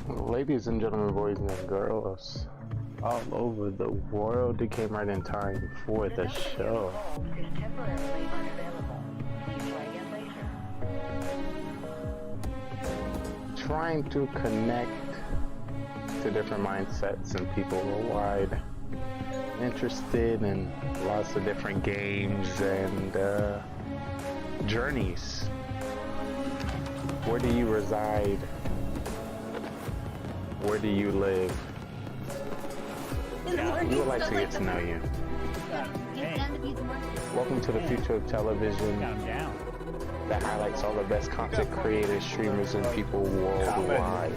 Ladies and gentlemen, boys and girls, all over the world, they came right in time for the show. Trying to connect to different mindsets and people worldwide, interested in lots of different games and journeys. Where do you reside? Where do you live? We would like to get to know you. Welcome to the future of television that highlights all the best content creators, streamers, and people worldwide.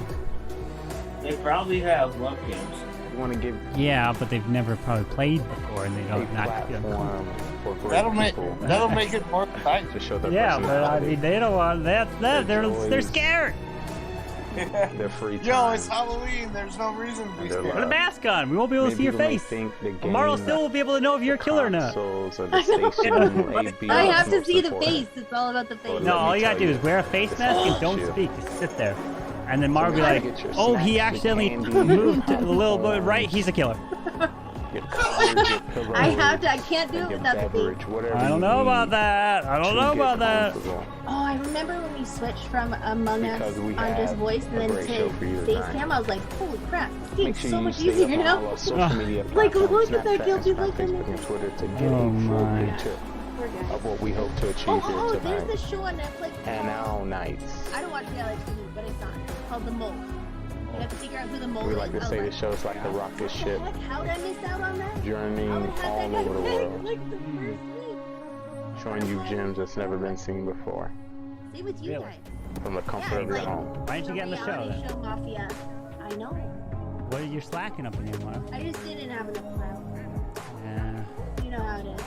They probably have love games. We want to give but they've never probably played before, and they don't a platform for great people. That'll make it more exciting to show their but I mean, they don't want that. They're scared. They're free time. Yo, it's Halloween. There's no reason to be scared. Put a mask on. We won't be able to see your face. Marlo still won't be able to know if you're a killer or not. I have to see the face. It's all about the face. No, all you gotta do is wear a face mask and don't speak. Just sit there. And then Marlo will be like, oh, he accidentally moved a little bit right. He's a killer. I can't do it without the face. I don't know about that. Oh, I remember when we switched from Among Us on just voice and then to Facecam. I was like, holy crap, this game's so much easier now. Like, look at that guilty look in there. Oh my. Of what we hope to achieve here tonight. There's this show on Netflix. And now nights. I don't watch reality TV, but it's on. It's called The Mole. You have to figure out who the mole We is. like to say the show's like a rocket ship, How did I miss out on that? journeying I would've had all that over the guy world, like the first week. showing you gems that's never been seen before, Same with you Really? guys. from the comfort of it's your like home. Why didn't you get in the show reality then? show Mafia. I know. What are you slacking up in here, Mara? I just didn't have enough time. Yeah. You know how it is.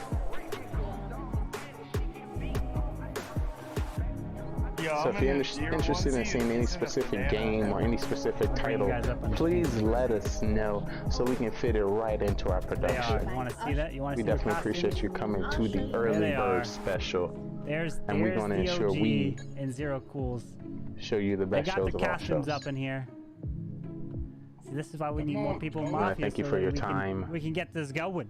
So if you're interested in seeing any specific game or any specific title, please let us know so we can fit it right into our They are. production. You want to see that? You want to We see the definitely costumes? appreciate you coming to the early they are. bird special. There's And we're gonna the ensure OG we and Zero Cools. show you the They best got shows the of all costumes shows. up in here. See, this is why we need more people in I wanna Mafia. thank you so for that your we can- time. We can get this going.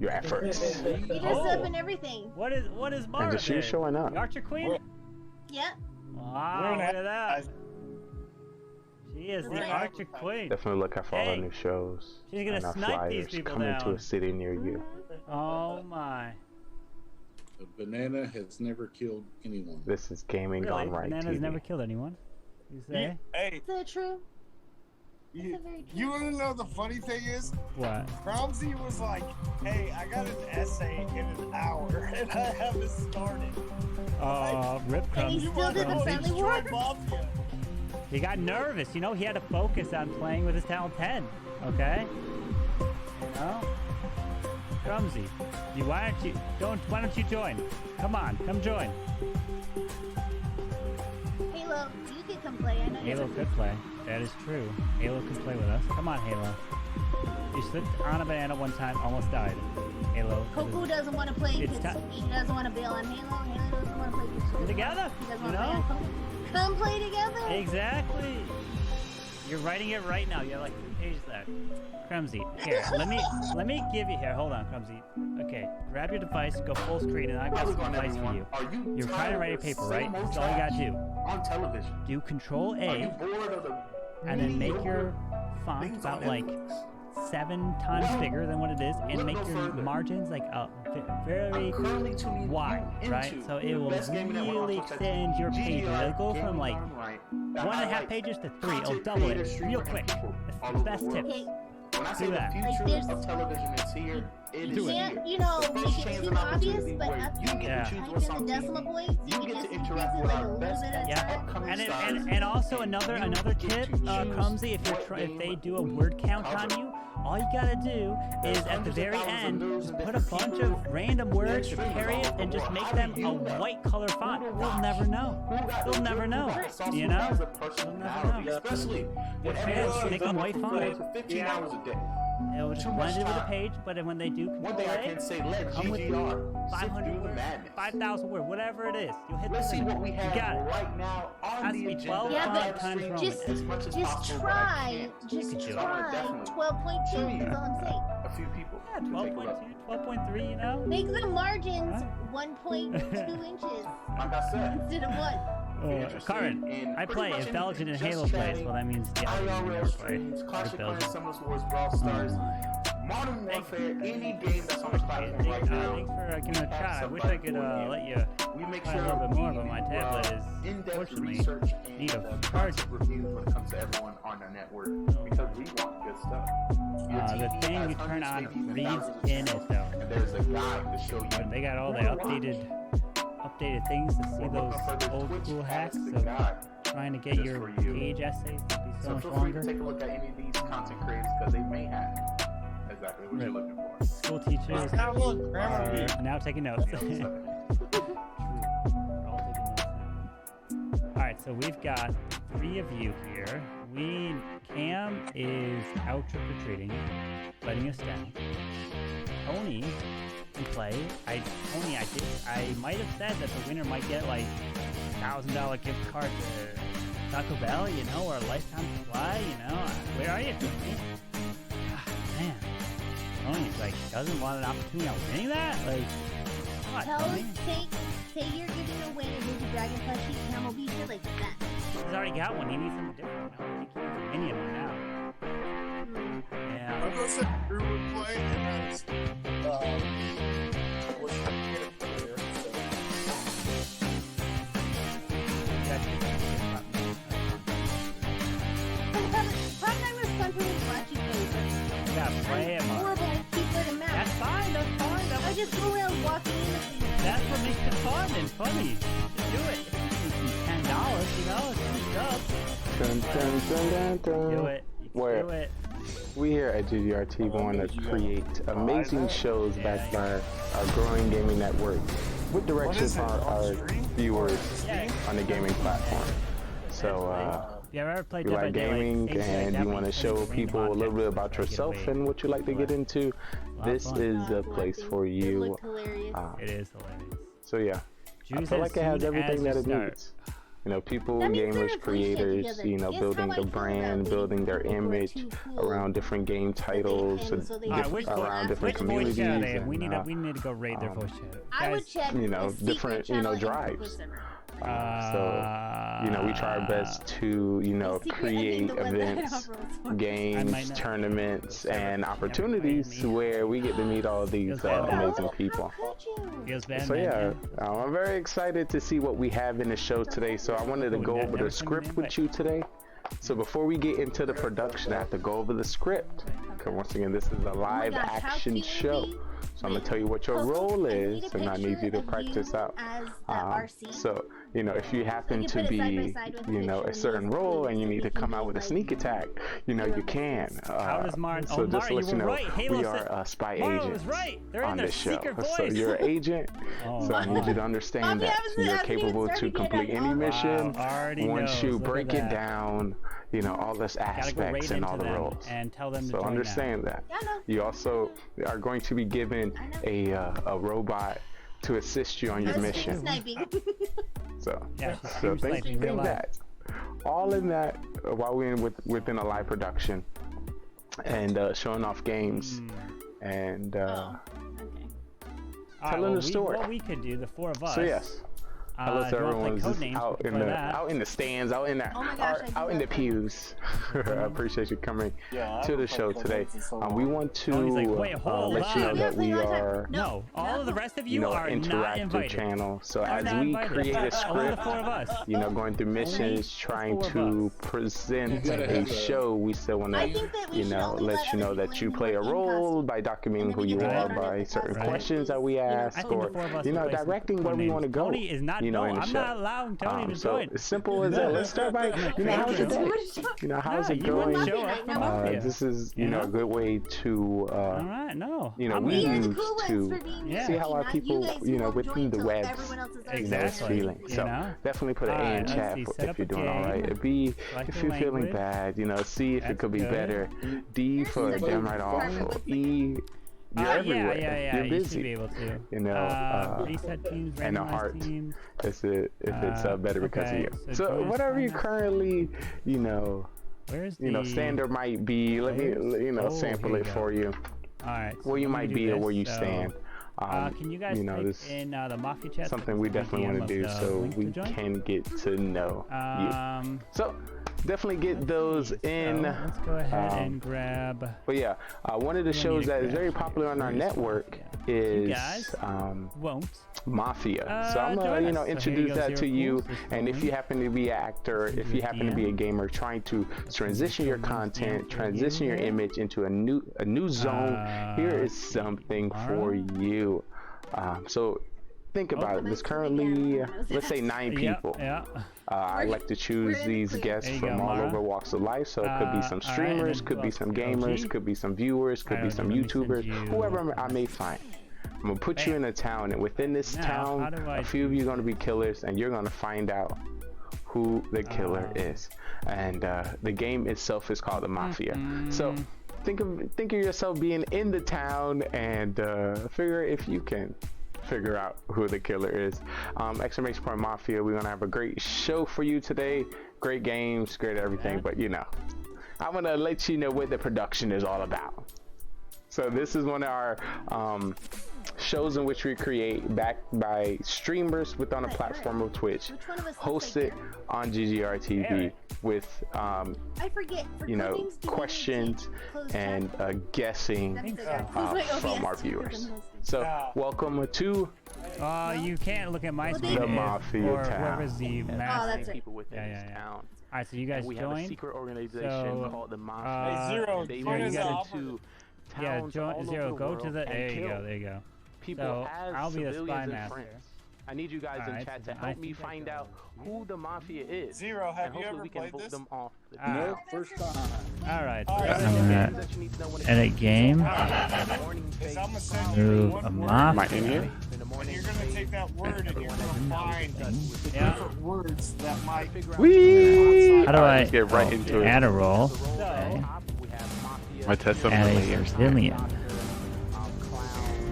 Your efforts. You dress up and everything. What is Mara? And just you then? showing up. The Archer Queen? Yep. Wow, look at that. She is the We're Archer Queen. Definitely look out for all Hey. our new shows She's gonna and our snipe these flyers people coming down. to a city near you. Oh my. A banana has never killed anyone. This is Gaming Really? Gone Right Bananas TV. never killed anyone. You say? Hey, Is that true? you, very true. you want to know the funny thing is? What? Ramsey was like, hey, I got an essay in an hour and I haven't started. Rip And crumbs. he still did the friendly war? Mafia. He got nervous, you know. He had to focus on playing with his talent 10. Okay. You know. Crumsy, why don't you join? Come on, come join. Halo, you can come play. I know you Halo could play. That is true. Halo can play with us. Come on, Halo. You slipped on a banana one time, almost died. Halo. Koku doesn't want to play It's because ti- he doesn't want to bail on Halo. Halo doesn't want to play because We're together, he doesn't you want to know? play on Koku. Come play together. Exactly. You're writing it right now. You have like 2 pages left. Crumsy, here, let me give you here. Hold on, Crumsy. Okay, grab your device, go full screen, and I've got some advice for you. You're trying to write a paper, right? That's all you gotta do. On television. Do Control Are you A, bored of the and then make your mediocre font things on about like Netflix? 7 times bigger than what it is, and Look make no your further. margins like very I'm currently tuning wide, you right? into So it the will best gaming network on really Twitch. extend your page. GGR, It'll go from Gaming like GoneRight, that 1.5 highlights pages to 3. It'll content double it creators, real streamers, quick. people That's all the over best the tip. world. Okay, When I Do say the that. future Like, there's- of television is here, it is Do it. here. can't, you know, The make first it chance too and obvious, opportunity but where up you get Yeah. to choose like what's in the on decimal TV. points, You can get just to increase interact it with like a our little best bit at a Yeah, time. upcoming and stars. and also another You tip, get to choose Crumsy, if you're what if they game do a we word count on cover. you, all you gotta do is at the hundreds of very thousands of end, news just and put a different bunch people of random words, streamers period, all over and the just world. make How them do you a know? white color font. Who to They'll watch? never know. Who got They'll the never drip, know. who got the sauce, You who know? has the They'll personality, never know. especially when Yeah, everyone make stays them up white for font. 15 hours a day. It'll just Too much blend it with the time. page, but then when they do One Control thing I A, can say, let come with GGR sit 500 through the words, madness. 5,000 words, whatever it is. You'll hit Let's the see limit. what we You have got it. right now on Has to the be agenda. 12 Yeah, font but times Roman. just as much as just possible, but I try, can't. just You could do it. try Definitely. 12.2 Show you. is all I'm saying. A few people. Yeah, to take a 12.2, look. 12.3, you know? Make the margins Huh? 1.2 inches Like I said, instead of 1. Karin, I play. If Belgian and Halo plays, well, that means the other one IRL never play. streams, Clash of Belgian. Clans, Summoners Wars, Brawl Stars, Modern Warfare, any game that's on the platform right now. Thanks for giving it a shot. I wish I could let you We make play sure a little bit more, we but my do, tablet is in-depth unfortunately research and need a content charger. review when it comes to everyone on our network because we want good stuff. Your The TV thing has you turn hundreds, on maybe even reads thousands of in it channels, though. and there's a guide to show you. But they got all the where to watch. updated things to see We're those looking for the old Twitch cool hacks has the of guide. trying to get just your for you. page essays to be so So much feel free longer. to take a look at any of these content creators because they may have exactly what you're Right. looking for. School teachers Now look, grammar week. are now taking notes. That's True. what We're all taking notes now. Alright, so we've got 3 of you here. Cam is out trick-or-treating, letting us down. Tony can play. I might have said that the winner might get like $1,000 gift card to Taco Bell, you know, or a lifetime supply, you know. Where are you, Tony? Ah, man. Tony's like, doesn't want an opportunity of winning that? Like, come on, Tell Tony. us, say you're giving away a Ninja Dragon plushie camel beater like that. He's already got one. He needs something different. I don't think he needs a minion right now. Yeah. I'm gonna say Drew would play, and that's what's the player, so. That's good. just go around walking in. That's what makes it fun and funny. Just do it. $10, you know, it's do it. You can do it. We here at GGR want to create amazing shows backed by our growing gaming network with directions from our viewers on the gaming platform. So, you ever played you like gaming and you want to show people a little bit about yourself and what you like to get into, this is the place for you. It is hilarious. So yeah, I feel like it has everything that it needs. You know, people, gamers, creators, you know, building a brand, building their image around different game titles, around different communities. And, we need to go raid their voice chat. I would check, you know, different, you know, drives. So, you know, we try our best to, you know, create events, games, tournaments, and opportunities where we get to meet all these amazing people. So yeah, I'm very excited to see what we have in the show today. So I wanted to go over the script with you today. So before we get into the production, I have to go over the script. Because once again, this is a live action show. So I'm going to tell you what your role is, and I need you to practice out. So, you know, if you happen to be, you know, a certain role and you need to come out with a sneak attack, you know, you can. So just to let you know, we are spy agents on this show. So you're an agent, so I need you to understand that you're capable to complete any mission once you break it down. You know, all this aspects and all the roles. And tell them so understand that. You also are going to be given a robot to assist you on your mission. So think that. All in that while we're within a live production and showing off games and telling the story. What we could do, the four of us. So yes. Hello to everyone out in the stands, out in the pews. I appreciate you coming to the show today. We want to let you know that we are all of the rest of you are interactive channel. So as we create a script, you know, going through missions, trying to present a show, we still want to, you know, let you know that you play a role by documenting who you are, by certain questions that we ask, or you know, directing where we want to go. You know, in the show. Not allowing Tony to so as simple as that. Let's start by, you know, how's your day? You know, how's it going? This is, you know, a good way to, you know, we use to see how our people, you know, within the webs, you know, is feeling. So definitely put an A in chat if you're doing all right. B, if you're feeling bad, you know, C, if it could be better. D for damn right awful. E, you're everywhere. You're busy. You should be able to. You know, reset teams, and a heart. Teams. If it's better because of you. So whatever you currently, you know, standard might be. Let me, you know, sample it for you. All right. So where you might be or where you stand. Can you guys this in the Mafia chat? Something we definitely want to do so we can get to know you. So definitely get those in. Let's go ahead and grab. But yeah, one of the shows that is very popular on our network is Mafia. So I'm gonna, you know, introduce that to you. And if you happen to be an actor, if you happen to be a gamer, trying to transition your content, transition your image into a new zone, here is something for you. So think about it. There's currently, let's say, 9 people. I like to choose these guests from all over walks of life. So it could be some streamers, could be some gamers, could be some viewers, could be some YouTubers, whoever I may find. I'm gonna put you in a town, and within this town, a few of you are gonna be killers, and you're gonna find out who the killer is. And the game itself is called the Mafia. So think of yourself being in the town, and figure if you can figure out who the killer is. Exclamation point Mafia. We're gonna have a great show for you today. Great games, great everything. But you know, I'm gonna let you know what the production is all about. So this is one of our shows in which we create, backed by streamers on a platform of Twitch, hosted on GGR TV with you know, questions and guessing from our viewers. So welcome to you can't look at my screen. The Mafia town. The massive people within this town. All right, so you guys we join. have a secret organization called the Mafia. Zero. They Join us get all. into Zero. Go to the. There you go. people So as I'll be the civilians spy and master. friends. I need you guys in Alright, chat so to I help me think I find go out who the Mafia is. Zero, have And you hopefully ever we can played vote this? them off. No, first time. Alright. Alright, I'm gonna edit game. Is I'm gonna send you Move one a word, Mafia. Am I in here? and you're gonna take that word and you're gonna find the Yeah. different words that might Whee! How do I Let's get right into it. add a role? Okay. My test of Add a layers. civilian.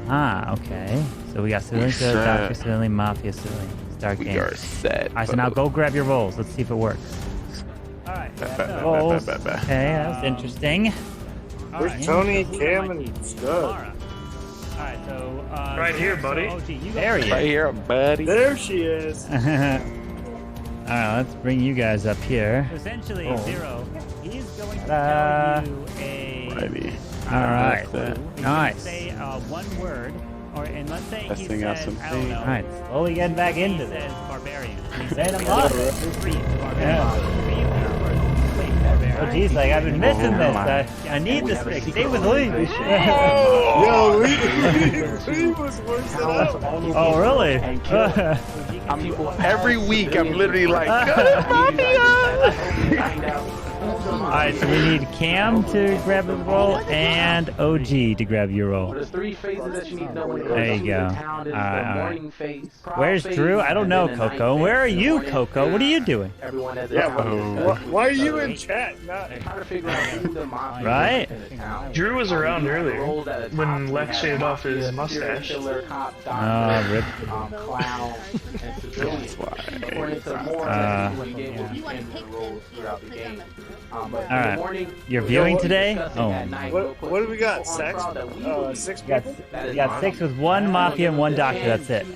Ah, okay. So we got civilian, set. doctor, civilian, mafia, civilian. Start We game. are set. Alright, so now go grab your rolls. Let's see if it works. Alright, rolls. Okay, that was interesting. There's Tony, Cam, and Scud. Alright, so Right here, buddy. Oh, gee, you there he Right is. here, buddy. There she is. Alright, let's bring you guys up here. Essentially, Zero. He's going to tell you a. Righty. Alright. That. Nice. Say one word, and let's say he Testing out says, some I don't know. things. Alright, slowly getting back into this. He says barbarian. He said a lot. Oh geez, like I've been missing this. I need this thing. Stay with Lee. Yo, Lee was worse than up. Oh really? Every week I'm literally like, Mafia! Alright, so we need Cam to grab the roll and OG to grab your roll. There's 3 phases that you need to know when it There goes you to go. the town. There's Alright, the alright. morning phase, prowl Where's phase, Drew? I don't and know, then the night Coco. Where are phase. you, Morning Coco? What are you doing? Everyone has Yeah, their why are you in chat? Not trying to figure out who the Mafia Right? is in the town. Drew was around earlier Roles at a when top. Lex We shaved have off his Mafia, mustache. serial killer, cop, Oh, rip. doctor, clown, and civilian. According to more when game will If be you want to in pick roles them, throughout the click on game. them. But in the Alright. morning, You're we'll viewing be today? discussing Oh. at night. What- We'll put what do we got, people on sex? trial that we believe 6 You got, people? that is you got Mafia. 6 with 1 mafia and 1 doctor. That's it.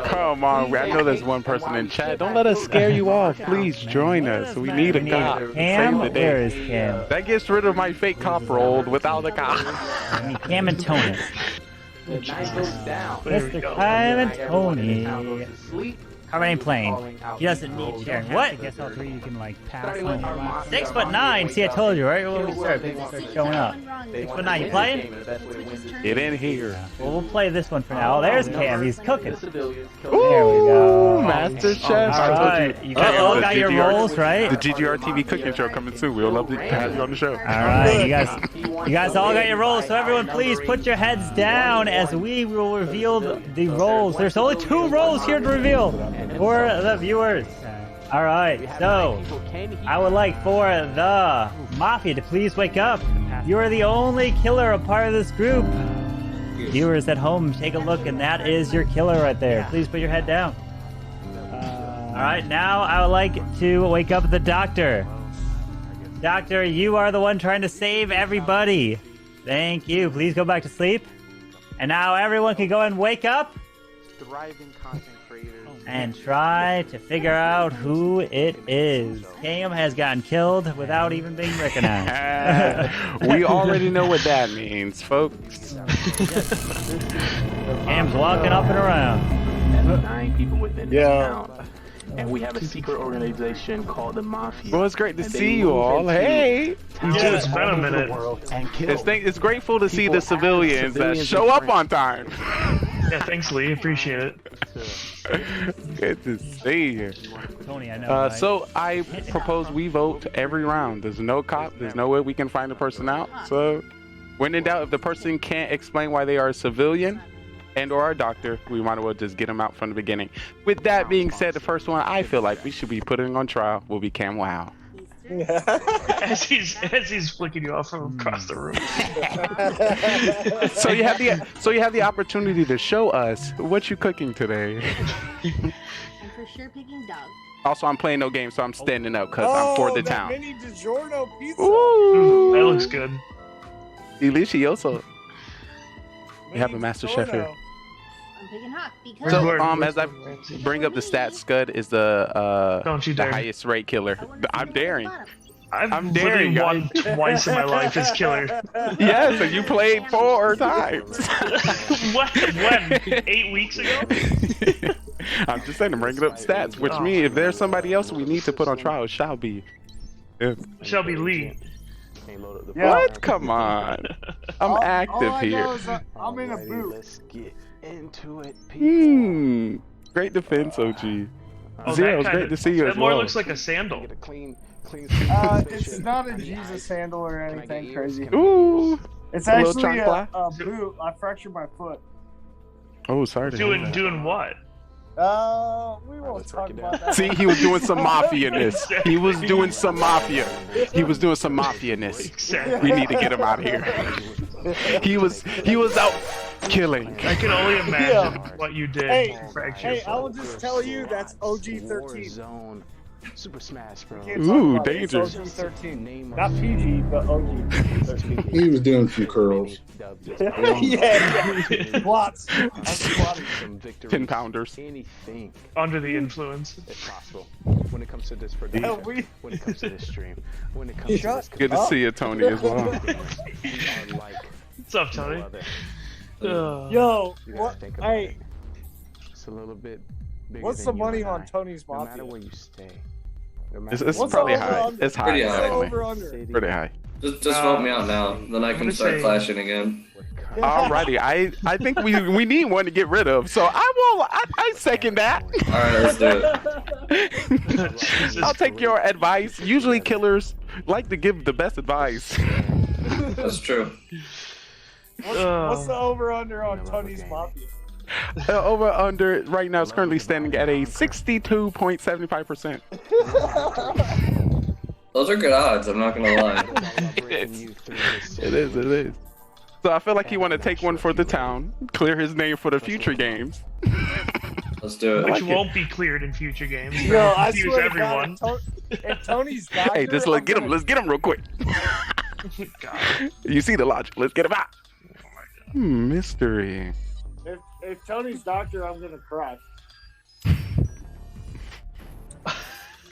Come on, I know there's one person in chat. Don't let us scare you off. Please join us. We need a cop. to Cam? Save the Where is day. Cam? That gets rid of my fake cop roll without a cop. I need Cam and Tony. The night goes down. Mr. Cam and Everyone in the town Tony. goes to sleep. How many playing? He doesn't need sharing. What? I guess all 3 you can like pass Starting with our Mafia, 6'9". See, I told you, right? When we start, people start showing up. They 6'9". want You to win the playing? game, and the best way to win this Get in here. Well, we'll play this one for now. Oh, there's Cam. He's cooking. The civilians kill There we go. Master Chef. All right, you guys all got your rolls, right? The GGR TV cooking show coming soon. We'll love to have you on the show. All right, you guys all got your rolls. So everyone, please put your heads down as we will reveal the rolls. There's only 2 rolls here to reveal for the viewers. All right, so I would like for the Mafia to please wake up. You are the only killer a part of this group. Viewers at home, take a look, and that is your killer right there. Please put your head down. All right, now I would like to wake up the doctor. Doctor, you are the one trying to save everybody. Thank you. Please go back to sleep. And now everyone can go and wake up Thriving content creators. and try to figure out who it is. Cam has gotten killed without even being recognized. We already know what that means, folks. Cam's walking up and around. That's 9 people within the Yeah. town. And we have a secret organization called the Mafia. Well, it's great to And see they you move all. into Hey. towns Yeah, it's been a all over minute. the world and kill It's grateful to see people the as civilians that civilians show and up friends. on time. Yeah, thanks, Lee. Appreciate it. Good to see you. Tony, I know. right? So I propose we vote every round. There's no cop. There's no way we can find the person out. So when in doubt, if the person can't explain why they are a civilian and or a doctor, we might as well just get them out from the beginning. With that being said, the first one I feel like we should be putting on trial will be Cam Wow. As he's flicking you off from across the room. So you have the opportunity to show us what you cooking today. I'm for sure picking dog. Also, I'm playing no game, so I'm standing up because I'm for the that town. mini DiGiorno pizza. Ooh, That looks good. delicioso. We have a Mini master chef here. DiGiorno. I'm picking hot because So, Gordon, as I bring up the stats, Scud is the Don't you the dare. highest rate killer. I'm daring. I've I'm literally daring, won twice in my life as killer. Yeah, so you played 4 times. What? When? 8 weeks ago? I'm just saying, I'm bringing up stats, which means if there's somebody else we need to put on trial, it shall be. Shelby Lee. What? Come on. I'm active here. I'm in a boot. Let's get into it, people. Great defense, OG. Oh, Zero, it's great to see you that as more well. looks like a sandal. Get a clean It's not a Jesus sandal or anything crazy. Ooh. It's A little actually chocolate. a boot. I fractured my foot. Oh, sorry to hear that. Doing what? We won't talk about that. See, he was doing some mafia-ness. He was doing some mafia. He was doing some mafia-ness. Exactly. We need to get him out of here. He was out killing. I can only imagine what you did. Hey, to fracture hey, your I will foot. just tell you that's OG-13. Zone. Super Smash, bro. Ooh, dangerous. OG-13. Not PG, but OG-13. He was doing some curls. yeah. Squats. I'm squatting. 10-pounders. Anything Under the influence. is possible when it comes to this production. When it comes to this stream. When it comes to this. Good to see you, Tony, as well. We are like What's up, Tony? no other. Yo, You gotta what? think about Hey, it. It's a little bit bigger what's than the you money and on I. Tony's No Mafia? matter where you stay. It's What's probably the high. over-under? It's high, Pretty high. definitely. Over under. Pretty high. Just vote me out now, then I can start clashing again. Alrighty, I think we need one to get rid of, so I second that. Alright, let's do it. I'll take your advice. Usually killers like to give the best advice. That's true. What's the over under on Tony's Mafia? Over under right now is currently standing at a 62.75%. Those are good odds, I'm not gonna lie. It is. So I feel like you want to take one for the town, clear his name for the future games. Let's do it. Which won't be cleared in future games. Yo, I Confuse swear everyone. to God, if Tony's doctor, Hey, just let's get him real quick. God. You see the logic. Let's get him out. Mystery. If Tony's doctor, I'm gonna cry.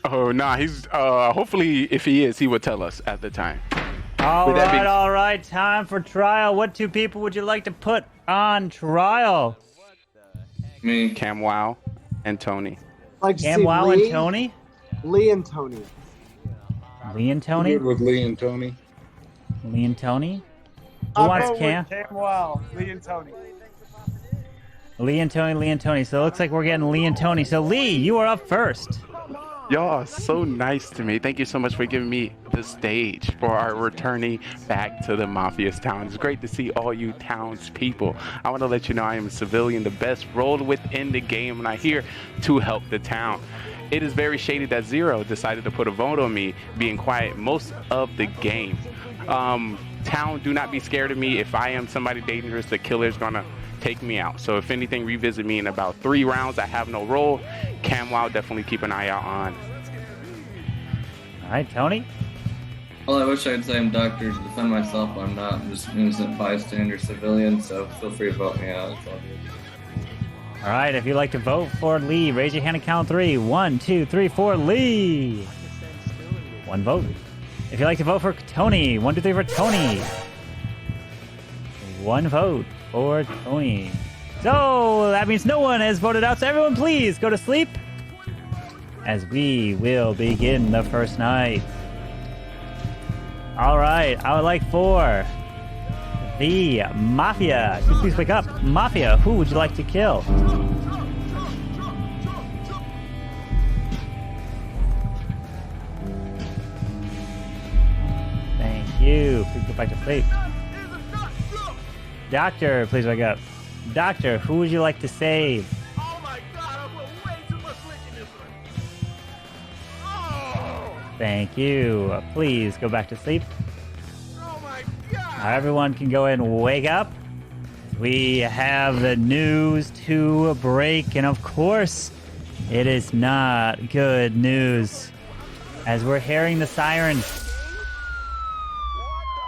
Oh, nah, he's, hopefully if he is, he would tell us at the time. All right, time for trial. What two people would you like to put on trial? Me. Cam Wow and Tony. Like Cam Wow and Tony? Lee and Tony. Lee and Tony? Good with Lee and Tony. Lee and Tony? Who wants Cam? Cam Wow, Lee and Tony. Lee and Tony. So it looks like we're getting Lee and Tony. So Lee, you are up first. Y'all are so nice to me. Thank you so much for giving me the stage for our returning back to the Mafia's town. It's great to see all you townspeople. I want to let you know I am a civilian, the best role within the game, and I'm here to help the town. It is very shady that Zero decided to put a vote on me being quiet most of the game. Town, do not be scared of me. If I am somebody dangerous, the killer's gonna take me out. So if anything, revisit me in about 3 rounds. I have no role. Camwow, definitely keep an eye out on. All right, Tony? Well, I wish I could say I'm doctor to defend myself, but I'm not. I'm just an innocent bystander civilian, so feel free to vote me out. It's all good. All right, if you'd like to vote for Lee, raise your hand and count 3. 1, 2, 3, 4, Lee. 1 vote. If you'd like to vote for Tony, 1, 2, 3 for Tony. 1 vote for Tony. So that means no one has voted out. So everyone, please go to sleep as we will begin the first night. All right, I would like for the Mafia. Please wake up. Mafia, who would you like to kill? Thank you. Please go back to sleep. Doctor, please wake up. Doctor, who would you like to save? Oh my god, I put way too much lick in this one. Oh, Thank you. Please go back to sleep. oh my god. Now everyone can go ahead and wake up. We have the news to break, and of course, it is not good news. As we're hearing the sirens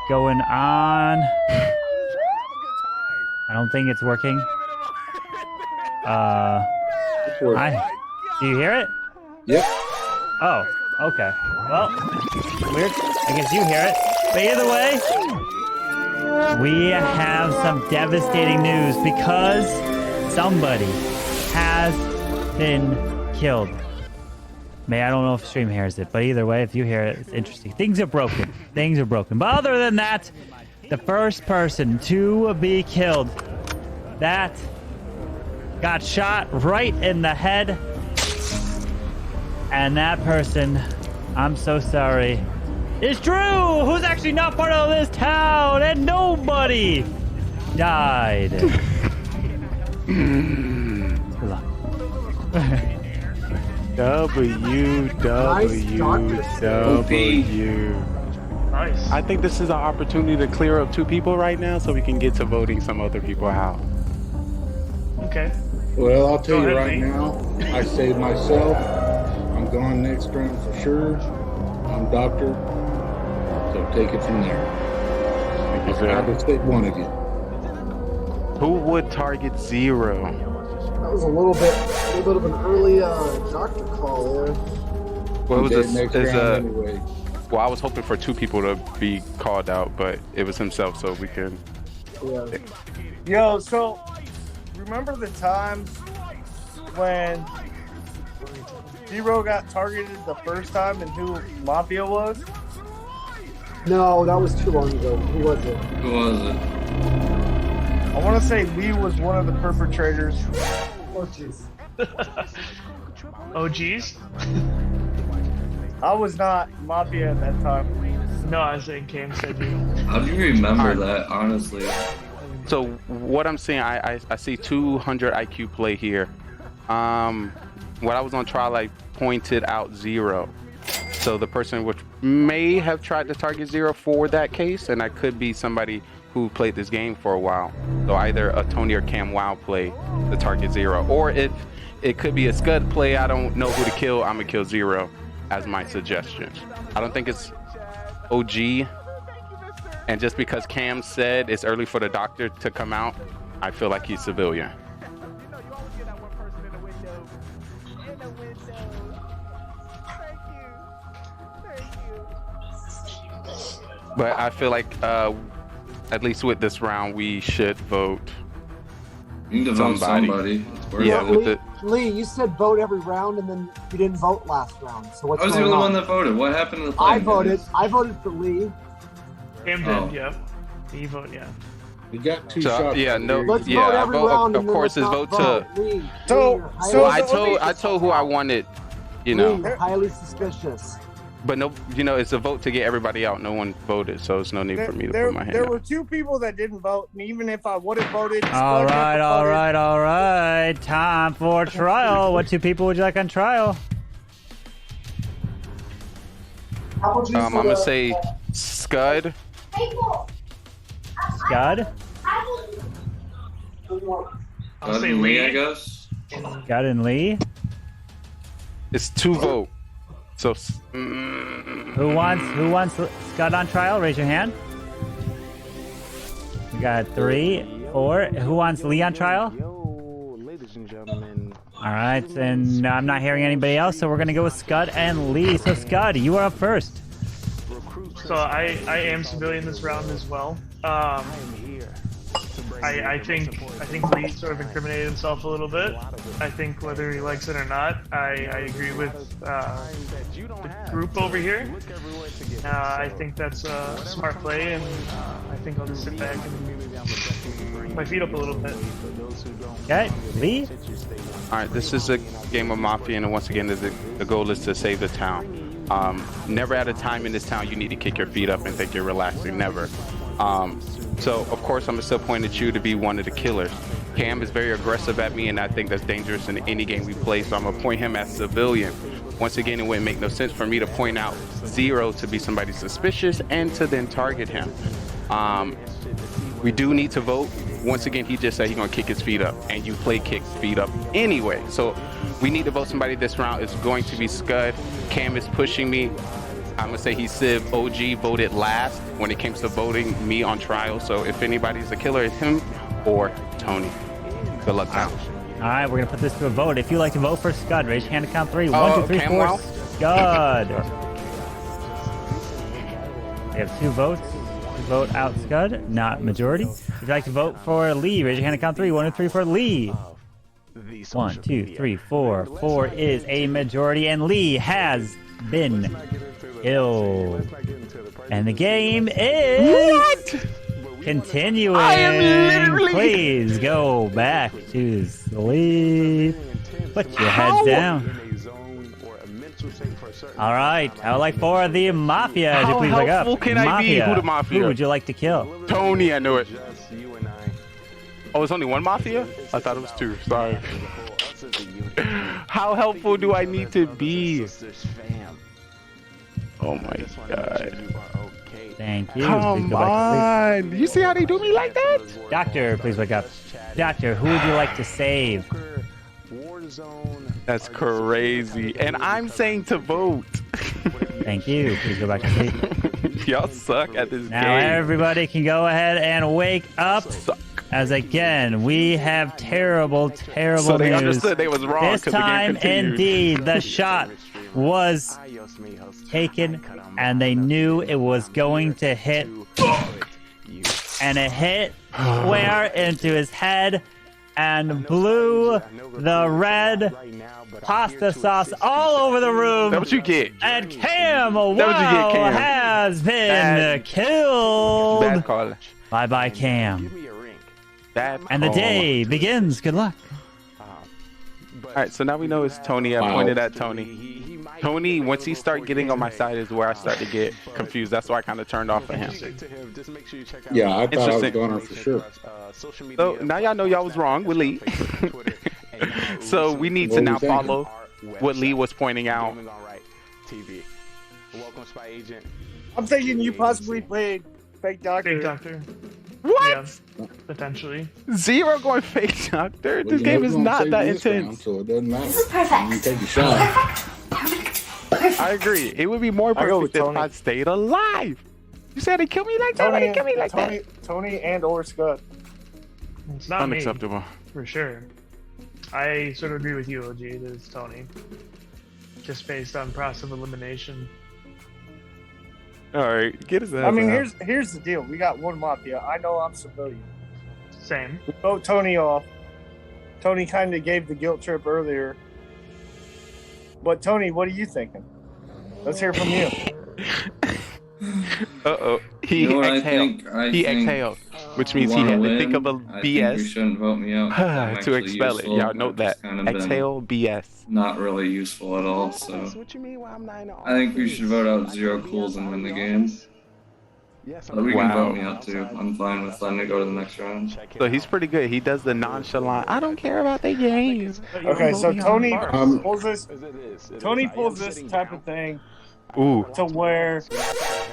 going on. I don't think it's working. Do you hear it? Yep. Oh, okay. Well, weird. I guess you hear it. But either way, we have some devastating news because somebody has been killed. Man, I don't know if stream hears it, but either way, if you hear it, it's interesting. Things are broken. Things are broken. But other than that, the first person to be killed, that got shot right in the head. And that person, I'm so sorry, is Drew, who's actually not part of this town, and nobody died. Good luck. W. Nice. I think this is an opportunity to clear up 2 people right now so we can get to voting some other people out. Okay. Well, I'll tell Go you ahead, right Lee. now, I saved myself. I'm going next round for sure. I'm doctor. So take it from there. Thank you, I sir. just save one of you. Who would target 0? That was a little bit of an early doctor call there. What was Dead this? next Is round anyway. Well, I was hoping for 2 people to be called out, but it was himself, so we can. Yeah. Yo, so remember the times when Zero got targeted the first time and who Mafia was? No, that was too long ago. Who was it? Who was it? I want to say Lee was one of the perpetrators. Oh, jeez. Oh, geez. I was not Mafia at that time. No, I think Cam said you. How do you remember that, honestly? So what I'm seeing, I see 200 IQ play here. When I was on trial, I pointed out 0. So the person which may have tried to target 0 for that case, and I could be somebody who played this game for a while. So either a Tony or Cam Wow play the target 0, or if it could be a Scud play, I don't know who to kill, I'm gonna kill 0 as my suggestion. I don't think it's OG, and just because Cam said it's early for the doctor to come out, I feel like he's civilian. But I feel like, at least with this round, we should vote You need to vote somebody. It's worth Yeah, it. with the Lee, you said vote every round, and then you didn't vote last round. So what's I was the going only on? one that voted. What happened to the I playing voted. games? I voted for Lee. Cam did, Oh. yeah. He voted, yeah. You got 2 So, shots. yeah, no, Let's yeah, vote I every vote, round. of and then course, let's it's not vote to. Lee, So- Lee, so you're Well, I told who I wanted, you know, Lee, you're highly suspicious. but no, you know, it's a vote to get everybody out. No one voted, so it's no need for me to put my hand There up. were 2 people that didn't vote, and even if I would have voted, All Spud right, never all voted. right, all right. Time for trial. What 2 people would you like on trial? How about you I'm gonna say Scud. Scud? I'll say Lee, Lee. I guess. Scud and Lee? It's 2 vote. So, Who wants Scud on trial? Raise your hand. We got 3, 4. Who wants Lee on trial? Yo, ladies and gentlemen. All right, and I'm not hearing anybody else, so we're gonna go with Scud and Lee. So Scud, you are up first. So I am civilian this round as well. I think Lee sort of incriminated himself a little bit. I think whether he likes it or not, I agree with the group over here. I think that's a smart play, and I think I'll just sit back and put my feet up a little bit. Okay, Lee? all right, this is a game of Mafia, and once again, the goal is to save the town. Never at a time in this town you need to kick your feet up and think you're relaxing. Never. So of course I'm gonna still point at you to be one of the killers. Cam is very aggressive at me, and I think that's dangerous in any game we play, so I'm gonna point him as civilian. Once again, it wouldn't make no sense for me to point out 0 to be somebody suspicious and to then target him. We do need to vote. Once again, he just said he's gonna kick his feet up, and you play kick feet up anyway. So we need to vote somebody this round. It's going to be Scud. Cam is pushing me. I'm gonna say he's Civ. OG voted last when it came to voting me on trial. So if anybody's a killer, it's him or Tony. Good luck, town. All right, we're gonna put this to a vote. If you'd like to vote for Scud, raise your hand to count 3. 1, 2, 3, Cam 4. Wow? Scud. We have 2 votes. Vote out Scud, not majority. If you'd like to vote for Lee, raise your hand to count 3. 1, 2, 3 for Lee. 1, 2, 3, 4. 4 is a majority, and Lee has been killed. And the game is continuing. I am literally. Please go back to sleep. Put your heads down. All right, I would like for the Mafia to How please wake up. helpful can I be? Who the Mafia? Who would you like to kill? Tony, I knew it. Oh, it's only one Mafia? I thought it was 2. Sorry. How helpful do I need to be? Oh my god. Thank you. Come on. You see how they do me like that? Doctor, please wake up. Doctor, who would you like to save? That's crazy. And I'm saying to vote. Thank you. Please go back to sleep. Y'all suck at this Now game. everybody can go ahead and wake up. Suck. As again, we have terrible, terrible So they news. understood they was wrong. This 'cause the game time, continued. indeed, the shot was taken, and they knew it was going to hit. And it hit square into his head and blew the red pasta sauce all over the room. That's what you get. And Cam, wow, what you get, Cam. has been Bad killed. call. Bye-bye, Cam. Bad And the call. day begins. Good luck. Alright, so now we know it's Tony. I pointed at Tony. Tony, once he start getting on my side is where I start to get confused. That's why I kind of turned off of him. Yeah, I thought I was Interesting. Goner for sure. So now y'all know y'all was wrong with Lee. So we need to What now we thinking? follow what Lee was pointing out. I'm thinking you possibly played fake doctor. Fake doctor. What? Yeah, potentially. Zero going fake doctor? Well, This you game know is who's gonna not save that this round, intense. so it doesn't matter. This is perfect. You take a shot. I agree. It would be more I go with perfect if Tony. I stayed alive. You said he killed me like that? Why they kill me like that? Tony and or Scott. It's not Unacceptable. me, for sure. I sort of agree with you, OG. It is Tony. Just based on process of elimination. Alright, get his ass I mean, out. here's the deal. We got one Mafia. I know I'm civilian. Same. We vote Tony off. Tony kind of gave the guilt trip earlier. But Tony, what are you thinking? Let's hear from you. Uh-oh. He You know what I exhaled. think? I He think exhaled. Which means he wanna had to win, think of a I think you BS shouldn't vote me out. I'm to actually expel it. useful. Y'all note I've that. just kind of been Exhale BS. Not really useful at all, so What you mean? Why I'm not in the I think we should vote out Zero Cools and win the game. But we can vote me out too. I'm fine with letting it go to the next round. So he's pretty good. He does the nonchalant, I don't care about the game. Okay, so Tony Um, pulls this. Tony pulls this type of thing Ooh. to where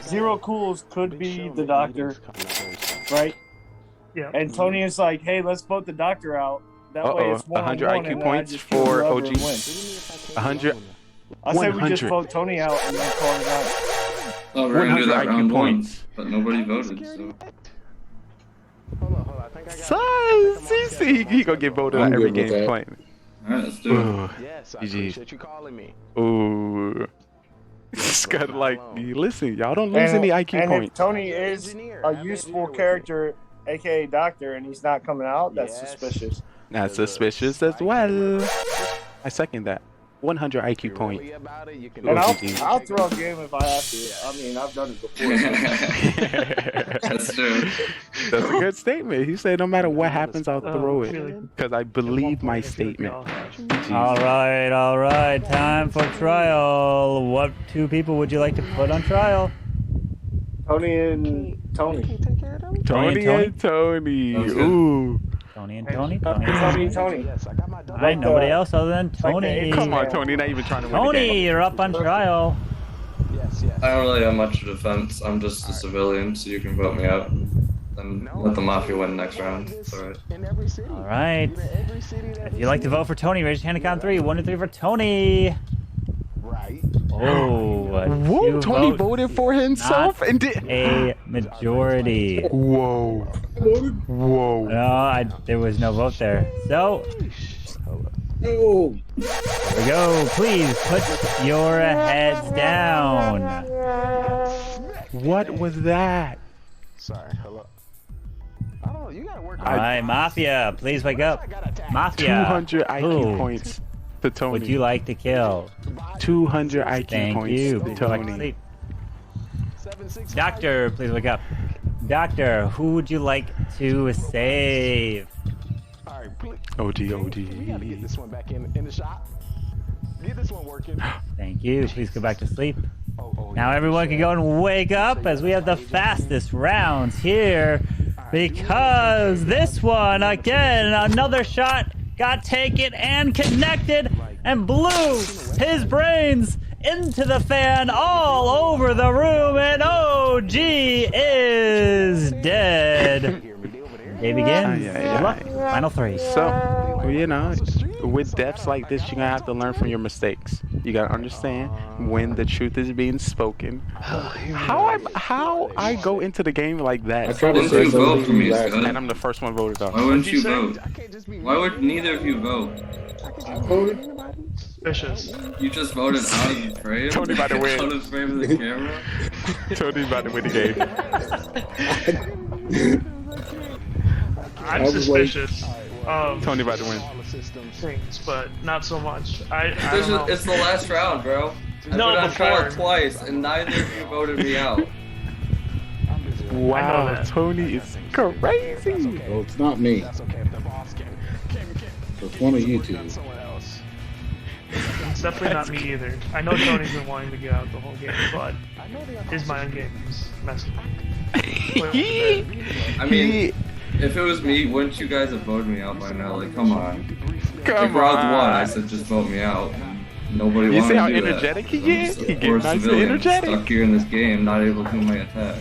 Zero Cools could be the doctor, right? Yeah. And Tony is like, "Hey, let's vote the doctor out. That way Uh-oh. it's 100 1-on-1, IQ and then I points just kill for whoever OG. and win." 100. I say we just 100. vote Tony out and then call it out. Oh, we're gonna do 100 that IQ round points. one, but nobody voted, so. Sus! He gonna get voted I'm out every good with game that. playing. Alright, let's do it. Ooh. Yes, I GG. appreciate you calling me. Ooh. Scott, like, listen, y'all don't lose any IQ and points. if Tony is a useful character, aka Doctor, and he's not coming out, that's suspicious. That's suspicious as well. I second that. 100 IQ point. And I'll throw a game if I have to. I mean, I've done it before. That's true. That's a good statement. He said no matter what happens, I'll throw it. Because I believe my statement. All right. Time for trial. What 2 people would you like to put on trial? Tony and Tony. Tony and Tony. Ooh. Tony and Tony. Tony. All right, nobody else other than Tony. Come on, Tony. Not even trying to win the Tony, game. you're up on trial. I don't really have much of defense. I'm just a civilian, so you can vote me out. And let the Mafia win next round. It's alright. All right. If you'd like to vote for Tony, raise your hand and count 3. 1, 2, 3 for Tony. Oh, Whoa, Tony voted for himself and did a majority. Whoa. Whoa. No, there was no vote there. So, No. here we go. Please put your heads down. What was that? Sorry, hello. I don't know. Alright, Mafia, please wake up. Mafia. 200 IQ points to Tony. Would you like to kill? 200 IQ Thank points you. to Would you like to Tony. sleep? Doctor, please wake up. Doctor, who would you like to save? OG. We gotta get this one back in the shop. Get this one working. Thank you. Please go back to sleep. Now everyone can go and wake up as we have the fastest rounds here. Because this one, again, another shot got taken and connected and blew his brains into the fan all over the room, and OG is dead. Day begins. Good luck. Final 3. So, you know, with deaths like this, you're gonna have to learn from your mistakes. You gotta understand when the truth is being spoken. How I go into the game like that. I tried to say vote for me, and I'm the first one voted off. Why wouldn't you vote? Why would neither of you vote? I voted. Suspicious. You just voted out of the frame? Tony about to win. Out of the frame of the camera? Tony's about to win the game. I'm suspicious of Tony about to win. things, but not so much. I don't know. It's the last round, bro. I No, put on before. trial twice, and neither of you voted me out. Wow, that. Tony is crazy. Well, it's not me. It's one of you two. It's definitely not me either. I know Tony's been wanting to get out the whole game, but his mind game is messing with me. I mean, if it was me, wouldn't you guys have voted me out by now? Like, come on. If Come round on. 1, I said just vote me out. Nobody You wanted see how to do energetic that. he is? I'm He a get poor nice and civilian energetic. stuck here in this game, not able to do my attack.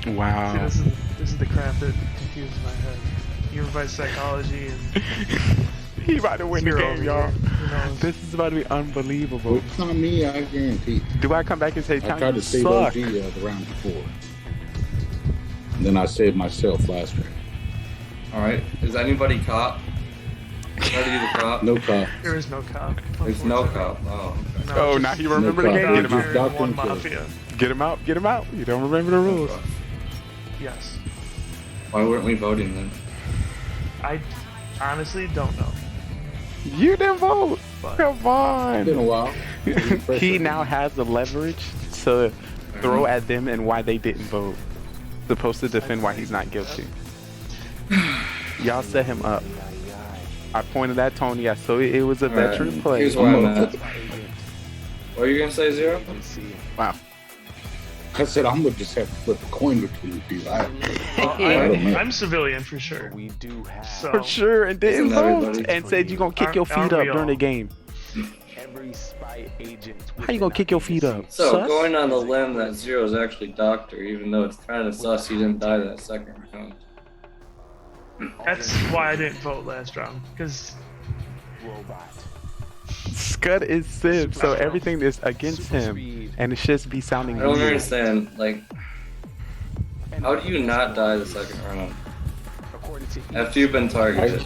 Wow. See, this is the crap that confuses my head. You provide psychology and He about to win the Zero game, y'all. Who knows? This is about to be unbelievable. Well, it's not me, I guarantee. Do I come back and say, I Tony, tried to you save suck? OG the round before. And then I saved myself last round. Alright, is anybody cop? Try to be the cop? No cop. There is no cop. There's no cop. Oh, okay. No, Oh, just now you remember the No game? cop. Get him Just out. doctor one and killer. mafia. Get him out. Get him out. You don't remember the rules. Yes. Why weren't we voting then? I honestly don't know. You didn't vote. Come It's on. been a while. He now has the leverage to throw at them and why they didn't vote. Supposed to defend why he's not guilty. Y'all set him up. I pointed at Tony. I saw it was a veteran play. Here's where I'm at. What are you gonna say, Zero? Wow. I said I'm gonna just have to flip a coin between the two. I'm civilian for sure. We do have So For sure, and didn't Isn't vote. everybody? And said you gonna kick your feet Aren't up we during the all? game. every spy agent. How you gonna kick your feet up? So, sus? going on the limb that Zero's actually Doctor, even though it's kind of sus he didn't die that second round. that's why I didn't vote last round, because Robot. Scud is Sib, so everything is against him, and it should be sounding I don't weird. understand, like, how do you not die the second round? After you've been targeted.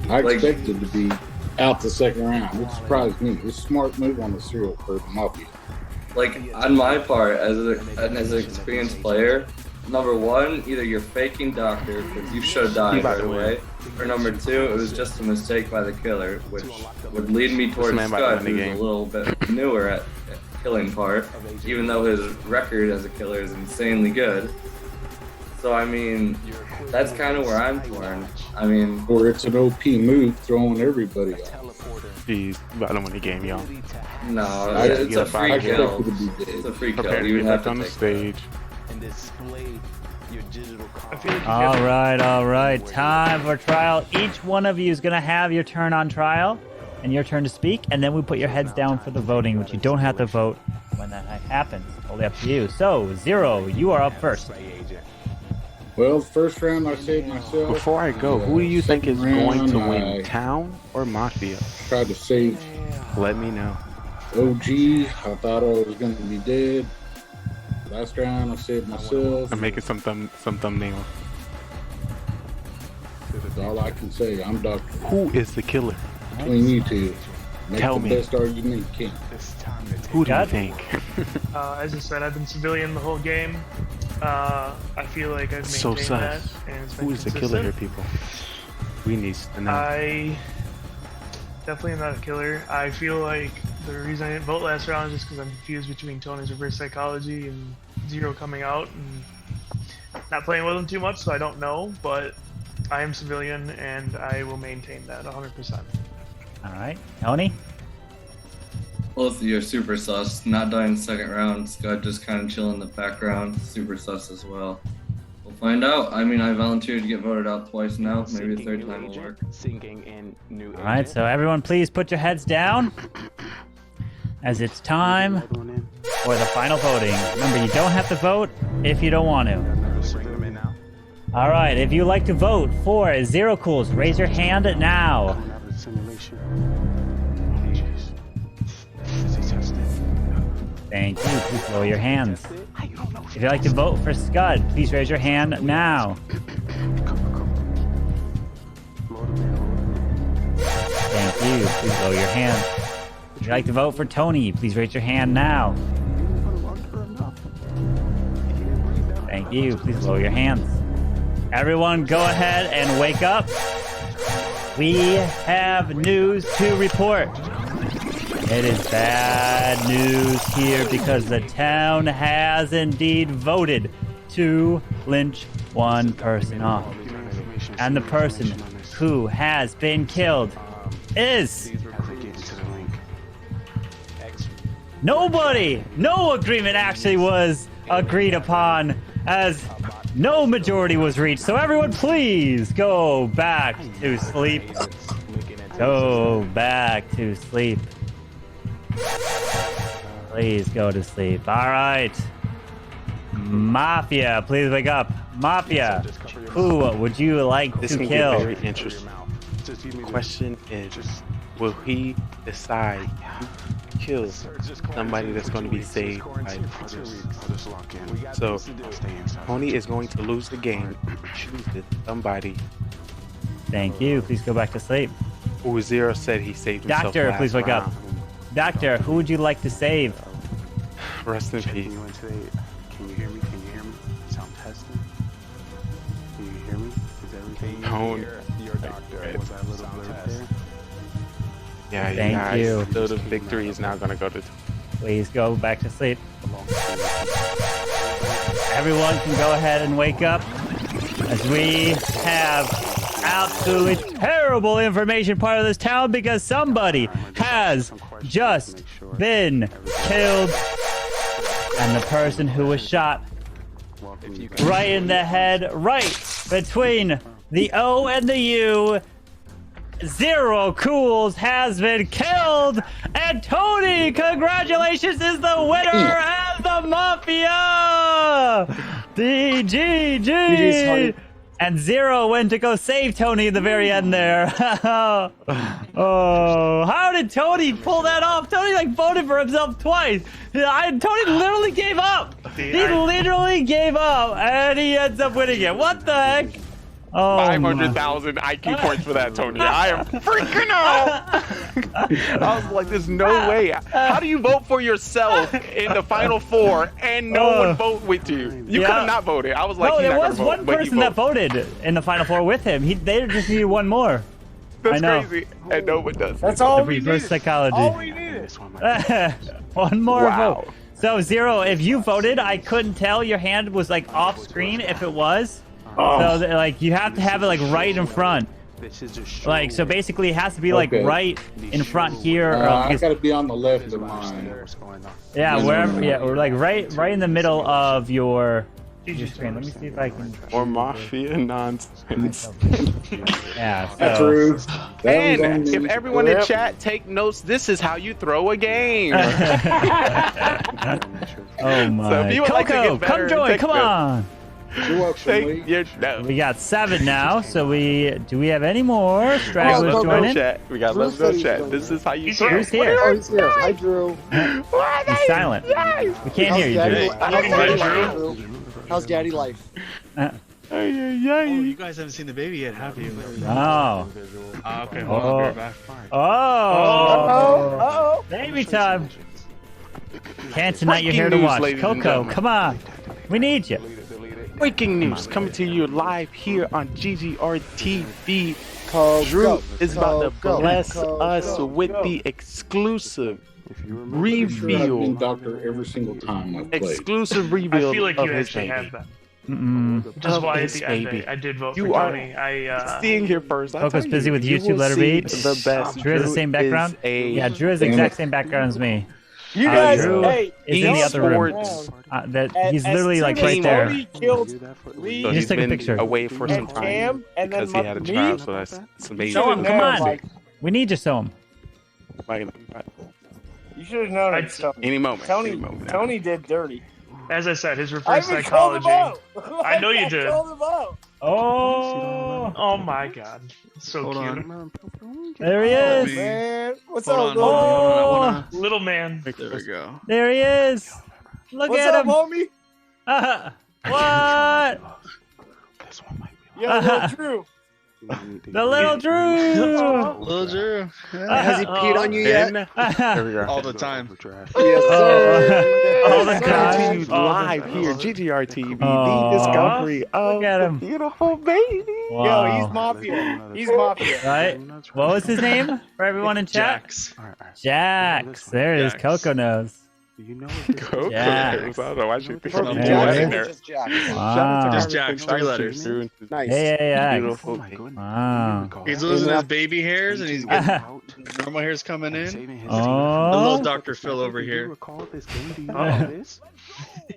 I Like- expected to be out the second round. It surprised me. It's a smart move on the serial for the Mafia. Like, on my part, as an experienced player, number one, either you're faking Doctor, because you should have died right away, or number two, it was just a mistake by the killer, which would lead me towards man about to Scud, win the who's game. a little bit newer at killing part, even though his record as a killer is insanely good. So, I mean, that's kind of where I'm torn. I mean, Or it's an OP move throwing everybody out. Jeez, I don't win the game, y'all. no, I it's a expected free I kill. expected to be It's dead. a free kill. Prepare to You be would have back to on the take that. stage. And display your digital I feel like you All get right. Time for trial. Each one of you is going to have your turn on trial and your turn to speak, and then we put your heads down for the voting, which you don't have to vote when that happens. Totally up to you. So, Zero, you are up first. Well, first round I saved myself. Before I go, who do you think is Second going to round, win, I Town or Mafia? tried to save Let me know. OG. I thought I was going to be dead. Last round I saved myself. I'm making some thumbnail. That's all I can say. I'm Doctor. Who is the killer? Between you two, make Tell the me. best argument you can. Who do you God. think? as I said, I've been civilian the whole game. I feel like I've So maintained that, sus. and it's been Who is the consistent. killer here, people? We need to know. I definitely am not a killer. I feel like the reason I didn't vote last round is just because I'm confused between Tony's reverse psychology and Zero coming out and not playing with him too much, so I don't know, but I am civilian and I will maintain that 100%. Alright, Tony? Both of you are super sus. Not dying in the second round. Scud just kind of chilling in the background. Super sus as well. We'll find out. I mean, I volunteered to get voted out twice now. Maybe the third time will work. Alright, so everyone please put your heads down as it's time for the final voting. Remember, you don't have to vote if you don't want to. Alright, if you'd like to vote for Zero Cools, raise your hand now. Thank you. Please lower your hands. If you'd like to vote for Scud, please raise your hand now. Thank you. Please lower your hand. If you'd like to vote for Tony, please raise your hand now. Thank you. Please lower your hands. Everyone, go ahead and wake up. We have news to report. It is bad news here because the town has indeed voted to lynch one person off. And the person who has been killed is... Nobody! No agreement actually was agreed upon as no majority was reached. So everyone please go back to sleep. Go back to sleep. Please go to sleep. All right. Mafia, please wake up. Mafia, who would you like This to can kill? get very interesting. The question is, will he decide to kill somebody that's going to be saved by others? So, Tony is going to lose the game. Chooses somebody. Thank you. Please go back to sleep. Who Zero said he saved himself. Doctor, last please wake up. round. Doctor, who would you like to save? Rest in peace. Can you hear me? Can you hear me? Sound testing. Can you hear me? Is everything? Tone. Your doctor. Was that a little blurred there? Yeah, Thank guys, you. So the victory is now going to go to... Please go back to sleep. Everyone can go ahead and wake up as we have absolutely terrible information part of this town because somebody has just been killed, and the person who was shot right in the head, right between the O and the U, Zero Cools has been killed, and Tony, congratulations, is the winner as the Mafia! DGG! And Zero went to go save Tony in the very end there. Oh, how did Tony pull that off? Tony like voted for himself twice. Tony literally gave up. He literally gave up, and he ends up winning it. What the heck? Oh, 500,000 IQ points for that, Tony. I am freaking out. I was like, there's no way. How do you vote for yourself in the final four and no one vote with you? You could have not voted. I was like, no, he's there not was gonna one vote, but he person that voted. voted in the final four with him. They just needed one more. That's I know. crazy. And no one does. That's all The we reverse needed. psychology. All we needed. One more Wow. vote. So Zero, if you voted, I couldn't tell. Your hand was like off screen if it was. So like you have to have it like right in front. Like so basically it has to be like right in front here. I gotta be on the left of mine. Yeah, wherever. Yeah, or like right in the middle of your screen. Let me see if I can. Or Mafia nonsense. Yeah. So. That's rude. And if everyone in chat take notes, this is how you throw a game. Oh my. So if you would like to Coco, get better come join. take Come notes, on. You're welcome, Lee. We got 7 now, so do we have any more stragglers Coco, joining? Chat. We got Drew Let's Go said chat. he's This is how you Who's throw. here? Oh, he's here. Hi, Drew. He's silent. We can't hear you, Daddy, Drew. how's Daddy life, Drew? How's Daddy life? Oh, you guys haven't seen the baby yet, have you? Oh. Okay, hold on, be right back. Oh. Baby time. Can't tonight, you're here to Breaking news, watch. ladies and Coco, gentlemen. come on. We need you. breaking news coming to you live here on GGR TV. Cole, Drew go. is Cole, about to go. bless Cole, us go. with Go. the exclusive I've been reveal. doctor every single time I've played. Exclusive I reveal feel like of you his actually baby. have that. Mm-mm. Just Of why at his the end baby. I did vote You for are Tony. seeing here first. Coco's busy with YouTube, let her be. The best. Drew has the same background? Yeah, Drew has the exact same background as me. You guys, Drew hey, is in the other room. He's literally like right there. Tony killed Lee So He just took a been picture. away for some and time Cam, and then because he had a me. child, so that's amazing. Show him, come on. Like, We need to show him. you should have known it's Tony. Any moment. Tony, Any moment now. Tony did dirty. As I said, his I reverse even called him psychology. out. I know you did. called him out. Oh, Oh my god. So Hold cute. on. there he is. Man, what's Hold up, on, little? hold on, I wanna... Little man. There we go. There he is. Look What's at up, him. homie? What? Yo, little Drew. The little Drew. Little Drew. Has he peed on you yet? There we go. All the time. Yes, sir. All the Coming to time. you live here, GGR TV, Aw. the discovery of Look at him. the beautiful baby. Yo, Wow. he's Mafia. He's Mafia. Right? What was his name for everyone in chat? Jax. Jax. There it is. Jax. Coco knows. Coco. Jax. I don't know why she thinks From I'm Jax. in there. Just Jack. Wow. Just Jax, 3 letters. Nice. Hey. Beautiful. Wow. He's losing his baby hairs and he's getting normal hairs coming in. A little Oh. Dr. Phil over here.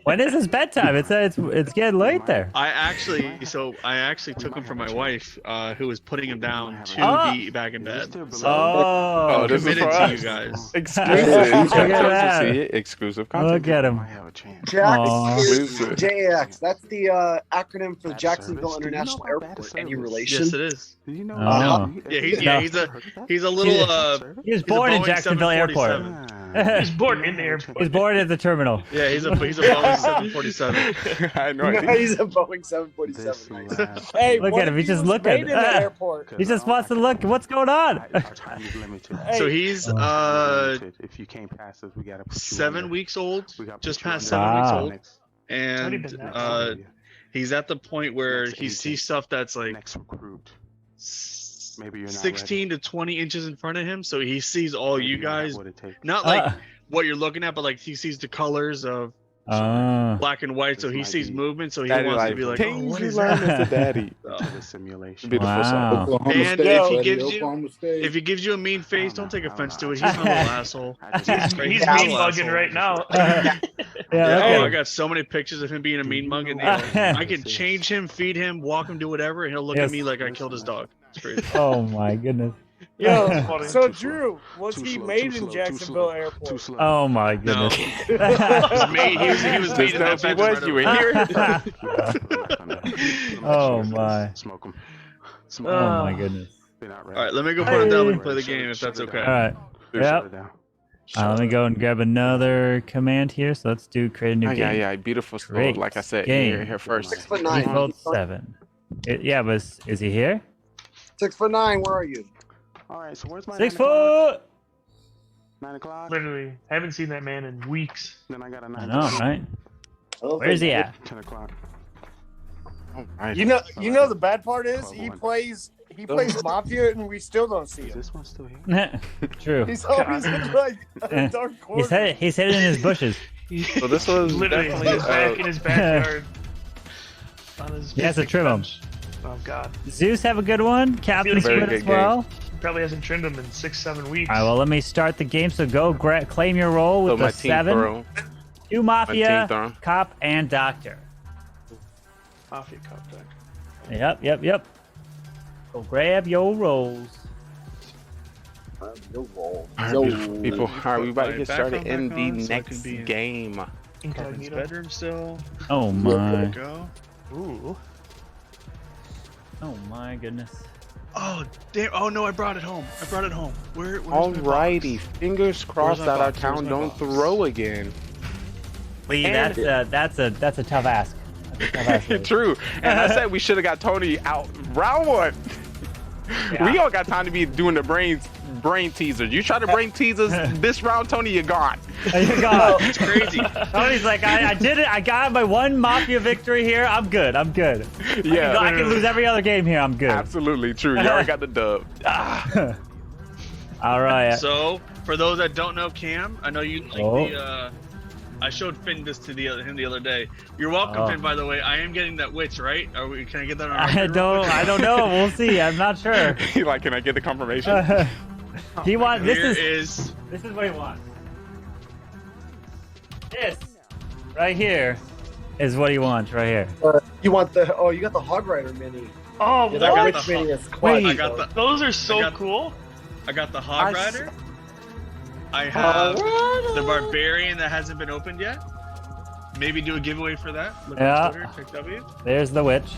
When is his bedtime? It's getting late there. I actually took him from my wife, who was putting him down to Oh. be back in bed. So Oh. I'm this is committed for to us. you guys. Exclusive. Look at that. See it? Exclusive content. Look at him. Jax Aw. is JAX. That's the acronym for Jacksonville International Airport. Any relation? Yes, it is. Oh. Yeah, he's a little He was he's a born in Boeing Jacksonville Airport. 747. He's born in the airport. He's born at the terminal. Yeah, he's a Boeing 747. I had no No, idea. he's a Boeing 747. Nice. Hey, Look what at him, if he's just was looking. made in the airport? He just wants to look. What's going on? Hey, So he's If you can't pass us, we gotta put you 7 under. weeks old, We gotta just put you past under. 7 Wow. weeks old, Only been and that he's at the point where Next he agent. sees stuff that's like Next recruit. Maybe you're not 16 to 20 inches in front of him, so he sees all you guys, What it takes. not like what you're looking at, but like he sees the colors of black and white, so he sees movement, so he Daddy wants to life. be like, Things oh, what you is learn that? as a daddy. So, To the simulation. Beautiful. Beautiful. Wow. Oklahoma And State, if he buddy, gives you- Oklahoma State. if he gives you a mean face, don't take offense to it. He's not a little asshole. He's He's mean a little mugging asshole. right now. Yeah, Yeah, look oh, I at got so many pictures of him being a mean mug, and I can change him, feed him, walk him, do whatever, and he'll look Yes. at me like I killed his dog. It's crazy. him. Oh my goodness. yo, so Drew, was he made in Jacksonville Airport? Oh my No, goodness. he was made. He was made in that If he bedroom was, right you over were there. here. Oh my. Smoke him. Oh my goodness. All right, let me go put it down and play the game if that's okay. All right. Yep. Let me go and grab another command here. So let's do create a new game. Yeah, beautiful stuff. Great Like I said, game. here first. 6'9". Default 7. Yeah, but is he here? 6'9". Where are you? All right, so where's my 6 9 o'clock? foot. 9 o'clock. Literally, haven't seen that man in weeks. Then I got a 9 I know, right? Oh, Where's he at? 10 o'clock. All right. You know the bad part is he plays Mafia and we still don't see Is him. this one still here? True. He's always in like a dark corner. He's hidden in his bushes. So this was Literally, definitely he's back in his backyard. On his He has to picnic trim 'em. bench. Oh god. Zeus have a good one. Captain Very Split good as well. He probably hasn't trimmed him in 6-7 weeks. All right, well, let me start the game. So go claim your role with so my the team 7. throw. 2 My Mafia, team throw. Cop, and Doctor. Mafia contact. Yep. Go grab your rolls. No roll. All right, No. beautiful people. All right, we about to get Back started on, in back the on, so I next can be in- game. Carmen's Incognito. bedroom still. Oh my. Go. Ooh. Oh my goodness. Oh damn! Oh no, I brought it home. Where's my box? Alrighty, fingers crossed my that our box? town Where's my don't box? throw again. Lee, And- that's a tough ask. That's a tough ask, Lee. True, and I said we should have got Tony out round 1. We don't got time to be doing the brain teasers. You try to brain tease us this round, Tony, you're gone. You're gone. It's crazy. Tony's like, I did it. I got my one Mafia victory here. I'm good. Yeah. I can lose every other game here. I'm good. Absolutely true. You already got the dub. All right. So, for those that don't know Cam, I know you like I showed Finn this to him the other day. You're welcome, Finn. By the way, I am getting that witch, right? Can I get that on? I don't know. We'll see. I'm not sure. Like, can I get the confirmation? He wants. This is what he wants. This right here is what he wants. Right here. You want the? Oh, you got the Hog Rider mini. Oh, Yeah, what? that witch mini is quite. Those are so cool. I got the Hog Rider. I have the Barbarian that hasn't been opened yet. Maybe do a giveaway for that. Look on Twitter, check W. There's the witch.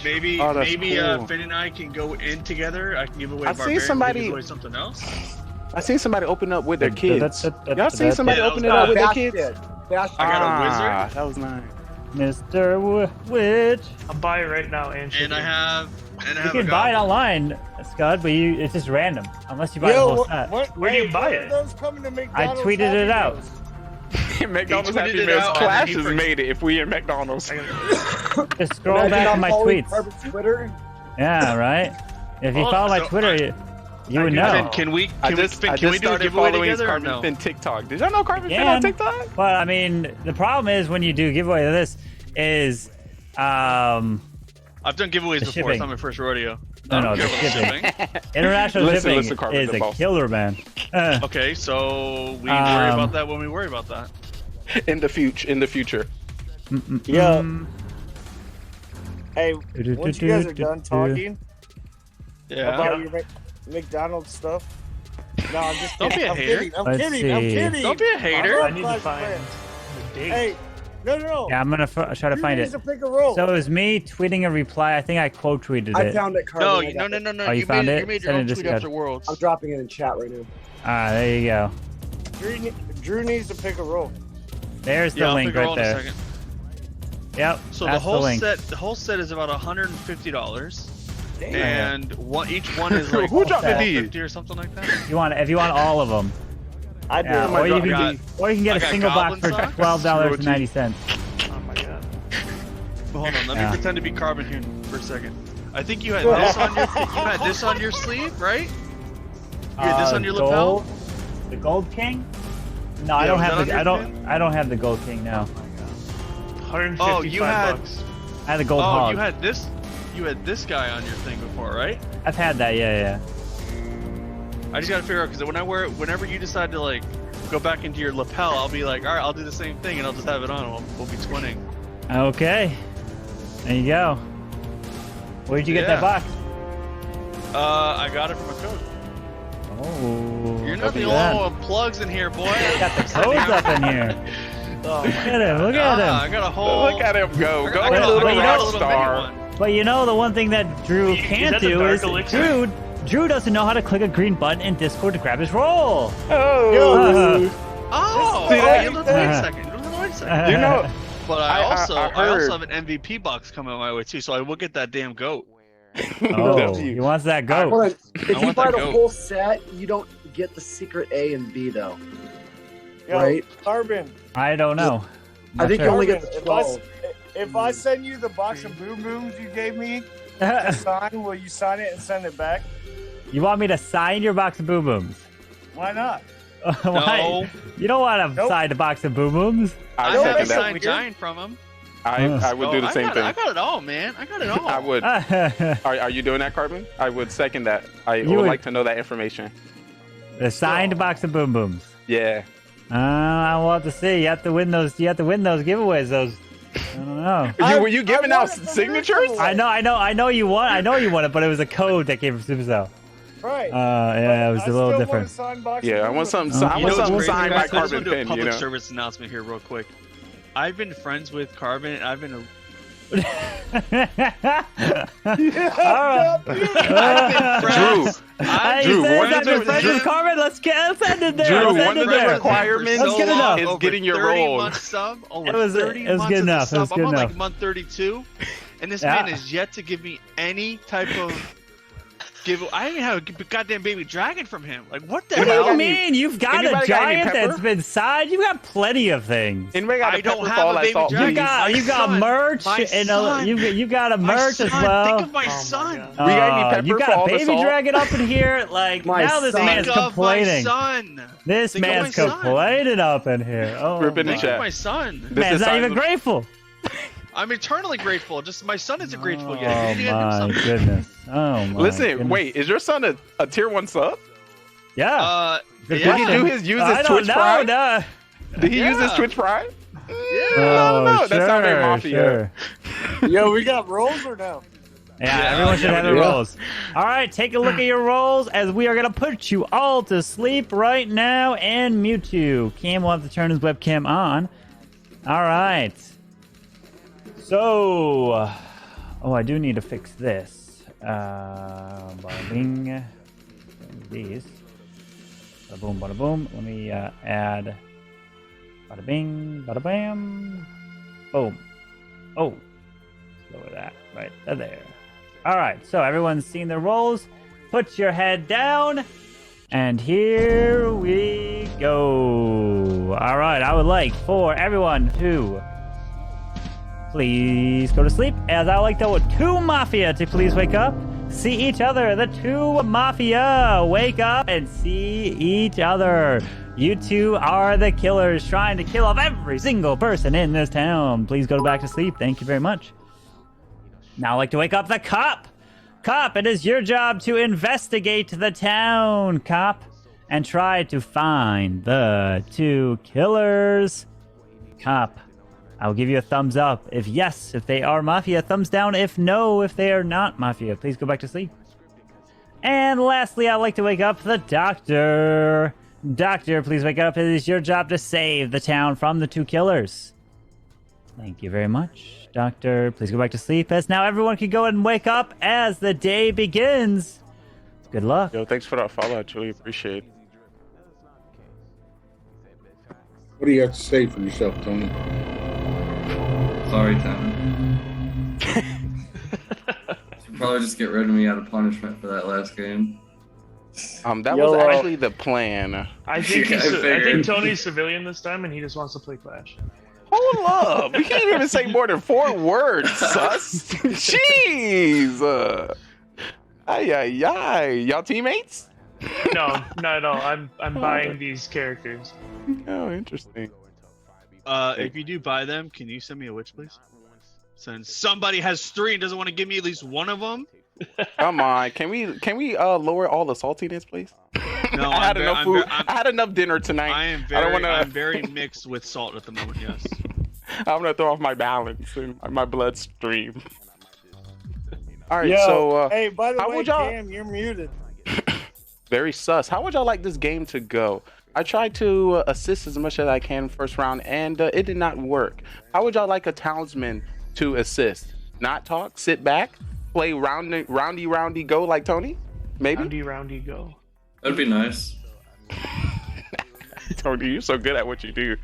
Maybe cool. Finn and I can go in together. I can give away I've Barbarian. seen somebody give away something else. I seen somebody open up with their kids. Y'all seen somebody open it up with their kids? I got a wizard. That was nice. Mr. Witch. I'll buy it right now, and I have. You can buy it online, Scud, but it's just random unless you buy the whole set. Where do you buy it? I tweeted it out. McDonald's Happy Meals Clash has made it. If we in McDonald's, just scroll back to my tweets. Twitter. Yeah, right. If you follow my Twitter, you would know. Can we I do just a giveaway following together? Carbon No? Fin TikTok. Did y'all know Carbon Fin on TikTok? Well, I mean, the problem is when you do giveaway of this is I've done giveaways before. shipping. It's not my first rodeo. No, the shipping. International shipping is a killer, man. Okay, so we worry about that when we worry about that. In the future. Yeah. Hey, once you guys are done talking about your McDonald's stuff, no, I'm just don't be a hater. I'm kidding. Don't be a hater. I need to find the date. Hey, no. Yeah, I'm gonna try to find it. To pick a roll. So it was me tweeting a reply. I think I quote tweeted it. I found it, Carbon. No. Oh, you found it? You made your Send own it to tweet Scud. after Worlds. I'm dropping it in chat right now. There you go. Drew needs to pick a roll. There's the I'll link pick a roll right in a there. second. Yep. So that's the whole set is about $150. And each one is like Who dropped the D? 50 or something like that. If you want all of them. I do. Or you can get a single box for Goblin $12.90. Oh my god. Hold on, let me pretend to be Carbon here for a second. I think you had this on your sleeve, right? You had this on your lapel. The Gold King? No, I don't have the I don't have the Gold King now. 155 bucks. I had the Gold Hog. You had this guy on your thing before, right? I've had that, yeah. I just gotta figure out because whenever you decide to like go back into your lapel, I'll be like, all right, I'll do the same thing and I'll just have it on. We'll be twinning. Okay. There you go. Where'd you get that box? I got it from a code. Oh. You're not the only one with plugs in here, boy. Got the codes up in here. Oh, look at him. Look at him. I got a whole. Look at him go. Go, little rock star. But you know the one thing that Drew can't do is Drew doesn't know how to click a green button in Discord to grab his roll. Oh. See Wait a second. You know, but I also have an MVP box coming my way too, so I will get that damn goat. Oh, he wants that goat. If you buy the whole set, you don't get the secret A and B though. Right? Carbon. I don't know. I think you only get the 12. If I send you the box of boom booms you gave me to sign, will you sign it and send it back? You want me to sign your box of boom booms? Why not? Why? No. You don't want to sign the box of boom booms? I have a signed giant from him. I would do the same thing. I got it all, man. I got it all. I would. Are you doing that, Carbon? I would second that. I would like to know that information. The signed box of boom booms. Yeah. I will have to see. You have to win those. You have to win those giveaways. Those. I don't know. Were you giving out signatures? I know you won. I know you won it, but it was a code that came from Supercell. Right. Yeah, it was a little different. Yeah, I want something. I want something signed by Carbon Fin. Public service announcement here, real quick. I've been friends with Carbon. And I've been. Drew, one of the Carbon. Let's end it there. Drew, one of the requirements is getting your roll. It was good enough. It was good I'm on enough. like month 32, and this man is yet to give me any type of I didn't have a goddamn baby dragon from him. Like, what the What do hell? you mean? You've got a giant pepper? that's been signed. You got plenty of things. Anybody got I don't have a baby dragon. You got merch, and you got a merch as well. Think of my son. We got any pepper you got for a all the baby salt? dragon up in here. Like now, this man's complaining. This man's complaining up in here. Oh, Rip in the Think chat. of my son. Man's not even grateful. I'm eternally grateful. Just my son isn't grateful Oh yet. You need to do my something. goodness. Oh my. Listen, goodness. wait, is your son a tier 1 sub? Yeah. Did he use his Twitch Prime? No. Did he use his Twitch Prime? Yeah. I don't know. That's not very Mafia. Yo, we got rolls or no? Yeah, everyone should have their rolls. All right, take a look at your rolls as we are going to put you all to sleep right now and mute you. Cam will have to turn his webcam on. All right. So, I do need to fix this. Bada bing. These. Bada boom, bada boom. Let me add. Bada bing, bada bam. Boom. Oh. Lower that right there. All right, so everyone's seen their rolls. Put your head down. And here we go. All right, I would like for everyone to please go to sleep. As I like the 2 Mafia to please wake up. See each other. The 2 Mafia. Wake up and see each other. You 2 are the killers trying to kill off every single person in this town. Please go back to sleep. Thank you very much. Now I'd like to wake up the cop. Cop, it is your job to investigate the town, cop, and try to find the 2 killers. Cop, I'll give you a thumbs up if yes, if they are Mafia. Thumbs down if no, if they are not Mafia. Please go back to sleep. And lastly, I'd like to wake up the doctor. Doctor, please wake up. It is your job to save the town from the 2 killers. Thank you very much. Doctor, please go back to sleep as now everyone can go and wake up as the day begins. Good luck. Yo, thanks for that follow. I truly appreciate it. What do you have to say for yourself, Tony? Sorry, Tom. Should probably just get rid of me out of punishment for that last game. That was actually the plan. I think Tony's civilian this time, and he just wants to play Clash. Hold up. We can't even say more than 4 words, sus. Jeez. Y'all teammates? No, not at all. I'm buying these characters. Oh, interesting. If you do buy them, can you send me a witch, please? Since somebody has 3 and doesn't want to give me at least one of them. Come on, can we lower all the saltiness, please? No, I had enough food. I had enough dinner tonight. I'm very mixed with salt at the moment. Yes. I'm gonna throw off my balance and my bloodstream. All right, Yo, so hey, by the way, y'all... Cam, you're muted. Very sus. How would y'all like this game to go? I tried to assist as much as I can first round, and it did not work. How would y'all like a townsman to assist? Not talk, sit back, play roundy go like Tony? Maybe? Roundy go. That'd be nice. Tony, you're so good at what you do.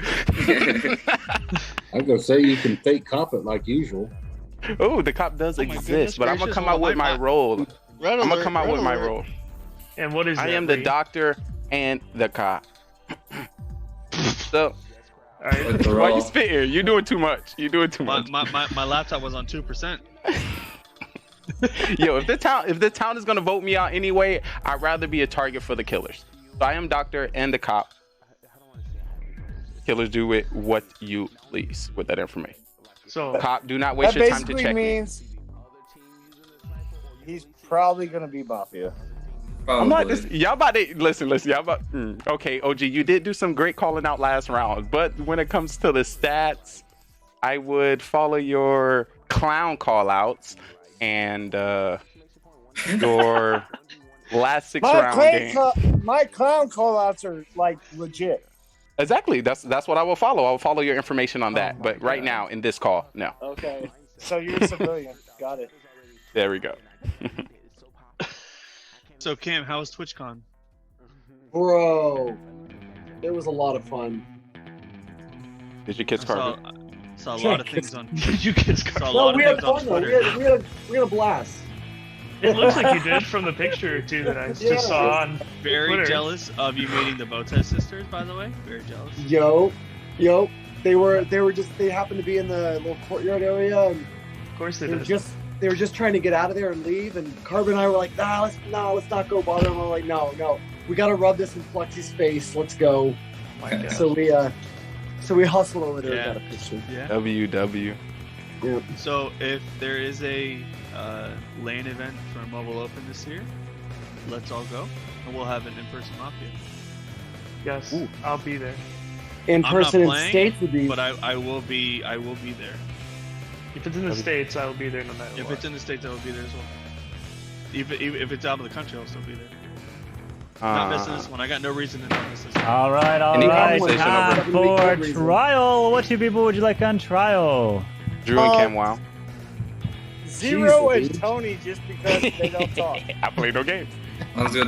I'm gonna say you can fake cop it like usual. Oh, the cop does exist, but I'm gonna come out with my role. I'm gonna come out with my role. And what is that? I am the doctor and the cop. So, why you spitting? You're doing too much. You're doing too much. My laptop was on 2%. Yo, if the town is gonna vote me out anyway, I'd rather be a target for the killers. So I am doctor and the cop. Killers, do with what you please with that information. So cop, do not waste your time to check. That basically means he's probably gonna be Mafia. Probably. I'm not just y'all about to listen. Y'all about okay, OG. You did do some great calling out last round, but when it comes to the stats, I would follow your clown call outs and your last 6 round game. My clown call outs are like legit. Exactly. That's what I will follow. I will follow your information on that. But right now in this call, no. Okay. So you're a civilian. Got it. There we go. So Cam, how was TwitchCon? Bro, it was a lot of fun. Did your kids carve it? Saw a lot of things on. Did you kids carve? No, we had fun though. We had a blast. It looks like you did from the picture or two that I just saw on Very Twitter. jealous of you meeting the Bowtie sisters, by the way. Very jealous. Yo. They happened to be in the little courtyard area, and of course they were just trying to get out of there and leave. And Carbon and I were like, let's not go bother them. I'm like, no, we got to rub this in Flexi's face. Let's go. My God. So we hustled over there and got a picture. Yeah. WW. Yeah. So if there is a LAN event for a mobile open this year, let's all go, and we'll have an in-person Mafia. Yes, I'll be there. In person in playing, States would be. But I will be there. If it's in the States, I will be there no matter what. If it's in the States, I will be there as well. Even if it's out of the country, I'll still be there. Not missing this one. I got no reason to not miss this one. All right. Time for trial. What two people would you like on trial? Drew and Camwow. Zero and Tony, just because they don't talk. I play no games. Sounds good.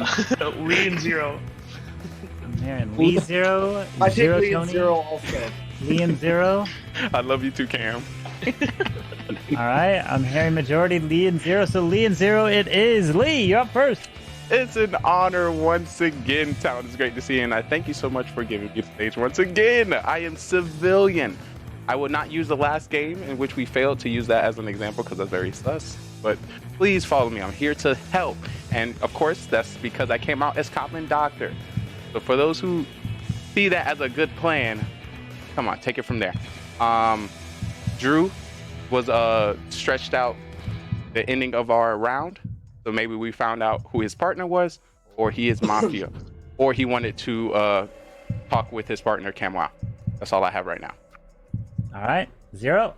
Lee and Zero. I'm hearing Lee Zero. I take Zero Lee Tony. and Zero also. Lee and Zero. I love you too, Cam. All right. I'm hearing majority Lee and Zero. So Lee and Zero it is. Lee, you're up first. It's an honor once again, Town. It's great to see you, and I thank you so much for giving me the stage once again. I am Civilian. I will not use the last game in which we failed to use that as an example because that's very sus. But please follow me. I'm here to help. And of course, that's because I came out as cop and doctor. So for those who see that as a good plan, come on, take it from there. Drew was stretched out the ending of our round. So maybe we found out who his partner was, or he is Mafia, or he wanted to talk with his partner, Camwow. That's all I have right now. All right, Zero.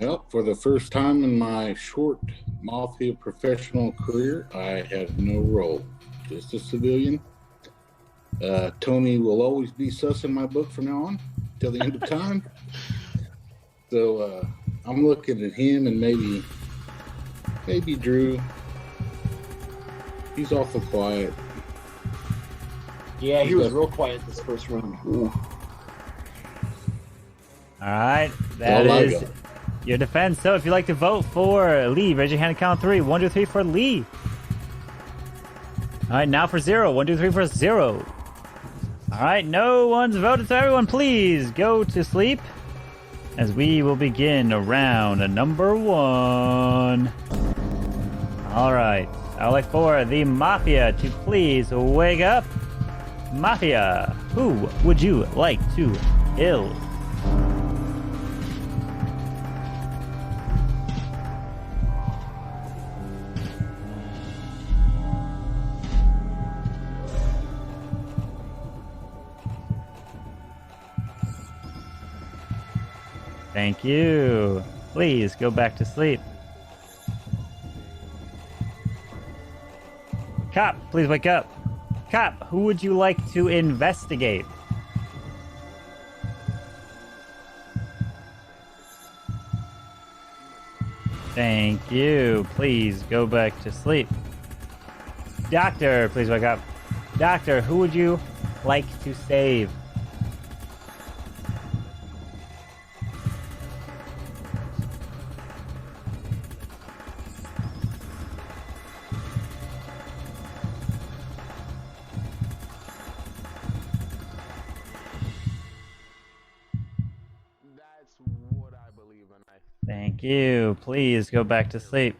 Well, for the first time in my short Mafia professional career, I have no role. Just a civilian. Tony will always be sus in my book from now on, till the end of time. So I'm looking at him and maybe Drew. He's awful quiet. Yeah, he was real quiet this first round. Ooh. All right, that is your defense. So if you'd like to vote for Lee, raise your hand and count 3. 1, 2, 3 for Lee. All right, now for Zero. 1, 2, 3 for Zero. All right, no one's voted, so everyone please go to sleep as we will begin round number 1. All right, I would like for the Mafia to please wake up. Mafia, who would you like to kill? Thank you. Please go back to sleep. Cop, please wake up. Cop, who would you like to investigate? Thank you. Please go back to sleep. Doctor, please wake up. Doctor, who would you like to save? Thank you. Please go back to sleep.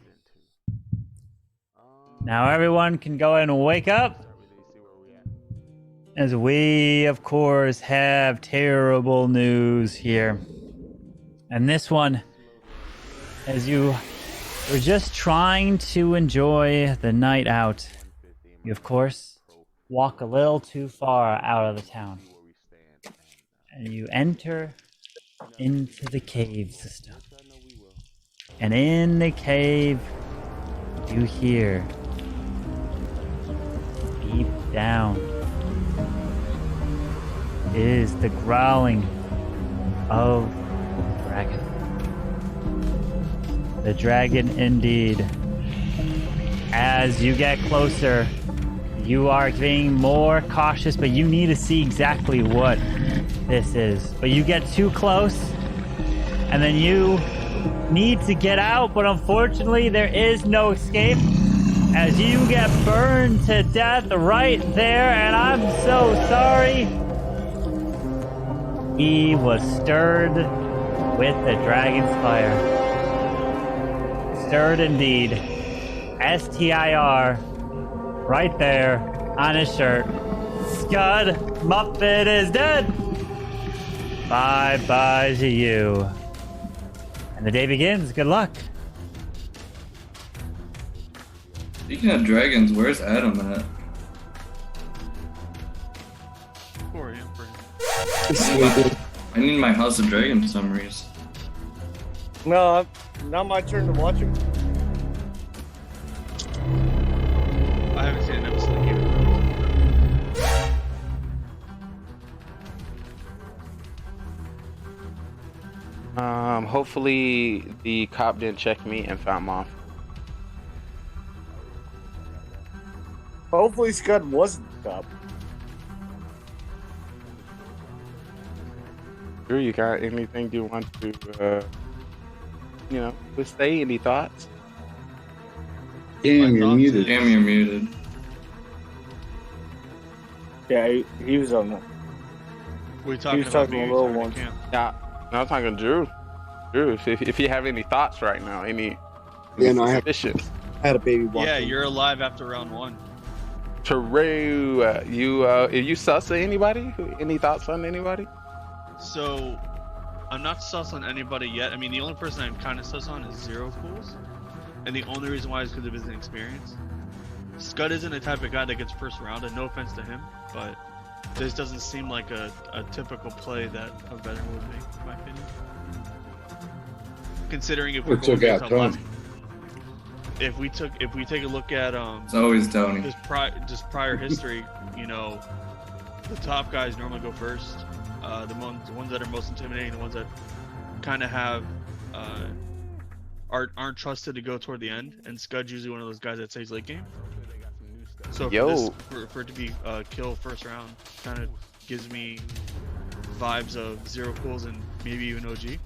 Now everyone can go and wake up. As we, of course, have terrible news here. And this one, as you were just trying to enjoy the night out, you, of course, walk a little too far out of the town. And you enter into the cave system. And in the cave, you hear deep down is the growling of the dragon. The dragon indeed. As you get closer, you are being more cautious, but you need to see exactly what this is. But you get too close, and then you need to get out, but unfortunately there is no escape. as you get burned to death right there, and I'm so sorry. He was stirred with the dragon's fire. Stirred indeed. S-T-I-R. Right there on his shirt. Scud Muppet is dead. Bye-bye to you. And the day begins. Good luck. Speaking of dragons, where's Adam at? I need my House of Dragon summaries. No, not my turn to watch him. I haven't seen an episode yet. Hopefully the cop didn't check me and found Moth. Hopefully Scud wasn't the cop. Drew, you got anything you want to, to say? Any thoughts? Damn, you're muted. Damn, you're muted. Yeah, he was on the. We talking He was talking about a little one. Yeah, no, I'm talking to Drew. Drew, if you have any thoughts right now, any suspicions. I had a baby walk. Yeah, you're alive after round 1. True. Are you sus of anybody? Any thoughts on anybody? So, I'm not sus on anybody yet. I mean, the only person I'm kind of sus on is Zero Fools. And the only reason why is because of his inexperience. Scud isn't the type of guy that gets first round, and no offense to him, but this doesn't seem like a typical play that a veteran would make, in my opinion. Considering if we're going based on last, if we take a look at it's always Tony. Just prior history, the top guys normally go first. The ones that are most intimidating, the ones that kind of have aren't trusted to go toward the end, and Scud's usually one of those guys that stays late game. So for it to be kill first round kind of gives me vibes of Zero Fools and maybe even OG.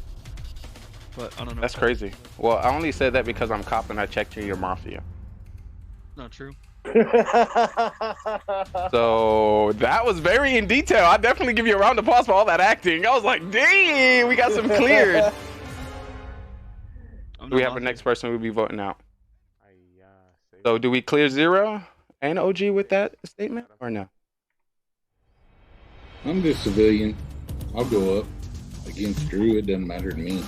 But I don't know. That's crazy. Well, I only said that because I'm cop and I checked your Mafia. Not true. So that was very in detail. I definitely give you a round of applause for all that acting. I was like, dang, we got some cleared. Do we have our next person we'll be voting out? So do we clear Zero and OG with that statement or no? I'm just civilian. I'll go up against Drew. It doesn't matter to me.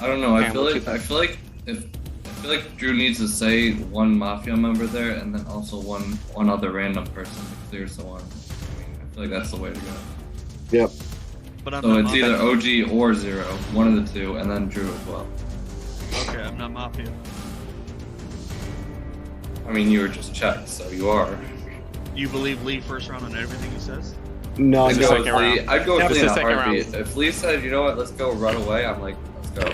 I don't know. I feel like Drew needs to say one Mafia member there, and then also one other random person to clear someone. I feel like that's the way to go. Yep. But so it's either OG or Zero, one of the two, and then Drew as well. Okay, I'm not Mafia. I mean, you were just checked, so you are. You believe Lee first round on everything he says? No, I'd go with Lee. I'd go with Lee in a second heartbeat. round. If Lee said, you know what, let's go run away, I'm like, let's go.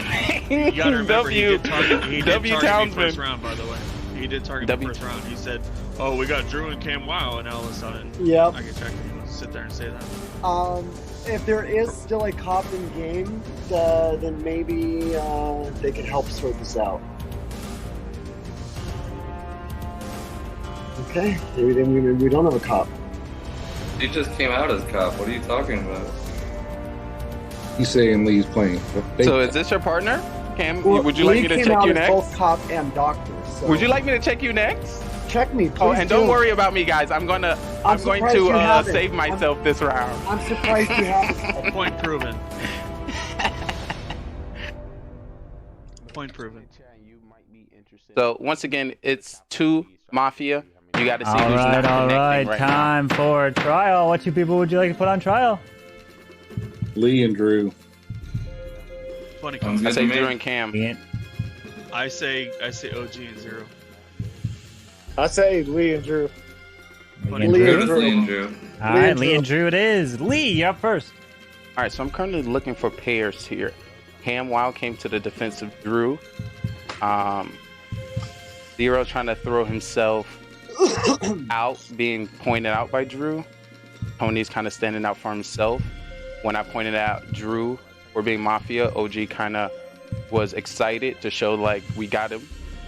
You gotta remember, he did target me Townsend. first round, by the way. He did target me first round. He said, oh, we got Drew and Cam Wow, and all of a sudden, Yep. I get checked. You want to sit there and say that? If there is still a cop in game, then maybe they could help sort this out. Okay, maybe then we don't have a cop. He just came out as cop. What are you talking about? He's saying Lee's playing. So is this your partner? Cam, Well, would you like me to check you next? Both cop and doctor. So. Would you like me to check you next? Check me, please. Oh, and don't worry about me, guys. I'm going to save myself this round. I'm surprised you haven't. Point proven. Point proven. So once again, it's 2 Mafia. You got to see who's All not right. right Time for trial. What 2 people would you like to put on trial? Lee and Drew. Funny now. I say Drew and Cam. I say OG and Zero. I say Lee and Drew. Lee and Drew. All right, Lee and Drew it is. Lee, you're up first. All right, so I'm currently looking for pairs here. Cam Wow came to the defense of Drew. Zero trying to throw himself out, being pointed out by Drew. Tony's kind of standing out for himself. When I pointed out Drew for being Mafia, OG kind of was excited to show like we got him.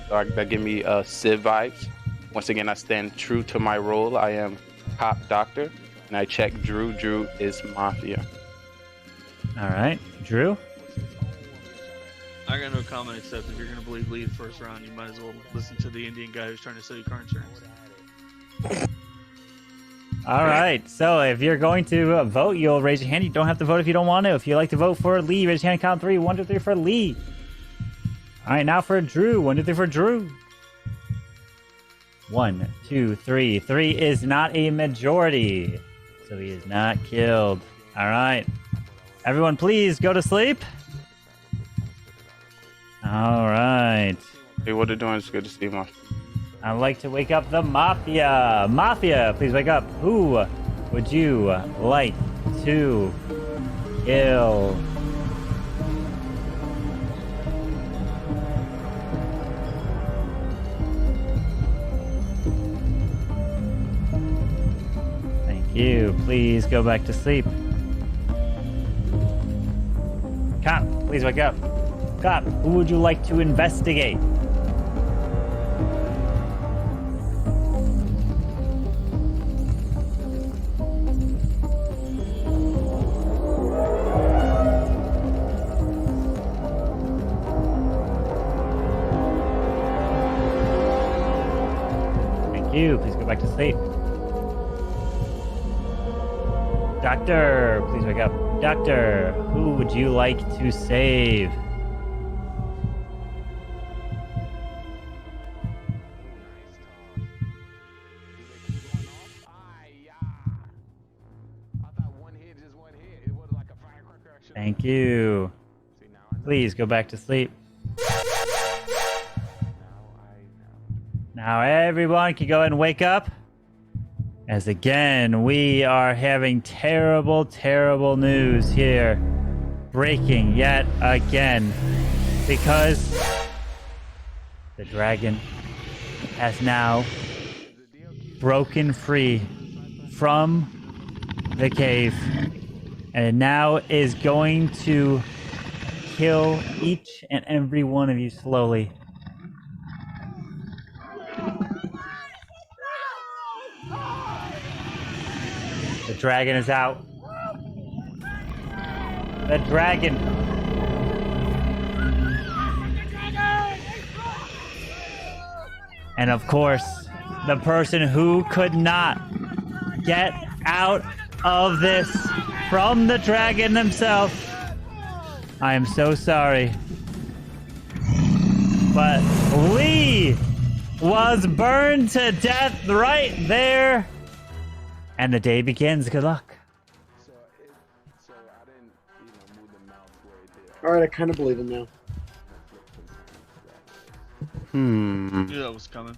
That give me Civ vibes. Once again, I stand true to my role. I am cop doctor, and I check Drew. Drew is Mafia. All right, Drew. I got no comment except if you're gonna believe lead first round, you might as well listen to the Indian guy who's trying to sell you car insurance. All right, so if you're going to vote, you'll raise your hand. You don't have to vote if you don't want to. If you like to vote for Lee, raise your hand. Count 3. 1, 2, 3 for Lee. All right, now for Drew. 1, 2, 3 for Drew. 1, 2, 3. 3 is not a majority, so he is not killed. All right, everyone, please go to sleep. All right. Hey, what they're doing is good to see, Mafia. I'd like to wake up the Mafia. Mafia, please wake up. Who would you like to kill? Thank you. Please go back to sleep. Cop, please wake up. Cop, who would you like to investigate? Thank you. Please go back to sleep. Doctor, please wake up. Doctor, who would you like to save? Thank you. Please go back to sleep. Now everyone can go ahead and wake up. As again, we are having terrible, terrible news here. Breaking yet again. Because the dragon has now broken free from the cave. And it now is going to kill each and every one of you slowly. The dragon is out. The dragon. And of course, the person who could not get out of this from the dragon himself. I am so sorry. But Lee was burned to death right there. And the day begins. Good luck. Alright, I kind of believe him now. Knew that was coming.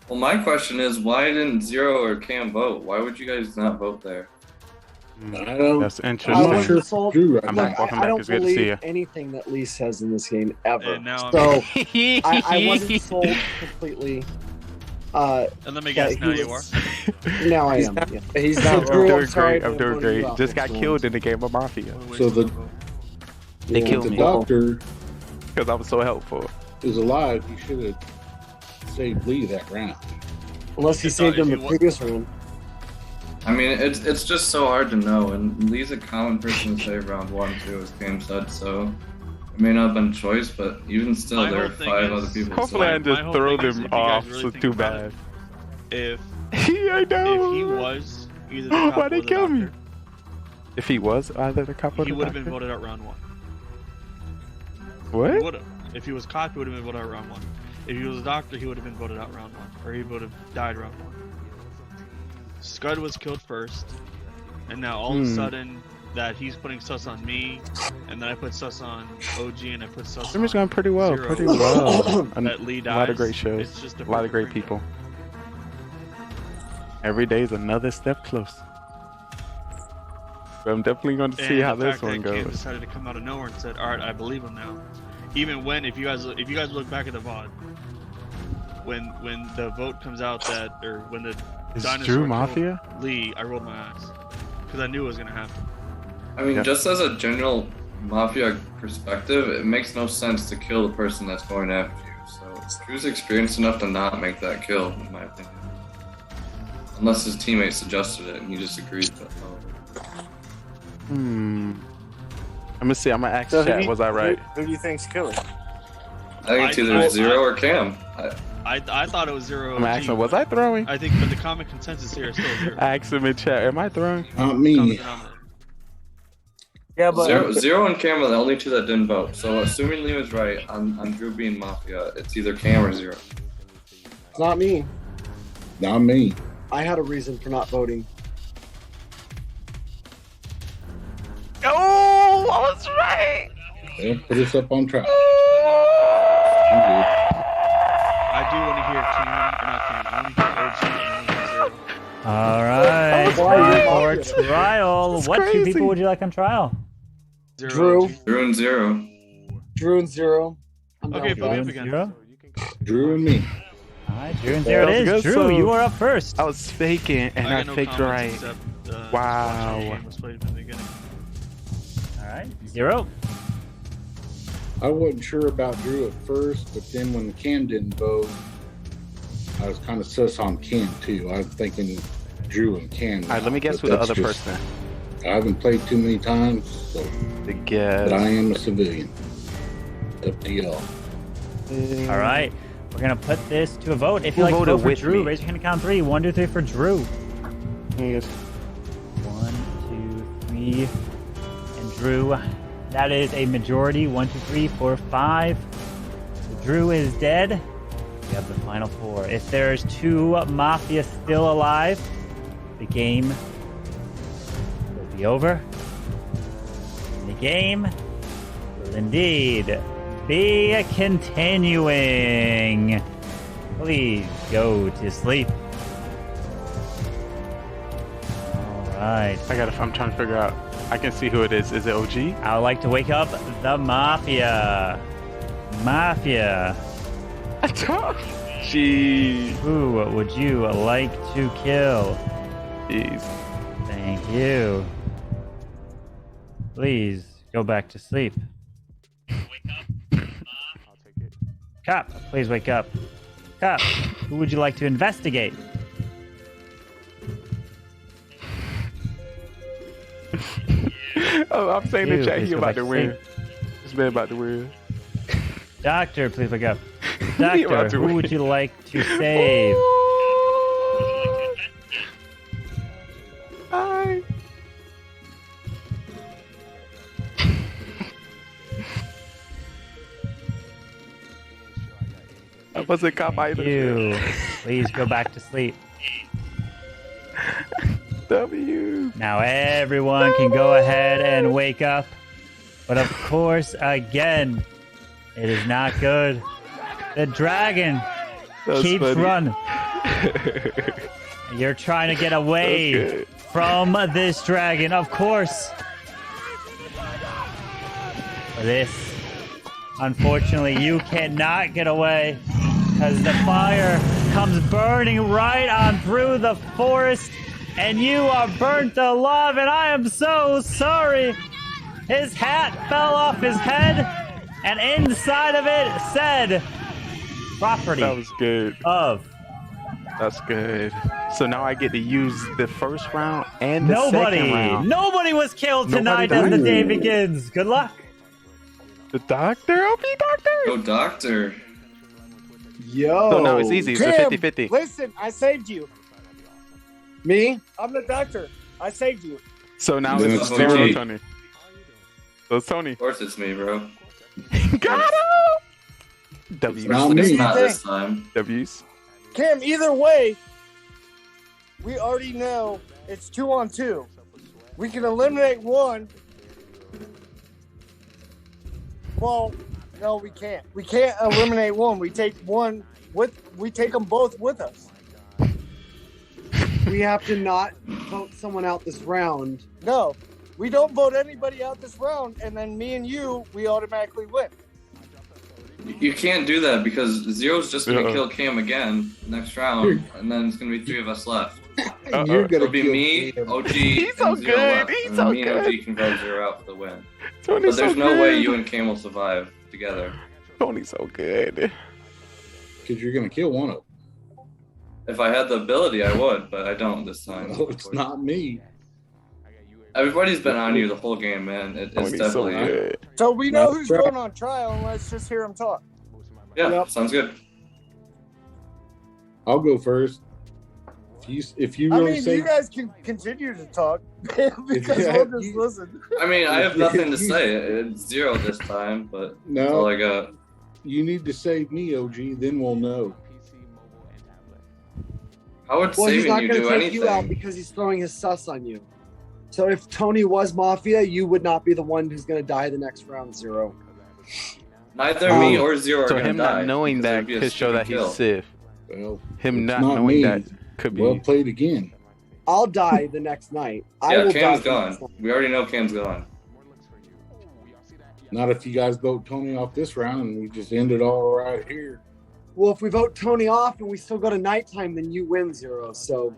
Well, my question is, why didn't Zero or Cam vote? Why would you guys not vote there? I don't. That's interesting. I'm sure Drew, I'm like, back. Welcome I back. don't It's good to see believe you. anything that Lee says in this game ever. And now So I wasn't sold completely. And let me guess, he now you are? was- Now I am. Yeah. He's So not Drew, I'm sorry doing great. I'm to doing vote you great. out. Just got killed in the game of Mafia So They killed the me. doctor because I was so helpful. is alive. He should have saved Lee that round. Unless he saved him the previous round. I mean, it's just so hard to know, and Lee's a common person to save round 1 too, as Cam said, so it may not have been a choice, but even still, My there are whole thing 5 is- other people. Hopefully, I so- just My whole throw thing is, them if you guys off. really So think too about bad. If I know. if he was either the cop Why or they the kill me? doctor, If he was either the cop or he the would have been doctor? voted out round 1. He What? would have. If he was cop, he would have been voted out round 1. If he was a doctor, he would have been voted out round 1, or he would have died round 1. Scud was killed first, and now all of a sudden that he's putting sus on me, and then I put sus on OG, and I put sus on Streamers going pretty well. Zero. Pretty well. That Lee A lot of dies, great shows. it's just A lot of great perfect people. Every day is another step closer. But I'm definitely going to see And how the this fact one that Cam goes. decided to come out of nowhere and said, "All right, I believe him now." Even when, if you guys look back at the VOD, when the vote comes out that, or when the Is dinosaur Drew killed Mafia? Lee, I rolled my eyes because I knew it was gonna happen. I mean, Yeah. just as a general Mafia perspective, it makes no sense to kill the person that's going after you. So Drew's experienced enough to not make that kill, in my opinion. Unless his teammate suggested it and he just agreed with it. I'm gonna see. I'm gonna ask chat. Was I right? Who do you think's killing? I think it's either Zero or Cam. I thought it was Zero. I'm asking, was I throwing? I think, but the common consensus here is still Zero. I asked him in chat. Am I throwing? Me. Yeah, but Zero and Cam are the only two that didn't vote. So assuming Liam is right on Drew being Mafia, it's either Cam or Zero. It's not me. Not me. I had a reason for not voting. Oh, I was right. They'll put us up on track. I do want to hear Cam, or not Cam. I want to hear OG and Zero. All right. For trial, what two people would you like on trial? Drew. Drew and Zero. Drew and Zero. Okay, put me up again. Zero? Drew and me. All right, Drew and Zero it is. Drew, you are up first. I was faking, and I got no faked comments right. except, just Wow. watching the game was played from the beginning. All right, Zero. I wasn't sure about Drew at first, but then when Cam didn't vote, I was kind of sus on Cam too. I was thinking Drew and Cam. All right, let me guess but who the that's other just- person. I haven't played too many times, so, The guess. but I am a civilian. Up to y'all. All right, we're gonna put this to a vote. If Who you like to voted vote for with Drew, me? raise your hand and count 3. 1, 2, 3 for Drew. Yes. 1, 2, 3, and Drew. That is a majority. 1, 2, 3, 4, 5. So Drew is dead. We have the final 4. If there's 2 Mafia still alive, the game will be over. And the game will indeed be continuing. Please go to sleep. All right. I'm trying to figure out. I can see who it is. Is it OG? I would like to wake up the Mafia. Mafia. Gee. Who would you like to kill? Jeez. Thank you. Please go back to sleep. Cop, please wake up. Cop, who would you like to investigate? Oh, I'm saying in You, chat please he go about back to to win. This man about to win. Doctor, please wake up. He about Doctor, to who win. would you like to save? Hi. I wasn't cop either. You, please go back to sleep. W. Now everyone can go ahead and wake up. But of course, again, it is not good. The dragon That's keeps funny. running. You're trying to get away Okay. from this dragon, of course. This, unfortunately, you cannot get away because the fire comes burning right on through the forest and you are burnt alive, and I am so sorry. His hat fell off his head and inside of it said property That was good. of That's good. So now I get to use the first round and the second round. Nobody was killed Nobody tonight as the died. day begins. Good luck. The doctor? OP doctor? Go Doctor. Yo. So now it's easy. It's a Cam, 50-50. Listen, I saved you. Me? I'm the doctor. I saved you. So now Then it's it's Zero Tony. Tony. So it's Tony. Of course it's me, bro. Got him! W. Not It's me. not this time. W's. Cam, either way, we already know it's 2-on-2. We can eliminate one. Well, no, we can't. We can't eliminate one. We take one we take them both with us. We have to not vote someone out this round. No, we don't vote anybody out this round, and then me and you, we automatically win. You can't do that because Zero's just gonna Uh-oh. kill Cam again next round, and then it's gonna be 3 of us left. You're gonna It'll be kill me, Cam. OG, He's so and Zero good. left. He's And so me and good. OG can vote Zero out for the win. Tony's But there's so no good. way you and Cam will survive together. Tony's so good. because you're going to kill one of them. If I had the ability, I would, but I don't this time. No, it's not me. Everybody's been on you the whole game, man. It's definitely you. So we know who's going on trial, and let's just hear him talk. Yeah, sounds good. I'll go first. If you really say, you guys can continue to talk because we'll just listen. I mean, I have nothing to say. It's 0 this time, but that's all I got. You need to save me, OG, then we'll know. How would saving he's not you going do to take anything? you out because he's throwing his sus on you. So if Tony was Mafia, you would not be the one who's going to die the next round 0. Neither me or 0 are so going to him die. not knowing that could show that he's Sith. Well, him not knowing me. that could be. Well played again. I'll die the next night. Cam's gone. We already know Cam's gone. Not if you guys vote Tony off this round and we just end it all right here. Well, if we vote Tony off and we still go to nighttime, then you win 0. So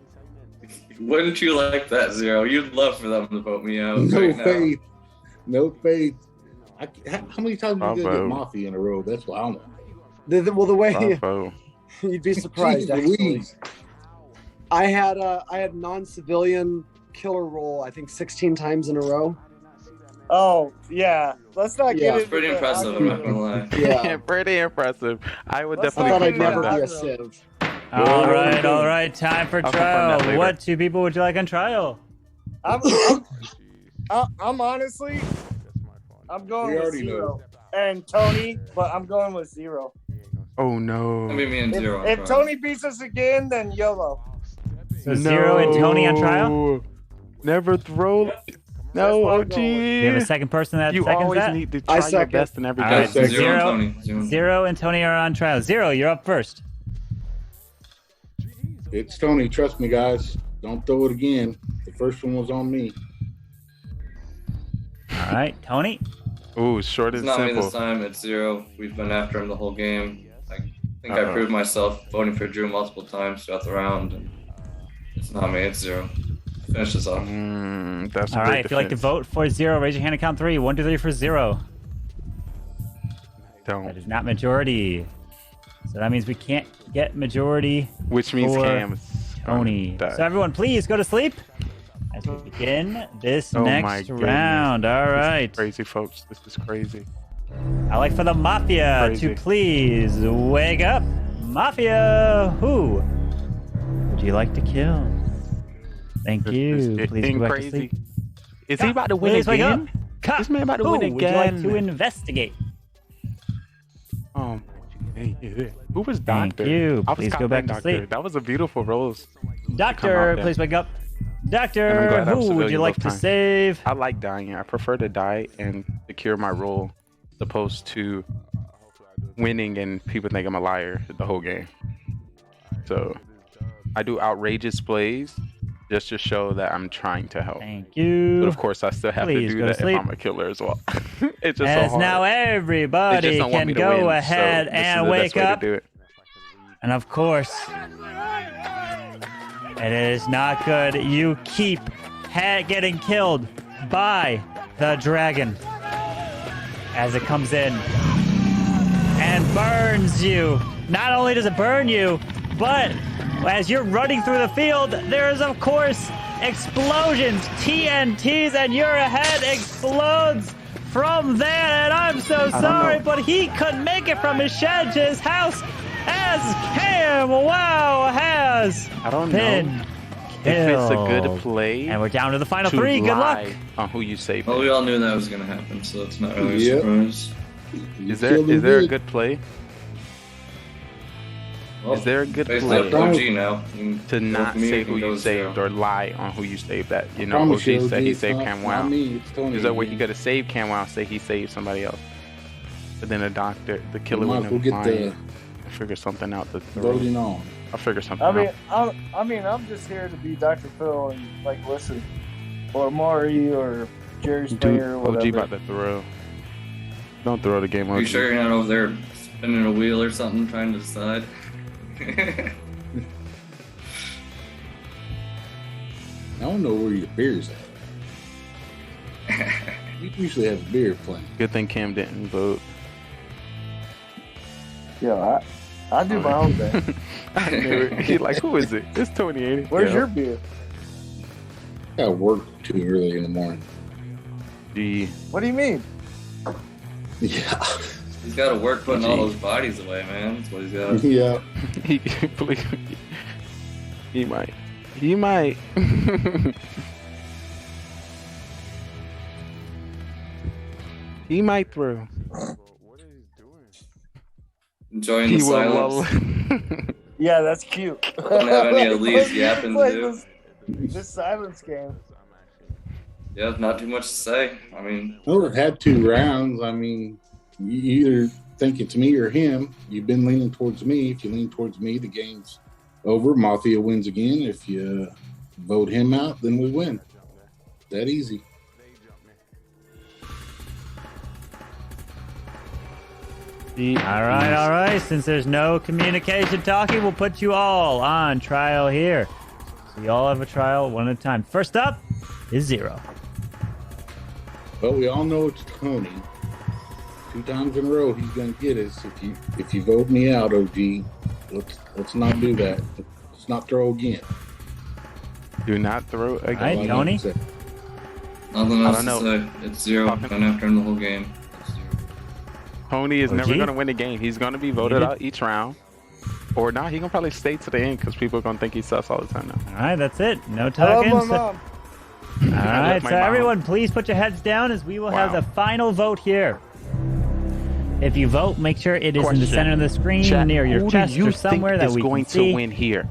Wouldn't you like that, 0? You'd love for them to vote me out. No right faith. No faith. How many times did you get Bravo. Mafia in a row? That's what I don't know. the way Bravo. you'd be surprised. Jeez Actually, Louise. I had non-civilian killer roll. I think 16 times in a row. Oh yeah, let's not get It's it. pretty impressive, I'm not going to lie. Yeah, Pretty impressive. I would I definitely. thought I'd confirm never that. be a civ. All right. Time for I'll confirm that trial. later. What 2 people would you like on trial? I'm honestly, I'm going We with already 0. And Tony, but I'm going with 0. Oh no. I mean, me and 0. If Tony beats us again, then YOLO. So 0 and Tony on trial? Never throw. No, OG. You have a second person that You seconds always that? need to try your second. best in every All game. right, so 0 and 0, Tony. 0 and Tony are on trial. 0, you're up first. It's Tony. Trust me, guys. Don't throw it again. The first one was on me. All right, Tony. Ooh, short It's and not me simple. this time, it's 0. We've been after him the whole game. I think I Uh-oh. proved myself voting for Drew multiple times throughout the round. And it's not me, it's 0. Finish this off. That's a All great right, if you'd like to defense. vote for 0, raise your hand and count 3. 1, 2, 3 for 0. That Don't. is not majority. So that means we can't get majority Which means for Cam is Tony. die. So everyone, please go to sleep as we begin this Oh my next goodness. round. All right. Crazy, folks. This is crazy. I'd like for the Mafia Crazy. to please wake up. Mafia, who would you like to kill? Thank you. This Please getting go back to crazy. sleep. Is he about to win Please wake up. again? Cut. This man about to Who win would you like again. to investigate? Who was Thank Doctor? you. I was Please go copying back to Doctor. sleep. That was a beautiful rose. Doctor, there. please wake up. And I'm Doctor, glad I'm who would you civilian like both to times. save? I like dying. I prefer to die and secure my role, opposed to winning and people think I'm a liar the whole game. So I do outrageous plays just to show that I'm trying to help. Thank you. But of course, I still have Please to do go to that if sleep. I'm a killer as well. It's just As so hard. now They everybody just don't want can me to go win, ahead so this and is the wake best way to up. do it. And of course, it is not good. You keep getting killed by the dragon as it comes in and burns you. Not only does it burn you, but as you're running through the field, there is, of course, explosions, TNTs, and your head explodes from there. And I'm so sorry, but he couldn't make it from his shed to his house as Cam has I don't been know if it's a good killed. play. And we're down to the final to 3. Good luck. lie on who you save. Well, we all knew that was going to happen, so it's not really Yep. a surprise. Is there a good play? Well, Is there a good based play on OG now. to not me, say it who you goes saved 0. or lie on who you saved? That you know, Promise you, OG said he it's saved not- Cam not Wow. me, it's Tony Is there a way he again. could have saved Cam Wow? Say he saved somebody else, but then the doctor, the killer, Might as wouldn't well have get lying. Figure something out. To throw. voting on. I'll figure something out. I'm just here to be Dr. Phil and like listen, or Maury or Jerry Dude, Springer or OG whatever. about to throw. Don't throw the game. Are you OG. sure you're not over there spinning a wheel or something, trying to decide? I don't know where your beer's at. You usually have a beer playing. Good thing Cam didn't vote. Yeah, I do my own thing. He like, who is it? It's Tony, ain't it? Where's your beer? I work too early in the morning. What do you mean? Yeah. He's got to work putting all those bodies away, man. That's what he's got. Yeah. He might. He might. He might throw. Enjoying the silence. Yeah, that's cute. Don't have any of these yapping to do. This silence game. Yeah, not too much to say. I mean, Well, we've had 2 rounds. I mean, you either think it's me or him. You've been leaning towards me. If you lean towards me, the game's over. Mafia wins again. If you vote him out, then we win. That easy. All right. Since there's no communication talking, we'll put you all on trial here. So you all have a trial one at a time. First up is Zero. But we all know it's Tony. 2 times in a row, he's gonna get us. If you vote me out, OG, let's not do that. Let's not throw again. Do not throw again. All right, Tony. nothing else to say. It's 0. Going after him the whole game. Tony is never going to win the game. He's going to be voted out each round. Or not, he going to probably stay to the end because people are going to think he's sus all the time now. All right, that's it. No talking. I love my mom. All right, so everyone, please put your heads down as we will have the final vote here. If you vote, make sure it is in the center of the screen, near your chest or somewhere that we can see. Who do you think is going to win here?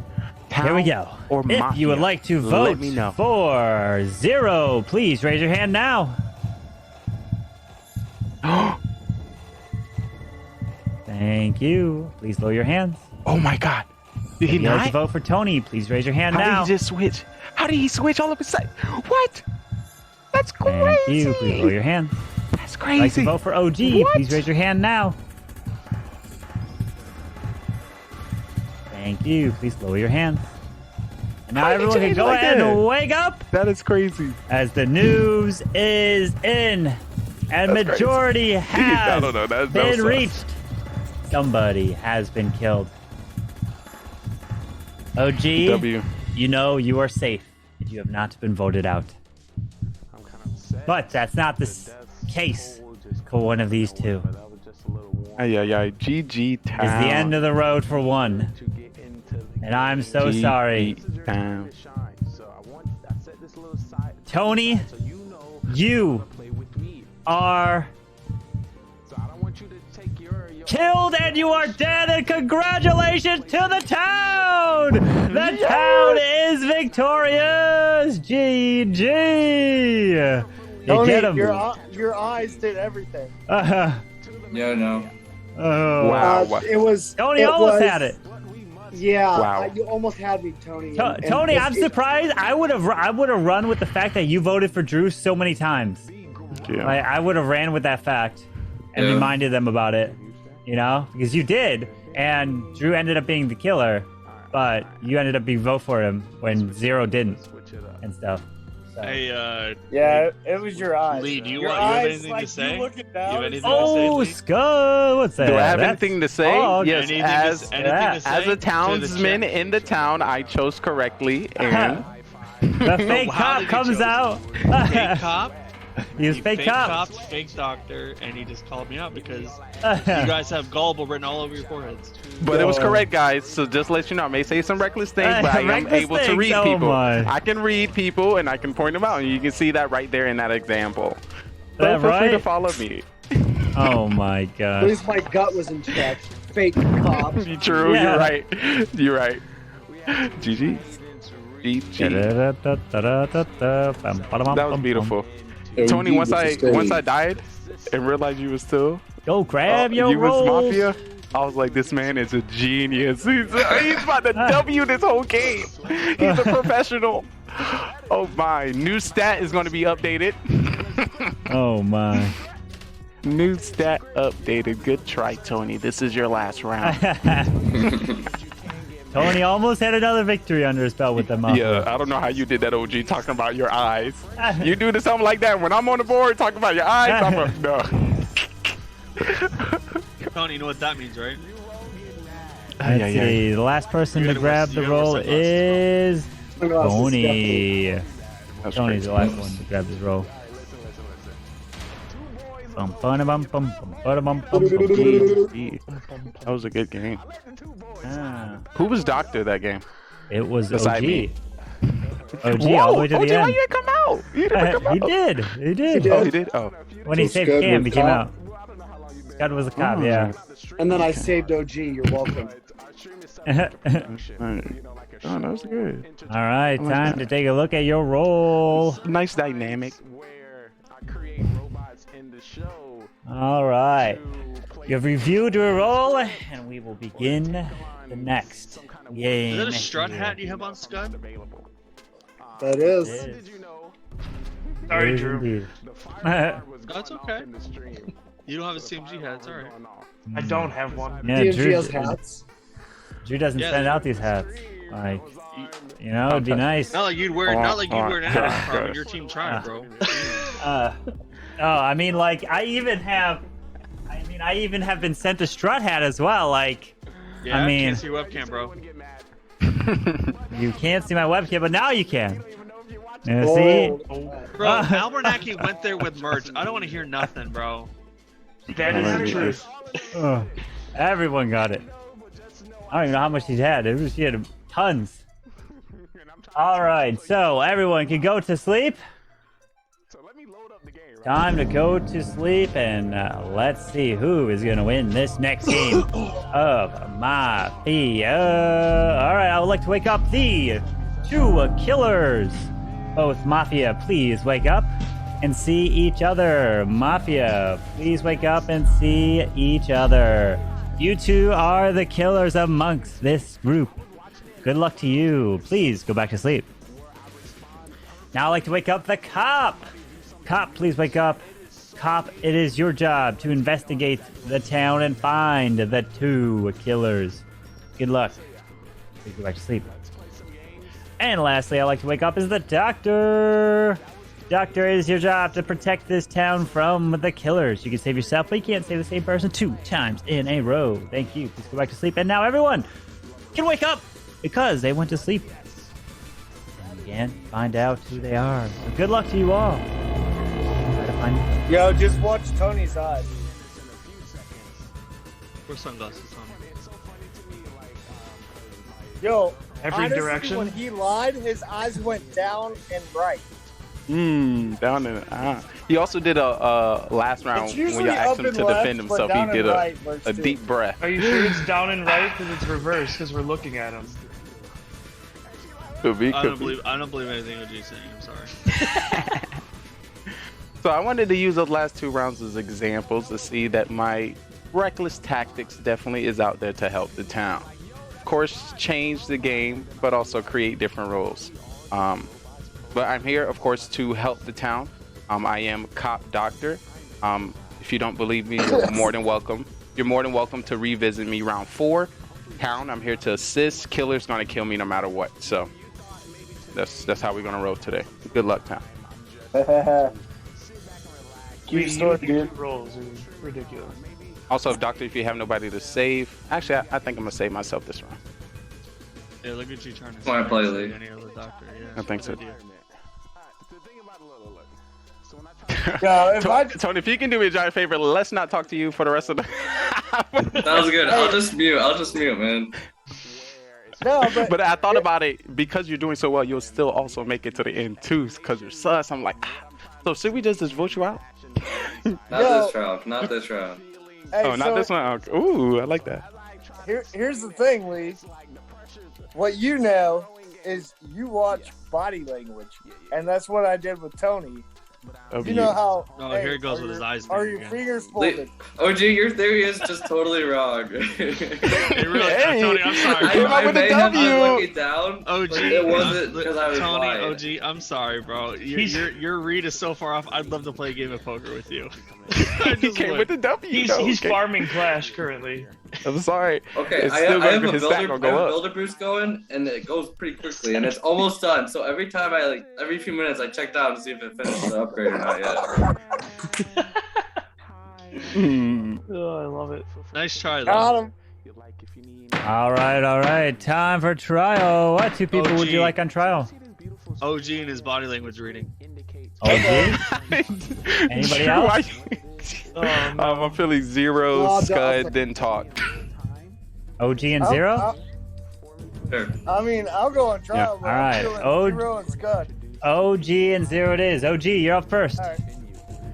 Here we go. Or if Mafia? you would like to vote Let me know. for 0, please raise your hand now. Thank you. Please lower your hands. Oh my God. Did he if you'd not? like to vote for Tony, please raise your hand now. How did he just switch? How did he switch all of a sudden? What? That's crazy. Thank you. Please lower your hand. That's If crazy. you'd like to vote for OG, please raise your hand now. Thank you. Please lower your hands. And now everyone can go ahead and wake up. That is crazy. As the news is in. And That's majority has been sus. reached. Somebody has been killed. OG, you know you are safe if you have not been voted out. But that's not the case for one of these 2. GG Town. It's the end of the road for one. And I'm so sorry. Tony, you are killed and you are dead, and congratulations to the town! The town is victorious! GG! Tony, get him. your eyes did everything. Yeah, no. Oh. Wow. It was. Tony almost had it. Yeah, Wow. you almost had me, Tony. Tony, I'm surprised. I would have run with the fact that you voted for Drew so many times. Yeah. I would have ran with that fact and Yeah. reminded them about it. You know, because you did, and Drew ended up being the killer, but you ended up being vote for him when 0 didn't, and stuff. So. Hey, Yeah, it was your eyes. Lee, do you Your have eyes, anything like, to say? You looking You down. have anything Oh, to say, Lee? Skull! What's that? Do I have That's- anything to say? Oh, okay. Yes, Anything as to say a to the townsman chat? in the town, I chose correctly, and The fake how cop did you comes choose? out. Fake cop. He was fake cop. Fake doctor, and he just called me out because you guys have gullible written all over your foreheads. but it was correct, guys. So just let you know, I may say some reckless things, but I am Reckless able to things, read oh people. my. I can read people, and I can point them out, and you can see that right there in that example. So That feel free to right? follow me. Oh my At god. least my gut was in check. Fake cop. True, Yeah. you're right. You're right. GG. GG. That was beautiful. Tony, once I died and realized you was still Go grab your you was rolls. Mafia, I was like, this man is a genius. He's about to W this whole game. He's a professional. Oh my, new stat is going to be updated. Oh my. New stat updated. Good try, Tony. This is your last round. Tony almost had another victory under his belt with them. Yeah, I don't know how you did that, OG, talking about your eyes. You do something like that when I'm on the board talking about your eyes. I'm a, no. Tony, you know what that means, right? Let's see. The last person to grab the roll is Tony. Tony's the last one to grab this roll. That was a good game. Who was Doctor that game? It was Beside OG. me. OG Whoa, all the way to OG, the why end. you didn't come out? You didn't come out. He did. He did. Oh, he did? Oh. When he saved Cam, he came out. Scott was a cop, yeah. And then I saved OG. You're welcome. Oh, that was good. All right, time to take a look at your roll. Nice dynamic. All right. You've reviewed your roll, and we will begin the next game. Is that a strut hat you have on, Scud? That is. Sorry, Drew. That's okay. You don't have a CMG hat, it's alright. I don't have one. Yeah, DMG Drew, has hats. Drew doesn't send out these hats. Like, you know, it'd be nice. Not like you'd wear it. Not like you'd wear it anyway. Your team trying, bro. Oh, I mean, like, I even have been sent a strut hat as well. Like, Yeah, I mean, can't see your webcam, bro. you can't see my webcam, but now you can. See? Bro, Almanac went there with merch. I don't want to hear nothing, bro. That is the truth. Oh, everyone got it. I don't even know how much he had. He had tons. All right, so everyone can go to sleep. Time to go to sleep, and let's see who is going to win this next game of Mafia. All right, I would like to wake up the two killers. Both Mafia, please wake up and see each other. Mafia, please wake up and see each other. You two are the killers amongst this group. Good luck to you. Please go back to sleep. Now I'd like to wake up the cop. Cop, please wake up. Cop, it is your job to investigate the town and find the two killers. Good luck. Please go back to sleep. And lastly, I'd like to wake up is the doctor. Doctor, it is your job to protect this town from the killers. You can save yourself, but you can't save the same person 2 times in a row. Thank you. Please go back to sleep. And now everyone can wake up because they went to sleep. And again, find out who they are. So good luck to you all. Try to find them. Yo, just watch Tony's eyes. Wear sunglasses on. Yo, Every honestly, direction. when he lied, his eyes went down and right. Down in he also did a last round It's when usually you asked up him and to left, defend but himself. He down did and right works a too. deep breath. Are you sure it's down and right? Because it's reversed. Because we're looking at him. Could be. I don't believe anything OG's saying. I'm sorry. So I wanted to use those last 2 rounds as examples to see that my reckless tactics definitely is out there to help the town. Of course, change the game, but also create different roles. But I'm here, of course, to help the town. I am Cop Doctor. If you don't believe me, you're more than welcome. You're more than welcome to revisit me round 4. Town, I'm here to assist. Killer's gonna kill me no matter what. So that's how we're gonna roll today. Good luck, town. Keep story, dude. Rolls is ridiculous. Also, Doctor, if you have nobody to save, actually, I think I'm gonna save myself this round. Yeah, look at you trying to Wanna play League? any other doctor. Yeah, I think so. Yeah, Tony, if you can do me a giant favor, let's not talk to you for the rest of the. That was good. I'll just mute, man. No, But I thought about it because you're doing so well. You'll still also make it to the end too, because you're sus. I'm like, so should we just vote you out? Not this round. Hey, Not this one. Okay. Ooh, I like that. Here's the thing, Lee. What you know is you watch body language, and that's what I did with Tony. You know how? Oh, here he goes with his eyes. Are your fingers folded? OG, your theory is just totally wrong. Hey, really, Tony, I'm sorry. I may have been looking down. OG, but it wasn't because I was Tony, lying. OG, I'm sorry, bro. Your read is so far off. I'd love to play a game of poker with you. He came with the W. He's farming Clash currently. I'm sorry. Okay, It's I still have gonna- a his stack gonna go up. builder boost going, and it goes pretty quickly, and it's almost done. So every time every few minutes, I check down to see if it finished the upgrade or not yet. Oh, I love it. Nice try, though. Got him. Like if you need. All right. Time for trial. What two people would you like on trial? OG and his body language reading. OG? Anybody else? I'm feeling zero. Scud didn't talk. OG and zero? I mean, I'll go on trial. Yeah. All right. Zero and Scud. OG and zero it is. OG, you're up first. All right.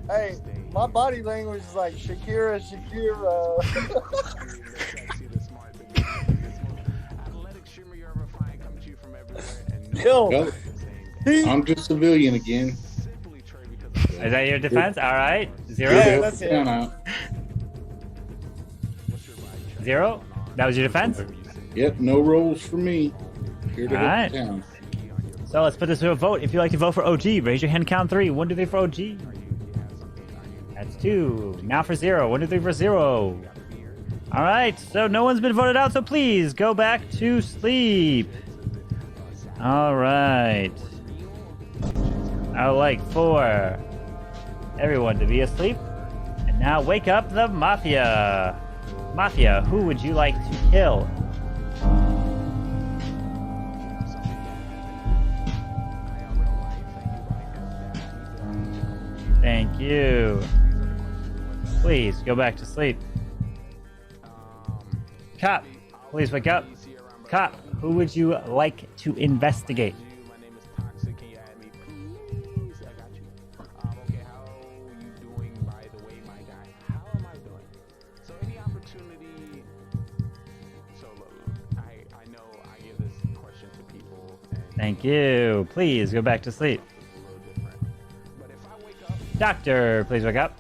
Hey, my body language is like Shakira. Yo, I'm just civilian again. Is that your defense? All right. Zero? Yeah, that's it. Zero? That was your defense? Yep, no rolls for me. Here to Alright. hit town. So let's put this to a vote. If you'd like to vote for OG, raise your hand, count 3. 1, 2, 3 for OG. That's 2. Now for 0. 1, 2, 3 for 0. All right. So no one's been voted out. So please go back to sleep. All right. I would like for everyone to be asleep. And now wake up the Mafia. Mafia, who would you like to kill? Thank you. Please go back to sleep. Cop, please wake up. Cop, who would you like to investigate? Thank you. Please go back to sleep. Doctor, please wake up.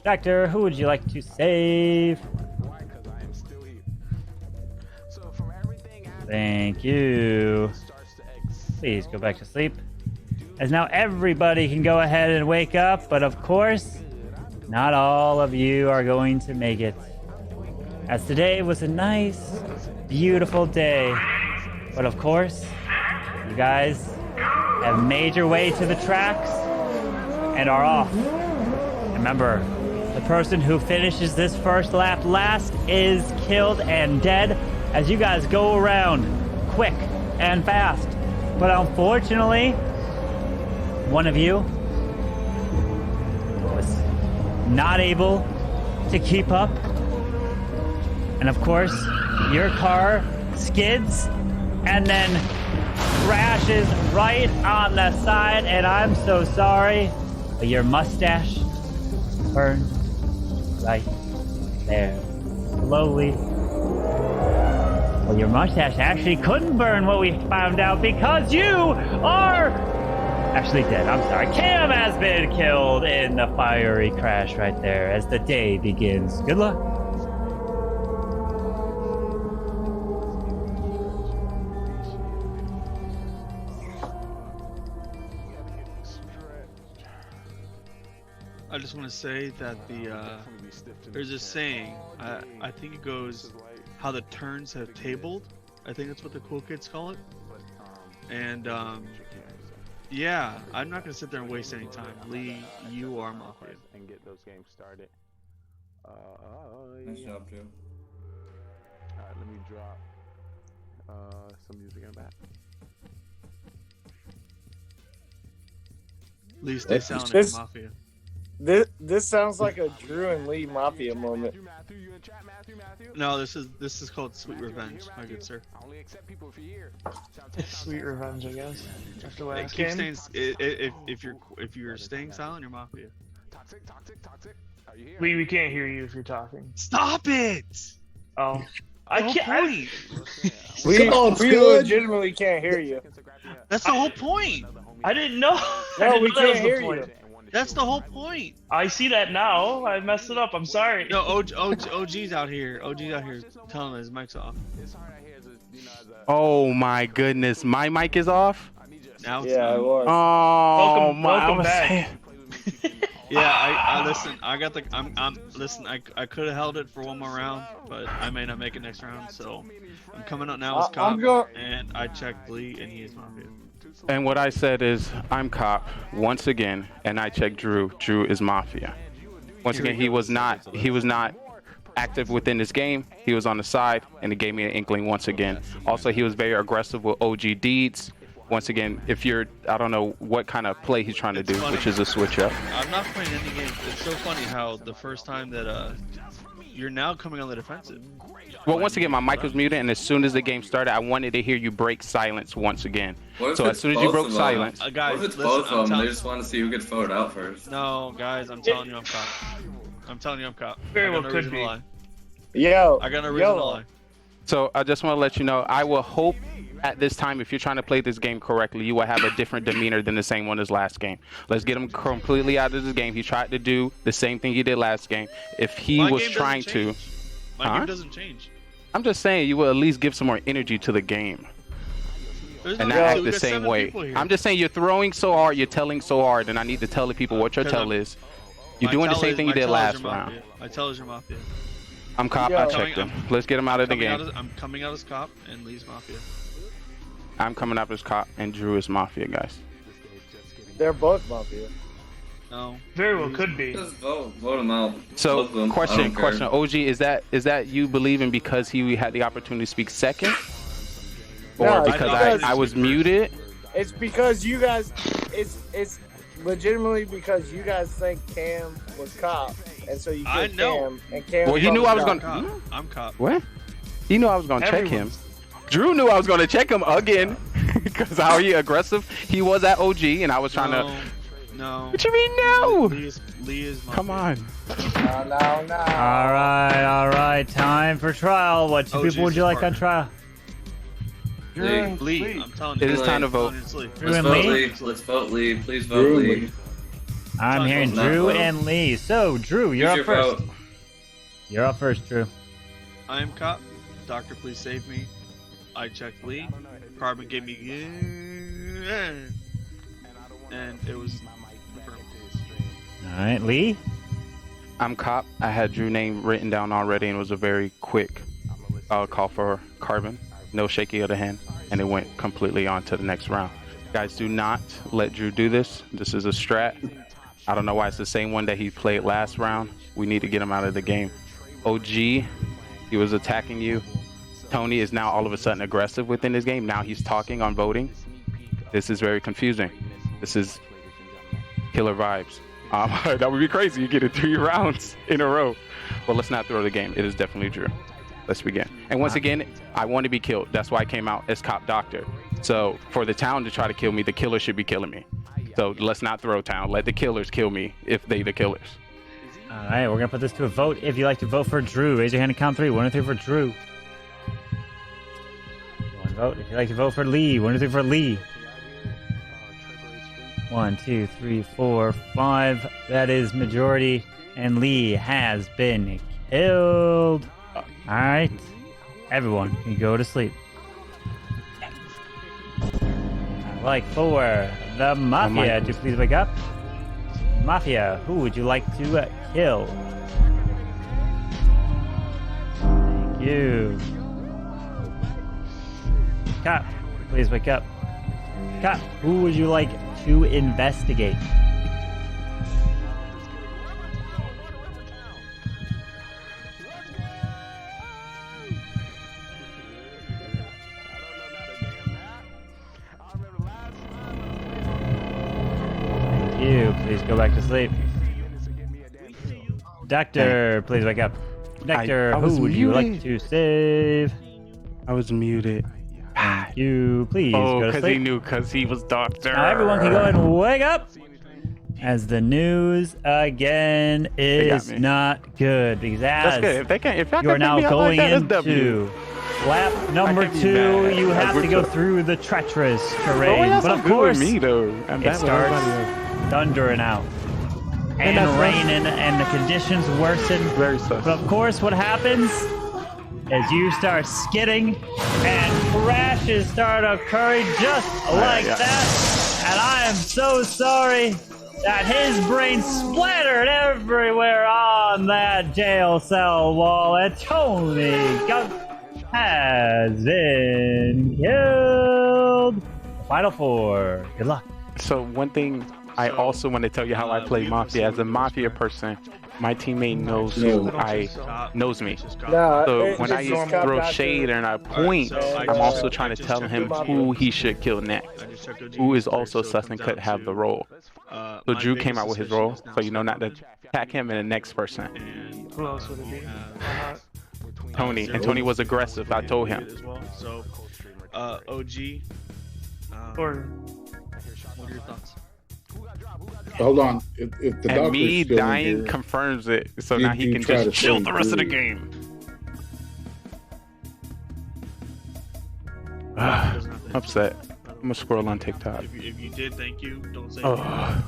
Doctor, who would you like to save? Thank you. Please go back to sleep. As now everybody can go ahead and wake up, but of course, not all of you are going to make it. As today was a nice, beautiful day. But of course, you guys have made your way to the tracks and are off. Remember, the person who finishes this first lap last is killed and dead as you guys go around quick and fast. But unfortunately, one of you was not able to keep up. And of course, your car skids and then crashes right on the side, and I'm so sorry, but your mustache burned right there, slowly. Well, your mustache actually couldn't burn, what we found out, because you are actually dead. I'm sorry. Cam has been killed in the fiery crash right there as the day begins. Good luck. I just want to say that there's a saying, I think it goes, how the turns have tabled. I think that's what the cool kids call it. And yeah, I'm not gonna sit there and waste any time. Lee, you are Mafia. And get those games started. Nice job, Joe. Alright, let me drop some music in the back. Lee, stay silent in Mafia. This sounds like a Drew and Lee Mafia moment. No, this is called Sweet Revenge, my good sir. Sweet revenge, I guess. After what I Keep came. staying. If you're staying silent, you're Mafia. We can't hear you if you're talking. Stop it! Oh, I can't. We legitimately can't hear you. That's the whole point. I didn't know. No, we That was can't the hear point. you. That's the whole point. I see that now. I messed it up. I'm sorry. No, OG's out here. OG's out here telling his mic's off. Oh my goodness, my mic is off. Now it's Yeah, it on. was. Oh Welcome back. Yeah, I listen. I got the. Listen. I could have held it for one more round, but I may not make it next round. So I'm coming up now as cop, and I checked Lee, and he is Mafia. And what I said is, I'm cop once again, and I checked Drew. Drew is Mafia. Once again, he was not active within this game. He was on the side, and it gave me an inkling once again. Also, he was very aggressive with OG deeds. Once again, if you're, I don't know what kind of play he's trying to do, which is a switch up. I'm not playing any games. It's so funny how the first time that you're now coming on the defensive. Well, once again, my mic was muted, and as soon as the game started, I wanted to hear you break silence once again. So as soon as you broke silence, guys, what if it's both of them? They just want to see who gets voted out first. No, guys, I'm telling you, I'm cop. I'm telling you, I'm cop. Very well no could be. Yo, I got no reason to lie. So I just want to let you know, I will hope at this time, if you're trying to play this game correctly, you will have a different demeanor than the same one as last game. Let's get him completely out of this game. He tried to do the same thing he did last game. If he was trying to... My game doesn't change. I'm just saying, you will at least give some more energy to the game. There's And no not act reason. the We got same 7 way. people here. I'm just saying, you're throwing so hard, you're telling so hard, and I need to tell the people what your tell is. You're doing the same thing you did last round. My tell is your Mafia. I'm cop, I checked him. Let's get him out of the game. I'm coming out as cop, and Lee's Mafia. I'm coming up as cop, and Drew is Mafia, guys. they're both Mafia. No. Very well could be. Just vote them out. So, Both of them. I question, don't care. OG, is that you believing because he had the opportunity to speak second? Or No, because I was muted? It's because you guys. It's legitimately because you guys think Cam was cop, and so you I killed know. Cam. And Cam. Well, he knew I was probably gonna. cop. I'm cop. What? He knew I was gonna check him. Drew knew I was gonna check him again because how he aggressive he was at OG, and I was trying to. No. What you mean no? Lee is Mafia. Come on. No. All right. Time for trial. What two people would you like on trial? Lee, I'm telling you. It is time to vote. Drew Let's and vote Lee? Lee. Let's vote Lee. Please vote Lee. I'm hearing Not Drew vote. and Lee. So, Drew, you're Use up your first. vote. You're up first, Drew. I am cop. Doctor, please save me. I checked Lee. Carbon gave me and it was confirmed. All right, Lee. I'm cop. I had Drew name written down already, and it was a very quick call for Carbon. No shaking of the hand, and it went completely on to the next round. Guys, do not let Drew do this. This is a strat. I don't know why it's the same one that he played last round. We need to get him out of the game. OG, he was attacking you. Tony is now all of a sudden aggressive within his game. Now he's talking on voting. This is very confusing. This is killer vibes. That would be crazy. You get it 3 rounds in a row. But let's not throw the game. It is definitely Drew. Let's begin. And once again, I want to be killed. That's why I came out as cop doctor. So for the town to try to kill me, the killer should be killing me. So let's not throw town. Let the killers kill me if they the killers. All right, we're going to put this to a vote. If you'd like to vote for Drew, raise your hand and count 3. 1 2 3 for Drew. 1 vote. If you'd like to vote for Lee, 1 2 3 for Lee. 1 2 3 4 5. That is majority, and Lee has been killed. All right, everyone can go to sleep. I'd like for the Mafia to please wake up. Mafia, who would you like to kill? Thank you. Cop, please wake up. Cop, who would you like to investigate? Thank you. Please go back to sleep. Doctor, please wake up. Doctor, I was who would you like muted. to save? I was muted. Thank you. Please Oh, go to because sleep. he knew, because he was doctor. Now everyone can go and wake up. As the news again is me. not good because That's as good. If they can't, if y'all you are can now take me out like going that, that's W. into lap number can't be 2, mad. you have We're to go so- through the treacherous Bro, why terrain. y'all But so of good course, with me though. I'm it bad with everybody starts else. thundering out and that's- raining, and the conditions worsen. Very sus. But of course, what happens is you start skidding and crashes start occurring just like yeah. that. And I am so sorry that his brain splattered everywhere on that jail cell wall, and Tony Gunk has been killed. Final 4. Good luck. So one thing I also want to tell you how I play Mafia as a Mafia person. my teammate knows who knows me. So when I throw shade and I point, I'm also trying to tell him who he should kill next, who is also sus and could have the role. So Drew came out with his role, so you know not to attack him and the next person. Who else would it be? Tony, and Tony was aggressive. I told him. So, OG. Or what are your thoughts? Hold on. If the And me doctor's still in dying here, confirms it, so you- now he you can try just to chill say the rest of the Drew. game. Upset. I'm gonna scroll on TikTok. If you did, thank you. Don't say. Oh.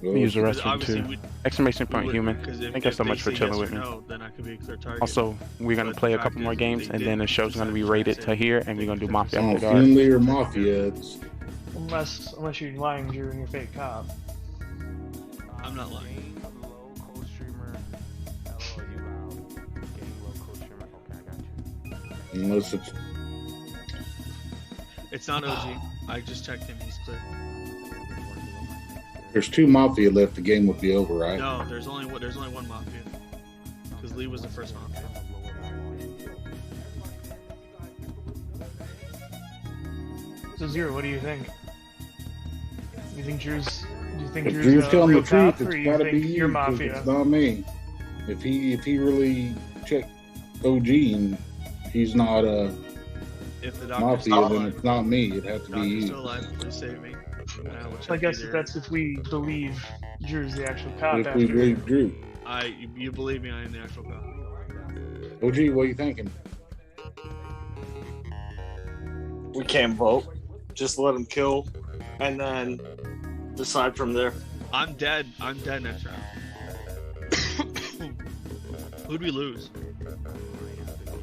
Let me use the Because restroom obviously too. we- Exclamation we point would- human. 'cause if- Thank you if so they much for say chilling yes with or me. no, then I could be a clear target. Also, we're gonna But play a the couple fact more is games, they and then the did show's gonna be decide rated say to here, and we're gonna do Mafia Oh, after dark. friendly or mafia? It's, unless you're lying, Drew, and you're fake cop. I'm not lying. unless it's It's not OG. I just checked him. He's clear. there's 2 mafia left, the game would be over, right? No, there's only one Mafia. Because Lee was the first Mafia. So Zero, what do you think? You think Drew's? Do you think If Drew's Drew's a telling the real cop, truth, or it's you gotta be think you. you're 'Cause Mafia? It's not me. If he really checked OG and he's not If the doctor's mafia, still then alive, it's not me. It'd have to be doctor's you. still alive, please save me. And I will I check guess either- that's if we believe Drew's the actual cop. If after. we believe Drew. You believe me, I am the actual cop. OG, what are you thinking? We can't vote. Just let him kill, and then decide from there. I'm dead. I'm dead next round. Who'd we lose?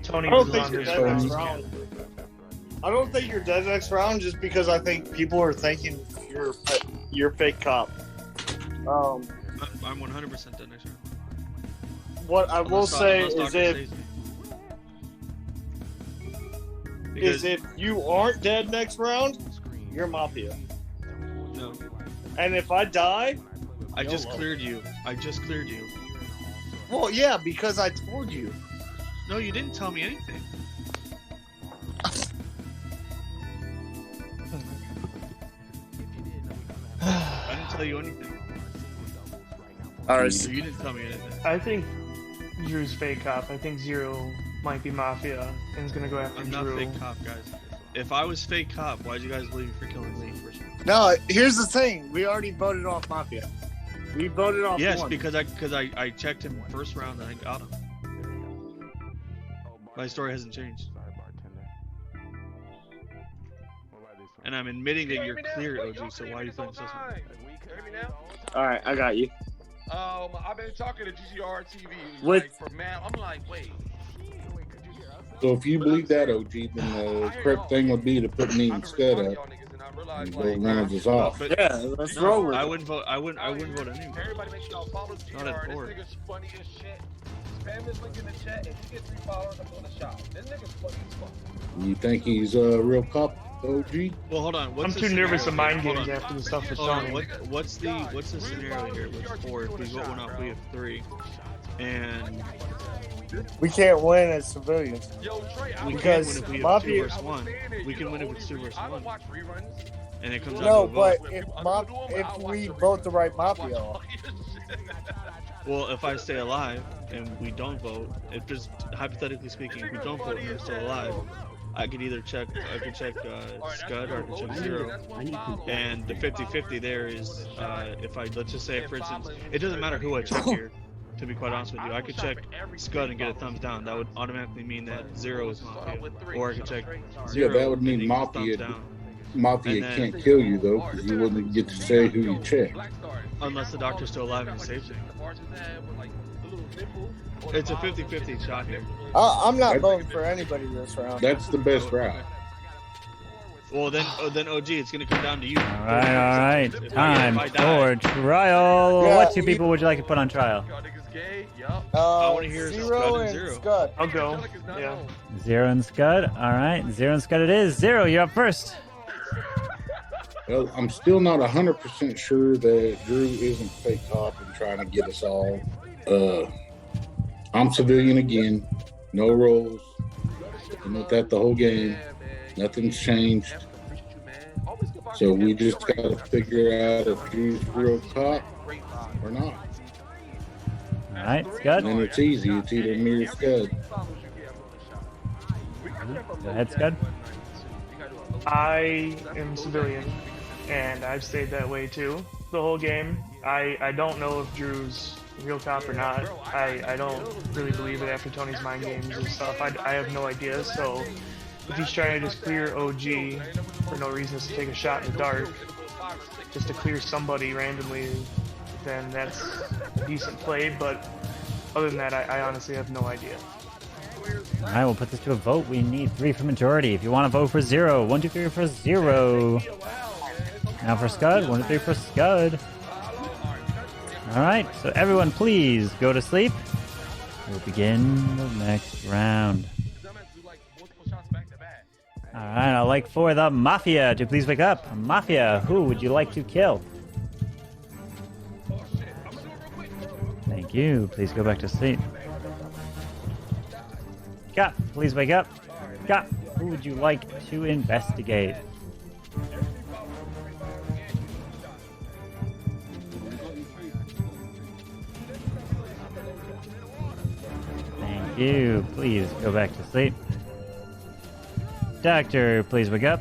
Tony I don't was think on you're his dead next phone. round. I don't think you're dead next round just because I think people are thinking you're fake cop. I'm 100% dead next round. What I will say Unless is Doctor if saves me. is if you aren't dead next round, you're Mafia. No. And if I die, I just cleared you. I just cleared you. well, yeah, because I told you. No, you didn't tell me anything. I didn't tell you anything. Alright, So you didn't tell me anything. I think Drew's fake cop. I think Zero might be Mafia and is gonna go after I'm not Drew. fake cop, guys. If I was fake cop, why'd you guys leave me for killing me first? No, here's the thing. We already voted off Mafia. We voted off Yes, one. because I checked him first round and I got him. My story hasn't changed. And I'm admitting that you're clear, OG, so why are you putting sus on me? Alright, I got you. I've been talking to GGR TV With- like, for man. I'm like, wait. So if you believe that, OG, then the correct thing would be to put me instead of and go rounds us off. But Yeah, let's roll with I it. wouldn't vote. I wouldn't vote anyway. Everybody make sure y'all follow Not GGR. at This board. nigga's funny as shit. Spam this link in the chat. If you get 3 followers, I'm doing a shout. This nigga's funny as fuck. You think he's a real cop, OG? Well, hold on. I'm What's the too nervous scenario of mind here? Hold games on. after the stuff with Hold on. Tony. What's the scenario here with 4? If we vote 1 off, we have 3, and We can't win as civilians. Yo, Trey, we Because can win if we have Mafia- 2 versus 1. We can win if it's 2 versus I 1, don't watch reruns. and it comes No, down to a but vote. if we vote the right Mafia off. Well, if I stay alive and we don't vote, if just hypothetically speaking, if we don't vote and we're still alive, I could either check Scud or I could check Zero, and the 50-50 there is if let's just say, for instance, it doesn't matter who I check here. To be quite honest with you, I could check Scud and get a thumbs down. That would automatically mean that Zero is Mafia, or I could check Zero. Yeah, that would and mean he gets a thumbs Mafia. down. Mafia And then- can't kill you though, because you wouldn't get to say who you checked. Unless the doctor's still alive and saves me. It's a 50-50 shot here. I'm not voting for anybody this round. That's the best route. Well, then OG, it's gonna come down to you. All right. If Time I die, for trial. Yeah, What 2 people would you like to put on trial? I wanna hear Zero Scud and and Zero. Scud. I'll go. Yeah. Zero and Scud. All right. Zero and Scud it is. Zero, you're up first. Well, I'm still not 100% sure that Drew isn't fake cop and trying to get us all I'm civilian again. No roles. Been with that the whole game. Nothing's changed. So we just got to figure out if Drew's a real cop or not. All right, Scud. And it's easy. It's either me or Scud. Go ahead, Scud. I am civilian, and I've stayed that way too the whole game. I don't know if Drew's a real cop or not. I don't really believe it after Tony's mind games and stuff. I have no idea, so if he's trying to just clear OG for no reason to take a shot in the dark, just to clear somebody randomly, then that's a decent play, but other than that, I honestly have no idea. All right, we'll put this to a vote. We need 3 for majority. If you want to vote for 0, 1, 2, 3 for 0. Now for Scud, 1, 2, 3 for Scud. All right, so everyone please go to sleep. We'll begin the next round. All right, I'd like for the Mafia to please wake up. Mafia, who would you like to kill? Thank you. Please go back to sleep. Cop, please wake up. Cop, who would you like to investigate? Thank you. Please go back to sleep. Doctor, please wake up.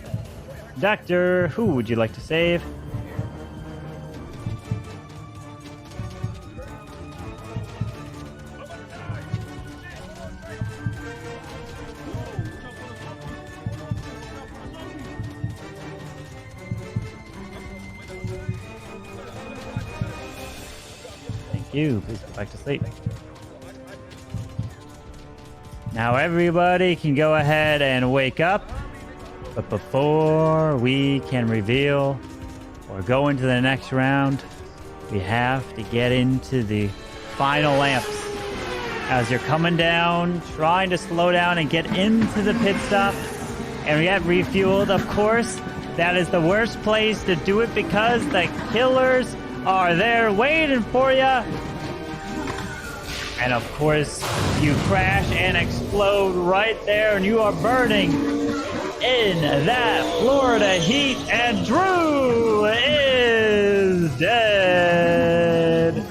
Doctor, who would you like to save? Thank you. Please go back to sleep. Now everybody can go ahead and wake up, but before we can reveal or go into the next round, we have to get into the final lamps. As you're coming down, trying to slow down and get into the pit stop and get refueled, of course, that is the worst place to do it because the killers are there waiting for you. And of course, you crash and explode right there, and you are burning in that Florida heat, and Drew is dead.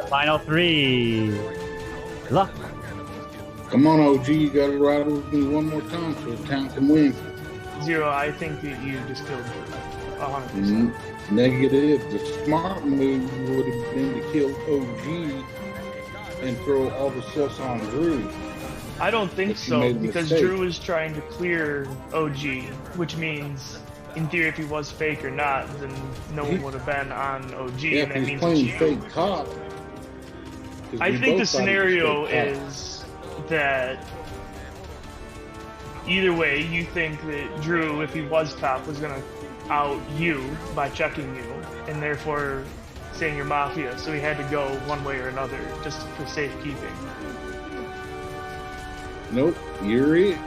Final 3. Luck. Come on, OG, you got to ride with me one more time so the town can win. 0, I think that you just killed Drew. 100%. Negative. The smart move would have been to kill OG and throw all the sauce on Drew. I don't think so, because Drew is trying to clear OG, which means, in theory, if he was fake or not, then no one would have been on OG, Yeah, and that he's means playing it's fake cop. I think the scenario is that either way, you think that Drew, if he was cop, was going to out you by checking you, and therefore saying you're Mafia, so he had to go one way or another, just for safekeeping. Nope, you're it.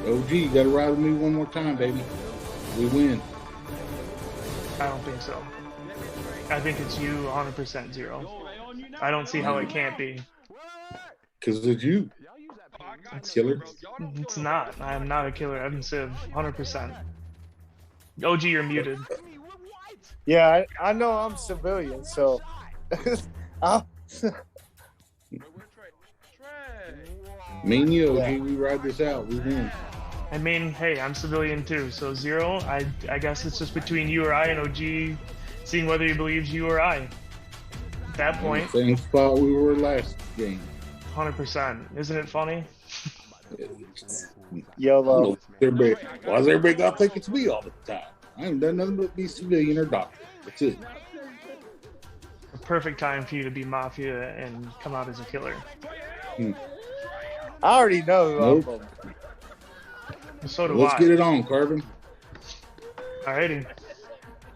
OG, you gotta ride with me one more time, baby. We win. I don't think so. I think it's you 100% 0. I don't see how it can't be. Because it's you. Killer. It's not. I am not a killer. I'm Civ 100%. OG, you're muted. Yeah, I know I'm civilian, so Me and you, OG, we ride this out. We win. I mean, hey, I'm civilian too, so 0. I guess it's just between you or I and OG, seeing whether he believes you or I. At that point, same spot we were last game. 100%. Isn't it funny? YOLO. Why does everybody gotta think it's me all the time? I haven't done nothing but be civilian or doctor. That's it. A perfect time for you to be Mafia and come out as a killer. I already know who I'm Nope. So do Let's I. get it on, Carbon. Alrighty.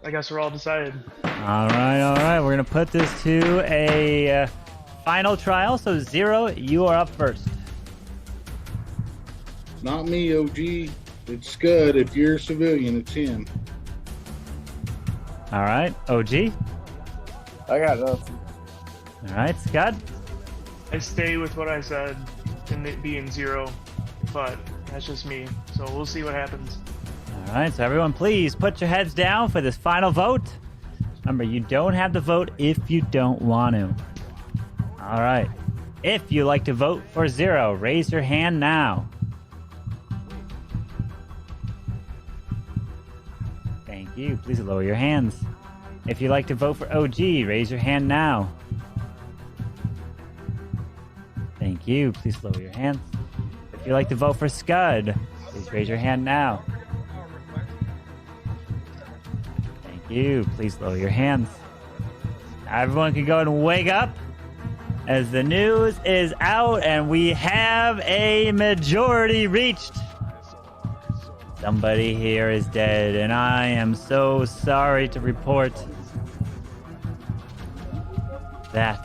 I guess we're all decided. All right. We're going to put this to a final trial. So 0, you are up first. It's not me, OG. It's Scud. If you're a civilian, it's him. All right, OG. I got nothing. All right, Scott. I stay with what I said, and it being 0, but that's just me. So we'll see what happens. All right, so everyone, please put your heads down for this final vote. Remember, you don't have to vote if you don't want to. All right. If you like to vote for 0, raise your hand now. Thank you. Please lower your hands. If you like to vote for OG, raise your hand now. Thank you. Please lower your hands. If you like to vote for Scud, please raise your hand now. Thank you. Please lower your hands. Everyone can go and wake up as the news is out and we have a majority reached. Somebody here is dead, and I am so sorry to report that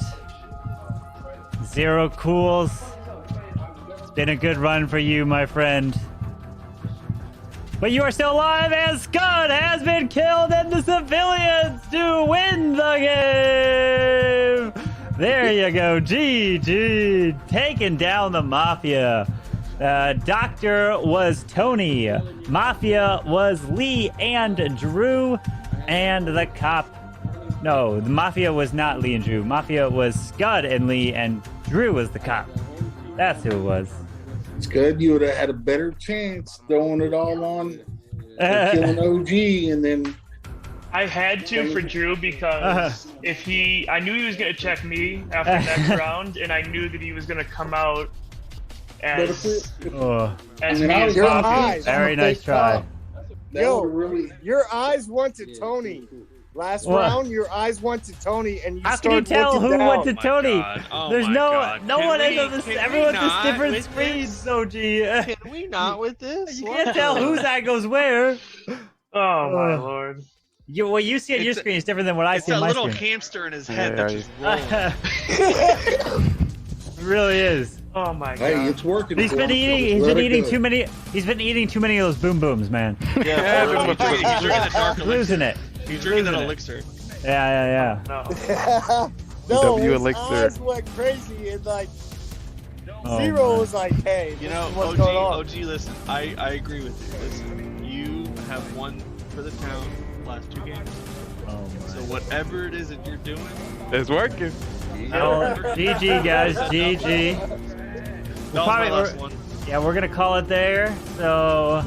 0 Cools. It's been a good run for you, my friend. But you are still alive, and Scud has been killed, and the civilians do win the game! There you go, GG, taking down the Mafia. Doctor was Tony, Mafia was Lee and Drew, and the cop... No, the Mafia was not Lee and Drew. Mafia was Scud and Lee, and Drew was the cop. That's who it was. Scud, you would have had a better chance throwing it all on killing OG, and then... I had to for Drew because I knew he was going to check me after the next round, and I knew that he was going to come out as me as Mafia. Very nice try. Yo, your eyes went to Tony. Last round, your eyes went to Tony, and you How can you tell who went to Tony? There's no one has on this. Everyone has different screens, OG. Can we not with this? You can't tell whose eye goes where. Oh my lord. What you see on your screen is different than what I see on my screen. It's a little hamster in his head that's just rolling. It really is. Oh my god. Hey, it's working. He's been eating too many. He's been eating too many of those boom booms, man. Yeah, he's drinking the dark elixir. Losing it. He's drinking that elixir. Yeah. No, W his elixir. eyes went crazy, and like 0 was like, "Hey, You know, what's going on?" OG, listen, I agree with you. Listen, you have won for the town last 2 games. So whatever it is that you're doing, It's working. GG, guys. GG. that was my last one. Yeah, we're gonna call it there. So,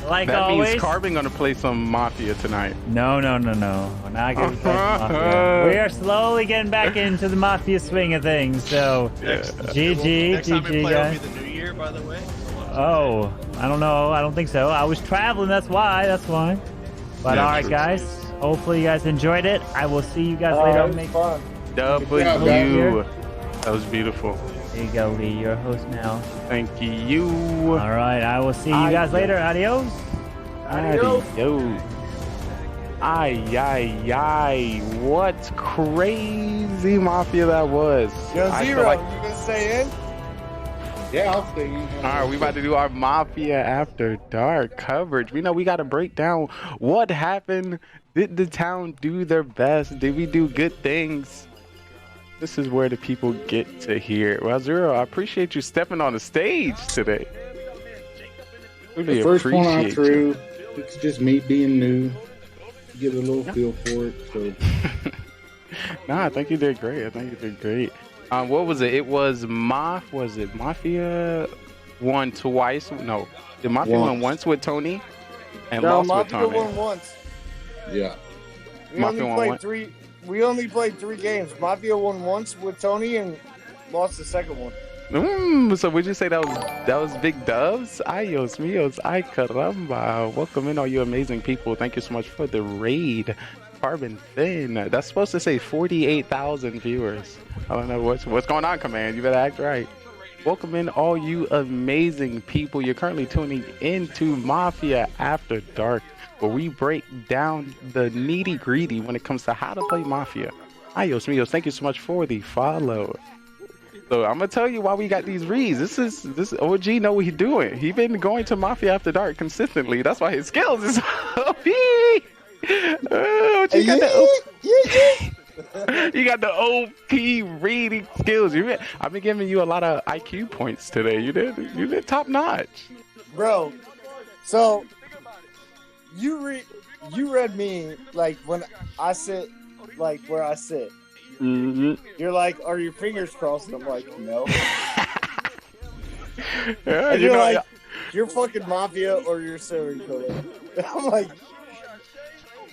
like That always. means Carbon gonna play some Mafia tonight. No. We're not gonna play Mafia. We are slowly getting back into the Mafia swing of things. So, GG, Next time we play guys. will be the new year, by the way. Oh, I don't know. I don't think so. I was traveling. That's why. But Yeah, all right, true. guys. Hopefully you guys enjoyed it. I will see you guys later. It was fun. W. That was beautiful. There you go, Lee. You're a host now. Thank you. All right. I will see you guys later. Adios. Adios. Ay. What crazy Mafia that was. Yo, I feel 0, like- you gonna stay in? Yeah, I'll stay in. All right, we about to do our Mafia After Dark coverage. We know we got to break down what happened. Did the town do their best? Did we do good things? This is where the people get to hear it. Well, 0, I appreciate you stepping on the stage today. Really The first one I appreciate threw, it's just me being new. Get a little feel for it. So Nah, I think you did great. What was it? It was Mafia won twice? No. Did Mafia win once with Tony? And No, lost with Mafia Tony? won once. yeah. We Mafia only won played what? 3. We only played 3 games. Mafia won once with Tony and lost the second one. So would you say that was big doves? Ayos míos, ay caramba. Welcome in all you amazing people. Thank you so much for the raid. Carbon Thin. That's supposed to say 48,000 viewers. I don't know what's going on, Command. You better act right. Welcome in all you amazing people. You're currently tuning into Mafia After Dark, where we break down the nitty-gritty when it comes to how to play Mafia. Ayos míos, thank you so much for the follow. So I'm gonna tell you why we got these reads. This OG know what he's doing. He been going to Mafia After Dark consistently. That's why his skills is OP. OG got that. You got the OP reading skills. I've been giving you a lot of IQ points today. You did top notch, bro. So you read me like when I sit, like where I sit. Mm-hmm. You're like, are your fingers crossed? And I'm like, no. Yeah, and you're like, you're fucking Mafia or you're serial killer. I'm like,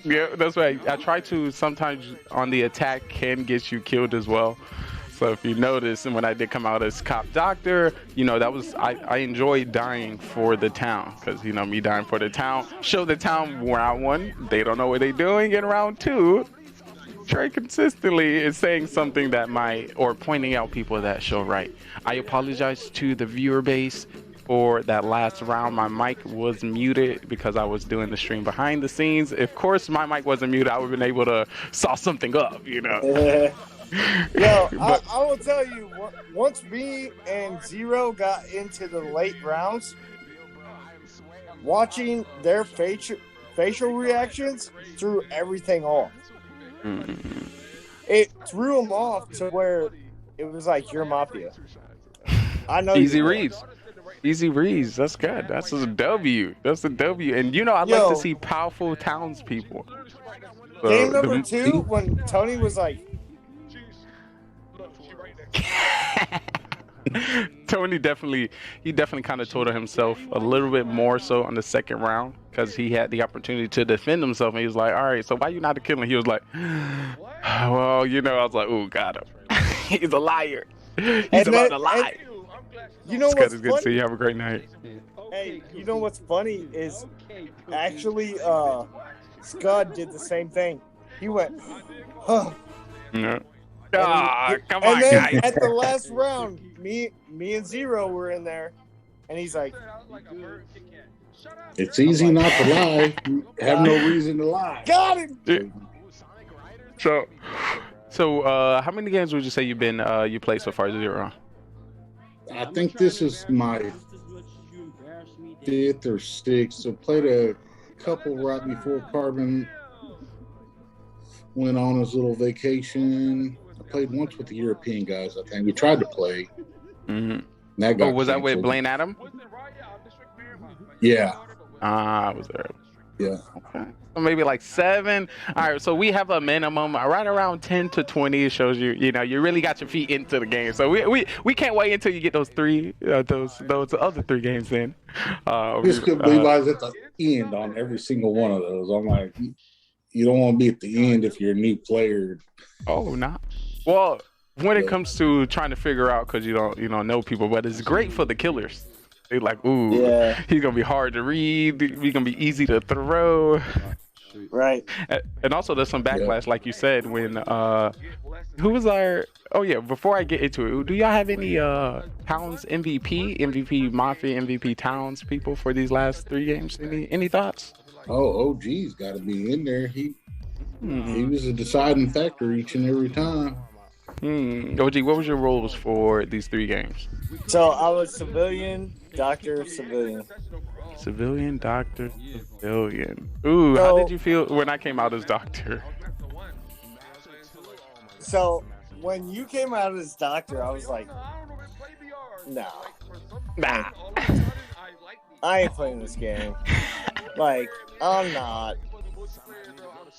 yeah, that's right. I try to sometimes on the attack can get you killed as well. So if you notice, and when I did come out as cop doctor, that was I enjoyed dying for the town because me dying for the town show the town round 1 they don't know what they're doing, in round 2 very consistently is saying something that or pointing out people that show right. I apologize to the viewer base for that last round. My mic was muted because I was doing the stream behind the scenes. Of course, my mic wasn't muted. I would have been able to saw something up, Yo, I will tell you, once me and Zero got into the late rounds, watching their facial reactions threw everything off. Mm-hmm. It threw them off to where it was like, you're Mafia. I know. Easy reads. Easy reads. That's good. That's a W. That's a W. And I like to see powerful townspeople. Game number 2, when Tony was like, Tony definitely kind of told himself a little bit more so on the second round because he had the opportunity to defend himself, and he was like, all right, so why you not killing? He was like, well, I was like, ooh, got him. He's a liar. He's about to lie. You know what's funny? Good to see you. Have a great night. Hey, you know what's funny is actually Scud did the same thing. He went, huh. Yeah. Come and on, then guys. at the last round, me and Zero were in there, and he's like, it's easy not to lie. You have no reason to lie. Got him. So how many games would you say you played so far, Zero? I think this is my 5th or 6th. So played a couple right before Carbon went on his little vacation. I played once with the European guys, I think. We tried to play. Mm-hmm. That got was canceled. that with Blaine Adam? Yeah. I was there. Yeah. Okay. So maybe like 7. All right. So we have a minimum right around 10 to 20. It shows you you really got your feet into the game. So we can't wait until you get those those other 3 games in. Just couldn't believe I was at the end on every single one of those. I'm like, you don't want to be at the end if you're a new player. Oh, no. Well, when it comes to trying to figure out, because you don't know people, but it's great for the killers. They're like, ooh, he's gonna be hard to read. He's gonna be easy to throw. Right. And also, there's some backlash, like you said, when who was our? Oh yeah. Before I get into it, do y'all have any Towns MVP Mafia MVP Towns people for these last 3 games? Any thoughts? Oh, OG's got to be in there. He was a deciding factor each and every time. OG, what was your roles for these 3 games? So I was civilian, doctor, civilian. Civilian, doctor, civilian. Ooh, how did you feel when I came out as doctor? So when you came out as doctor, I was like, nah. I ain't playing this game. Like, I'm not.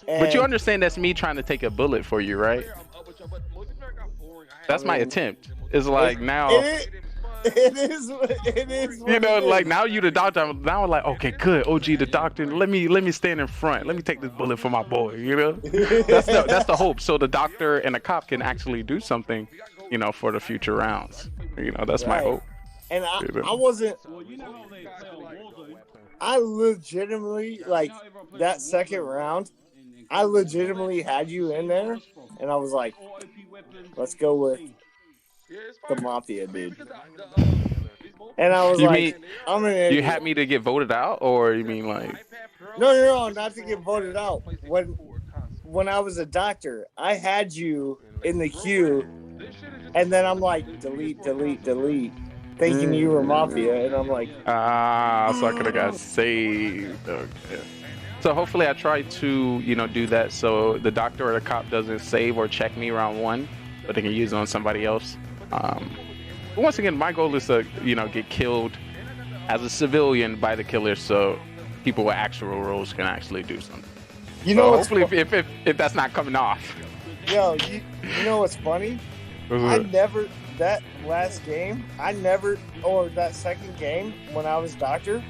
But you understand that's me trying to take a bullet for you, right? That's my attempt. It's like now. It is. Like now you the doctor. Now I'm like, okay, good. OG the doctor. Let me stand in front. Let me take this bullet for my boy. That's the hope. So the doctor and the cop can actually do something, for the future rounds. That's my hope. And I wasn't. I legitimately like that second round. I legitimately had you in there, and I was like, let's go with the Mafia, dude. And I was I'm an idiot. You had me to get voted out, or you mean like? No, not to get voted out. When I was a doctor, I had you in the queue, and then I'm like, delete, thinking you were Mafia, and I'm like, so I could have got saved. Okay. So hopefully I try to, do that so the doctor or the cop doesn't save or check me round 1, but they can use it on somebody else. But once again, my goal is to, get killed as a civilian by the killer, so people with actual roles can actually do something. Hopefully, if that's not coming off. Yo, you know what's funny? That last game, or that second game when I was doctor,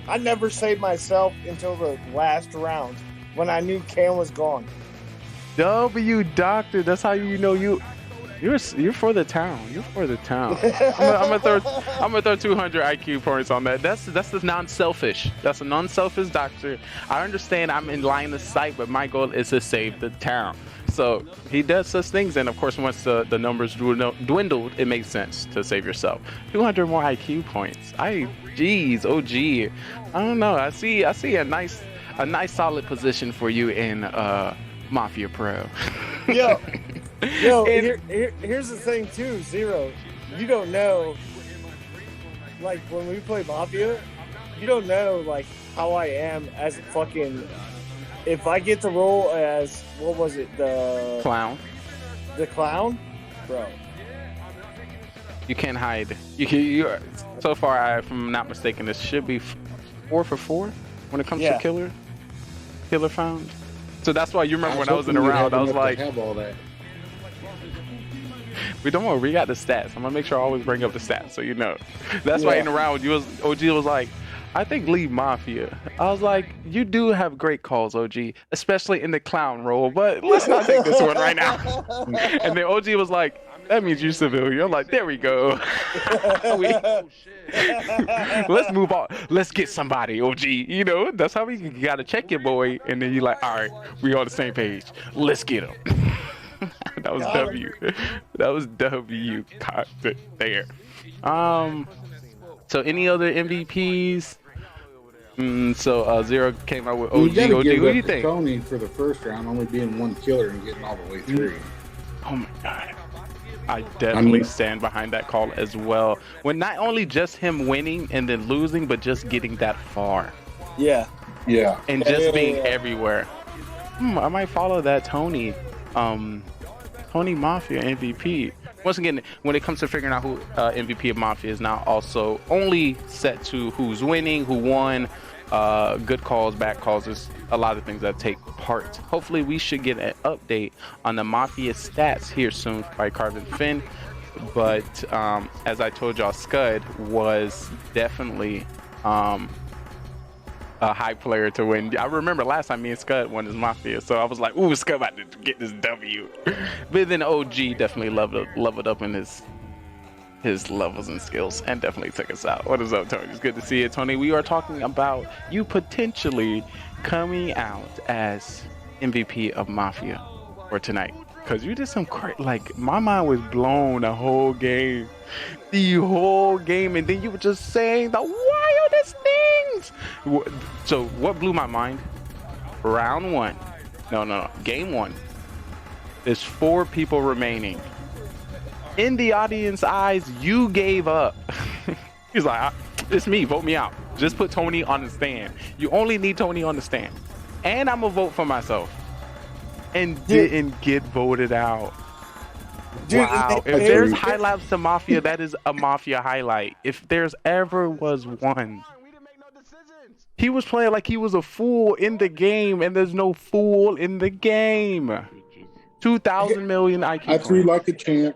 I never saved myself until the last round when I knew Cam was gone. W doctor, that's how you know you're for the town. You're for the town. I'm gonna throw 200 IQ points on that. That's the non-selfish. That's a non-selfish doctor. I understand I'm in line of sight, but my goal is to save the town. So he does such things, and of course, once the numbers dwindled, it makes sense to save yourself. 200 more IQ points. OG. I don't know. I see a nice solid position for you in Mafia Pro. Yo, here's the thing too, Zero. You don't know, like when we play Mafia, you don't know like how I am as a fucking. If I get the role as what was it, the clown? The clown, bro. You can't hide. You so far, if I'm not mistaken, this should be 4 for 4 when it comes to killer found. So that's why you remember when I was in the round, I was like, have all that. We don't worry, we got the stats. I'm gonna make sure I always bring up the stats so you know. That's why in the round, OG was like, I think leave Mafia. I was like, you do have great calls, OG, especially in the clown role, but let's not take this one right now. And then OG was like, that means you're civilian. I'm like, there we go. Let's move on. Let's get somebody, OG. That's how we gotta check your boy. And then you're like, all right, we on the same page. Let's get him. That was W. That was W content there. So any other MVPs? Zero came out with OG. Who do you think? Tony for the first round, only being one killer and getting all the way through. Oh my god. I definitely stand behind that call as well. When not only just him winning and then losing, but just getting that far. Yeah. And just being everywhere. I might follow that Tony Mafia MVP. Once again, when it comes to figuring out who MVP of Mafia is now also only set to who's winning, who won, good calls, bad calls. There's a lot of things that take part. Hopefully we should get an update on the Mafia stats here soon by Carvin Finn. But as I told y'all, Scud was definitely a high player to win. I remember last time me and Scud won his Mafia, so I was like, ooh, Scud about to get this W. But then OG definitely leveled up in his levels and skills and definitely took us out. What is up, Tony? It's good to see you, Tony. We are talking about you potentially coming out as MVP of Mafia for tonight. Because you did some my mind was blown the whole game. And then you were just saying the wildest things. So what blew my mind? Round 1. No. Game 1. There's 4 people remaining. In the audience eyes, you gave up. He's like, it's me, vote me out. Just put Tony on the stand. You only need Tony on the stand. And I'm gonna vote for myself. And didn't get voted out. Wow. If there's highlights to Mafia, that is a Mafia highlight. If there's ever was one. He was playing like he was a fool in the game, and there's no fool in the game. 2,000 million IQ. I threw like a champ.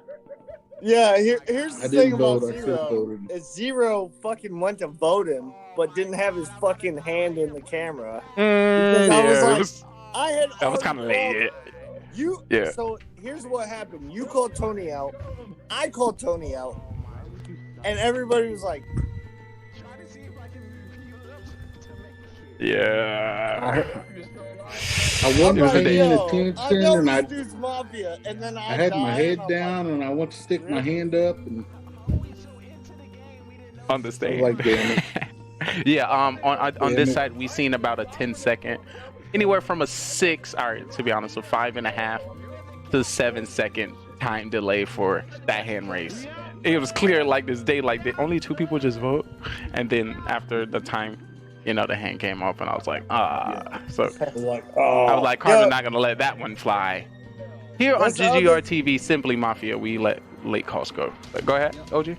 Yeah, here's the thing about Zero. Zero fucking went to vote him, but didn't have his fucking hand in the camera. That was kind of late. So here's what happened. You called Tony out. I called Tony out. And everybody was like... Yeah. I wasn't paying attention, and Mafia, and then I had my head down, and I went to stick my hand up, and understand. Like, damn it. Yeah. On this side, we seen about a 10-second, anywhere from a 6, to be honest, a 5.5 to 7-second time delay for that hand raise. It was clear like this day, like only 2 people just vote, and then after the time you know, the hand came off, and I was like, So I was like, I was like, Carbon not gonna let that one fly. Here on GGR TV, Simply Mafia, we let late calls go. But go ahead, OG.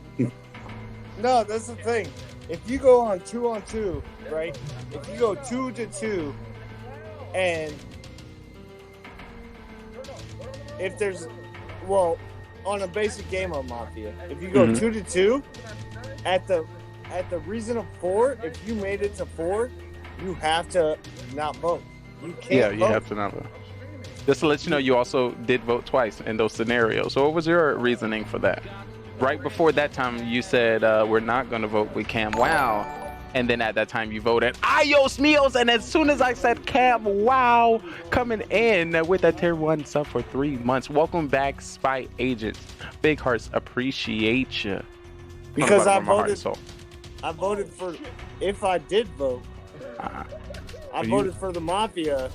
No, that's the thing. If you go on 2-on-2, right? If you go 2-2, and if there's, well, on a basic game of Mafia, if you go 2-2, at the reason of 4, if you made it to 4, you have to not vote. You can't vote. Have to not vote. Just to let you know, you also did vote twice in those scenarios. So what was your reasoning for that? Right before that time, you said, we're not going to vote with Cam Wow. And then at that time, you voted Ayos Mios. And as soon as I said Cam Wow coming in with that tier 1 sub for 3 months. Welcome back, Spy Agents. Big hearts appreciate you. Because I voted for, if I did vote, I voted for the Mafia,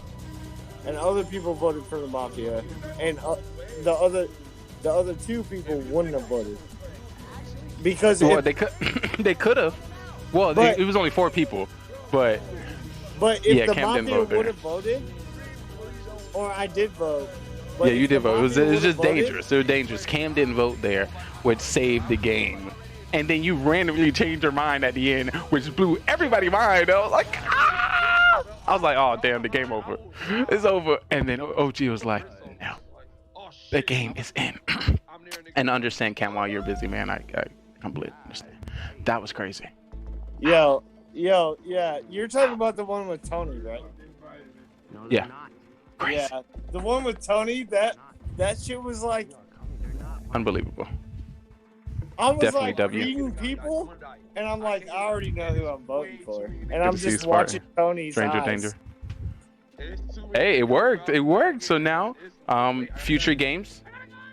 and other people voted for the Mafia, and the other 2 people wouldn't have voted. Because they could have. Well, it was only 4 people, but if the Mafia would have voted, or I did vote. Yeah, you did vote. It was just dangerous. It was dangerous. Cam didn't vote there, which saved the game. And then you randomly changed your mind at the end, which blew everybody's mind. I was like, ah! I was like, oh, damn, the game over. It's over. And then OG was like, no, the game is in. And understand, Cam, while you're busy, man, I completely understand. That was crazy. Yo, yeah. You're talking about the one with Tony, right? Yeah. Crazy. Yeah, the one with Tony, that shit was like... unbelievable. I was Definitely like reading people, and I'm like, I already know who I'm voting for. And I'm just watching Tony's Stranger eyes. Danger. Hey, it worked. It worked. So now, future games,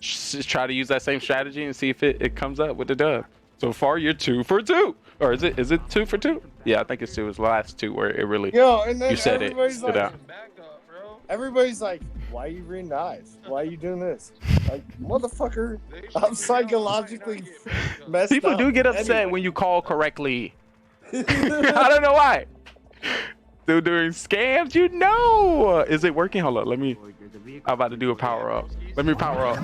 just try to use that same strategy and see if it comes up with the dub. So far, you're 2 for 2. Or is it 2 for 2? Yeah, I think it's 2. It was the last 2 where it really, and then you said it stood out. Everybody's like, why are you reading eyes? Why are you doing this? Like, motherfucker, I'm psychologically messed People up. do get upset when you call correctly. I don't know why. Still doing scams, you know. Is it working? Hold on, I'm about to do a power up. Let me power up.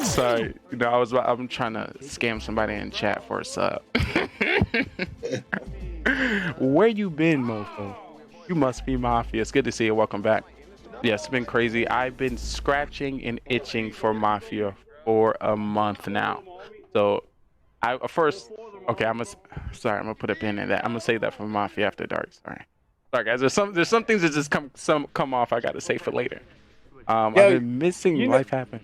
Sorry, I'm trying to scam somebody in chat for a sub. Where you been, mofo? You must be Mafia. It's good to see you. Welcome back. Yeah, it's been crazy. I've been scratching and itching for Mafia for a month now. So, I'm gonna put a pin in that. I'm gonna say that for Mafia After Dark. Sorry, guys. There's some things that just come off. I gotta say for later. I've been missing life happen.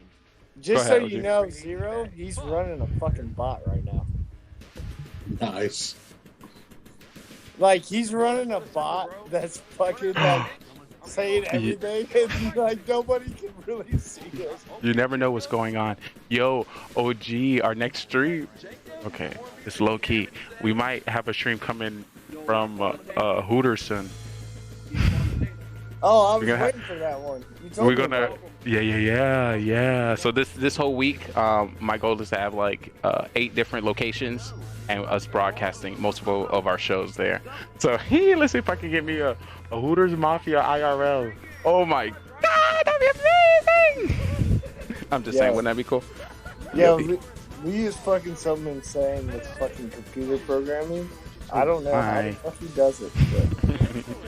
Just so you know, Zero, he's running a fucking bot right now. Nice. Like, he's running a bot that's fucking, like, saying everything, and, like, nobody can really see us. You never know what's going on. Yo, OG, our next stream. Okay, it's low key. We might have a stream coming from Hooterson. Oh, I was waiting for that one. We're gonna, yeah. So this whole week, my goal is to have like 8 different locations and us broadcasting multiple of our shows there. So let's see if I can get me a Hooters Mafia IRL. Oh my God, that'd be amazing! I'm just saying, wouldn't that be cool? Yeah, we use fucking something insane with fucking computer programming. I don't know how the fuck he does it.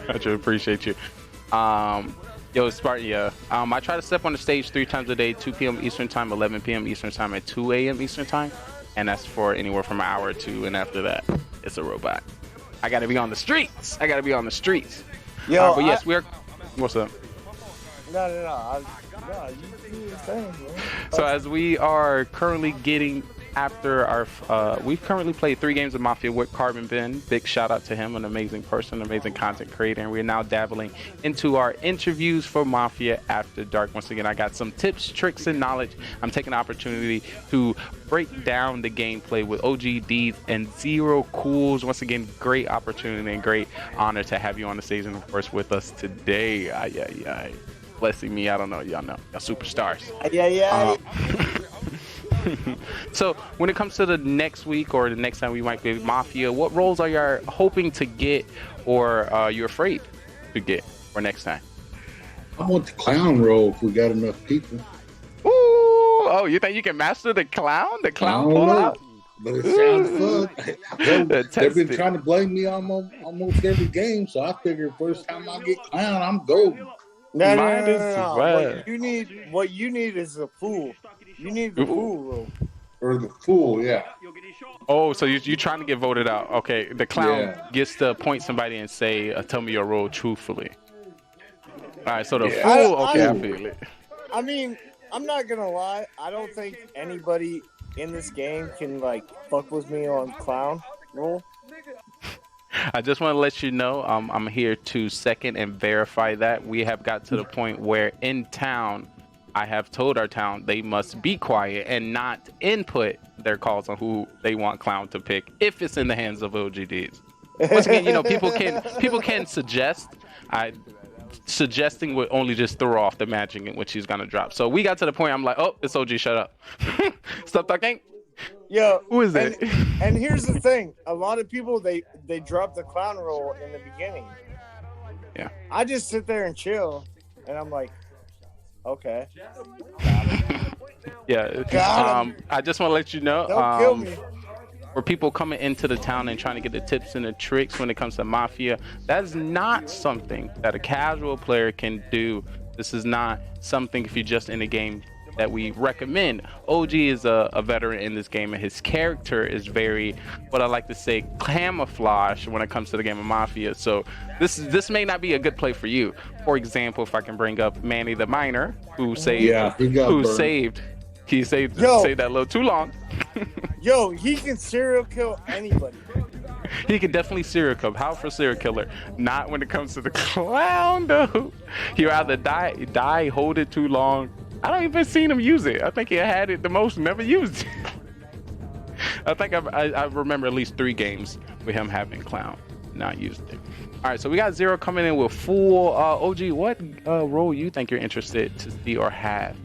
But... I should appreciate you. Yo, Spartan, I try to step on the stage 3 times a day, 2 p.m. Eastern Time, 11 p.m. Eastern Time, and 2 a.m. Eastern Time. And that's for anywhere from an hour or 2, and after that, it's a robot. I gotta be on the streets. Yo, but yes, we're... What's up? No, you do your thing, man. So as we are currently getting after our... we've currently played 3 games of Mafia with Carbon Ben. Big shout out to him, an amazing person, amazing content creator. And we're now dabbling into our interviews for Mafia After Dark. Once again, I got some tips, tricks, and knowledge. I'm taking the opportunity to break down the gameplay with OG Deeds and Zero Cools. Once again, great opportunity and great honor to have you on the stage and of course with us today. Blessing me, I don't know, y'all know, y'all superstars. So when it comes to the next week or the next time we might be Mafia, what roles are you hoping to get, or you're afraid to get for next time? I want the clown role if we got enough people. Ooh, oh, you think you can master the clown? The clown pull out? But it sounds fun. They've been trying to blame me almost every game, so I figured first time I get clown, I'm golden. No. What you need is a fool. You need the fool role. Or the fool, yeah. Oh, so you're trying to get voted out. Okay, the clown gets to point somebody and say, tell me your role truthfully. All right, so the fool, okay, I feel it. I mean, I'm not going to lie. I don't think anybody in this game can, like, fuck with me on clown role. I just want to let you know I'm here to second and verify that. We have got to the point where in town, I have told our town they must be quiet and not input their calls on who they want clown to pick if it's in the hands of OGDs. Once again, you know, people can suggest. Suggesting would only just throw off the magic in which he's gonna drop. So we got to the point I'm like, oh, it's OG, shut up. Stop talking. Yo, who is it? And here's the thing: a lot of people they drop the clown role in the beginning. Yeah. I just sit there and chill, and I'm like, okay. Yeah. I just want to let you know. Don't kill me. For people coming into the town and trying to get the tips and the tricks when it comes to Mafia, that is not something that a casual player can do. This is not something if you're just in a game that we recommend. OG is a veteran in this game, and his character is very, what I like to say, camouflage when it comes to the game of Mafia. So this may not be a good play for you. For example, if I can bring up Manny the Miner, who saved saved that a little too long. Yo, he can serial kill anybody. He can definitely serial kill. How for serial killer? Not when it comes to the clown, though. He rather die, hold it too long. I don't even seen him use it. I think he had it the most, never used it. I think I remember at least 3 games with him having clown, not used it. All right, so we got Zero coming in with full. OG, what role you think you're interested to see or have?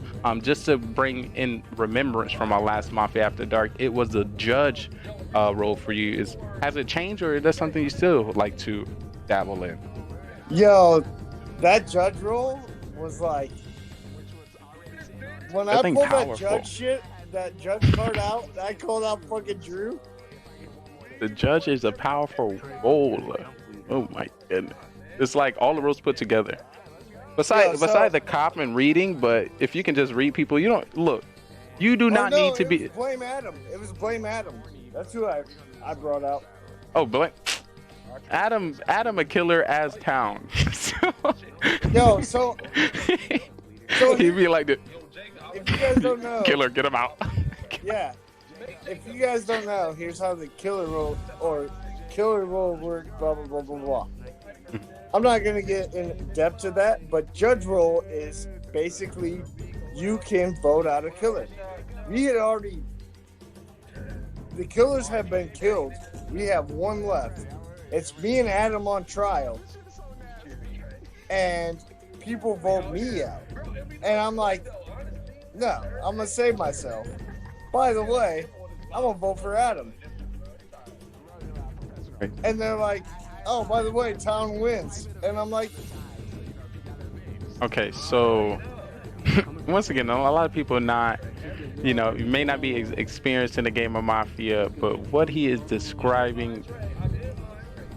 Just to bring in remembrance from our last Mafia After Dark, it was the judge role for you. Has it changed, or is that something you still would like to dabble in? Yo, that judge role was like, when I pulled that judge card out, I called out fucking Drew. The judge is a powerful role. Oh my goodness. It's like all the roles put together. Besides the cop and reading, but if you can just read people, you don't look. You do not need to be. Blame Adam. It was Blame Adam. That's who I brought out. Oh, blame Adam a killer as town. Yo, so he'd be like this. If you guys don't know, killer, get him out. Yeah. If you guys don't know, here's how the killer role works. Blah blah blah blah blah. I'm not gonna get in depth to that, but judge role is basically you can vote out a killer. The killers have been killed. We have one left. It's me and Adam on trial, and people vote me out, and I'm like, no, I'm gonna save myself. By the way, I'm gonna vote for Adam. And they're like, oh, by the way, town wins. And I'm like, okay, so once again, a lot of people not, you may not be experienced in the game of Mafia, but what he is describing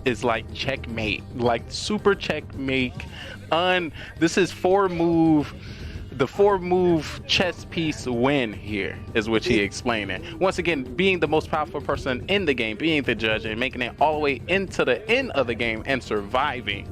is like checkmate, like super checkmate. This is the 4-move chess piece win here is what he explained it. Once again, being the most powerful person in the game, being the judge and making it all the way into the end of the game and surviving.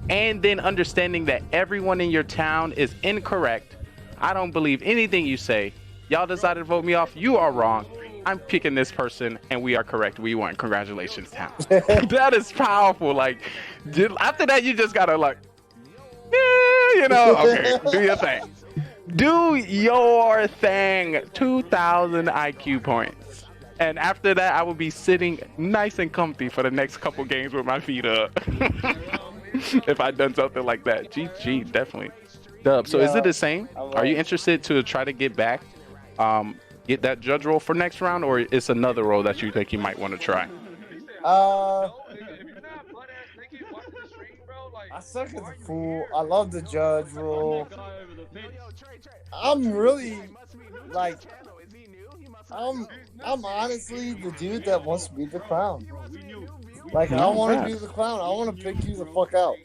And then understanding that everyone in your town is incorrect. I don't believe anything you say. Y'all decided to vote me off. You are wrong. I'm picking this person and we are correct. We won. Congratulations, town. That is powerful. Like, after that, you just gotta like, okay, do your thing. Do your thing. 2,000 IQ points. And after that, I will be sitting nice and comfy for the next couple games with my feet up. If I'd done something like that. GG, definitely. Dub, so is it the same? Are you interested to try to get back get that judge role for next round, or it's another role that you think you might want to try? I suck as a fool. I love the judge role. I'm really like, I'm honestly the dude that wants to be the clown. Like, I want to be the clown. I want to pick you the fuck out.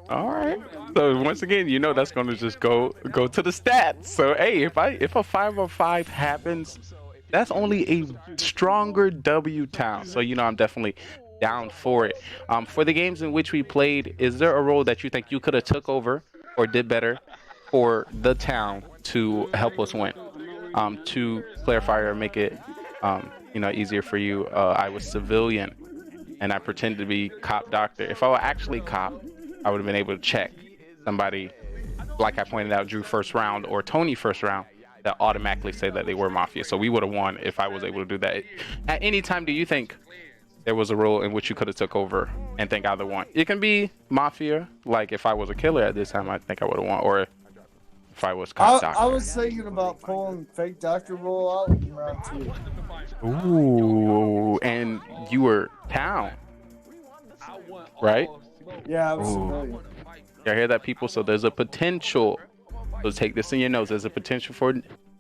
All right. So once again, you know that's going to just go to the stats. So hey, if a 5-on-5 happens, that's only a stronger W town. So you know I'm definitely down for it. For the games in which we played, is there a role that you think you could have took over or did better for the town to help us win? To clarify or make it easier for you, I was civilian and I pretended to be cop doctor. If I were actually cop, I would have been able to check somebody, like I pointed out, Drew first round or Tony first round, that automatically say that they were Mafia. So we would have won if I was able to do that. At any time, do you think there was a role in which you could have took over and think either one? It can be Mafia, like if I was a killer at this time, I think I would have won, or if I was cop doctor. I was thinking about pulling fake doctor role out in round 2. Ooh, and you were town, right? Yeah, I was civilian. I hear that, people. So there's a potential. So take this in your notes. There's a potential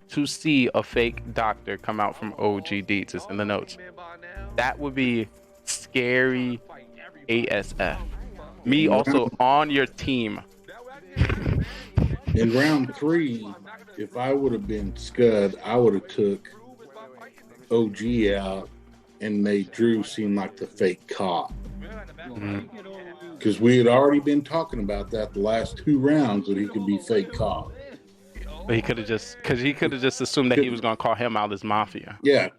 to see a fake doctor come out from OGD. It's in the notes. That would be scary ASF. Me also on your team. In round 3, if I would have been Scud, I would have took OG out and made Drew seem like the fake cop. Because we had already been talking about that the last 2 rounds, that he could be fake cop. But he could have just assumed that he was gonna call him out as Mafia. Yeah,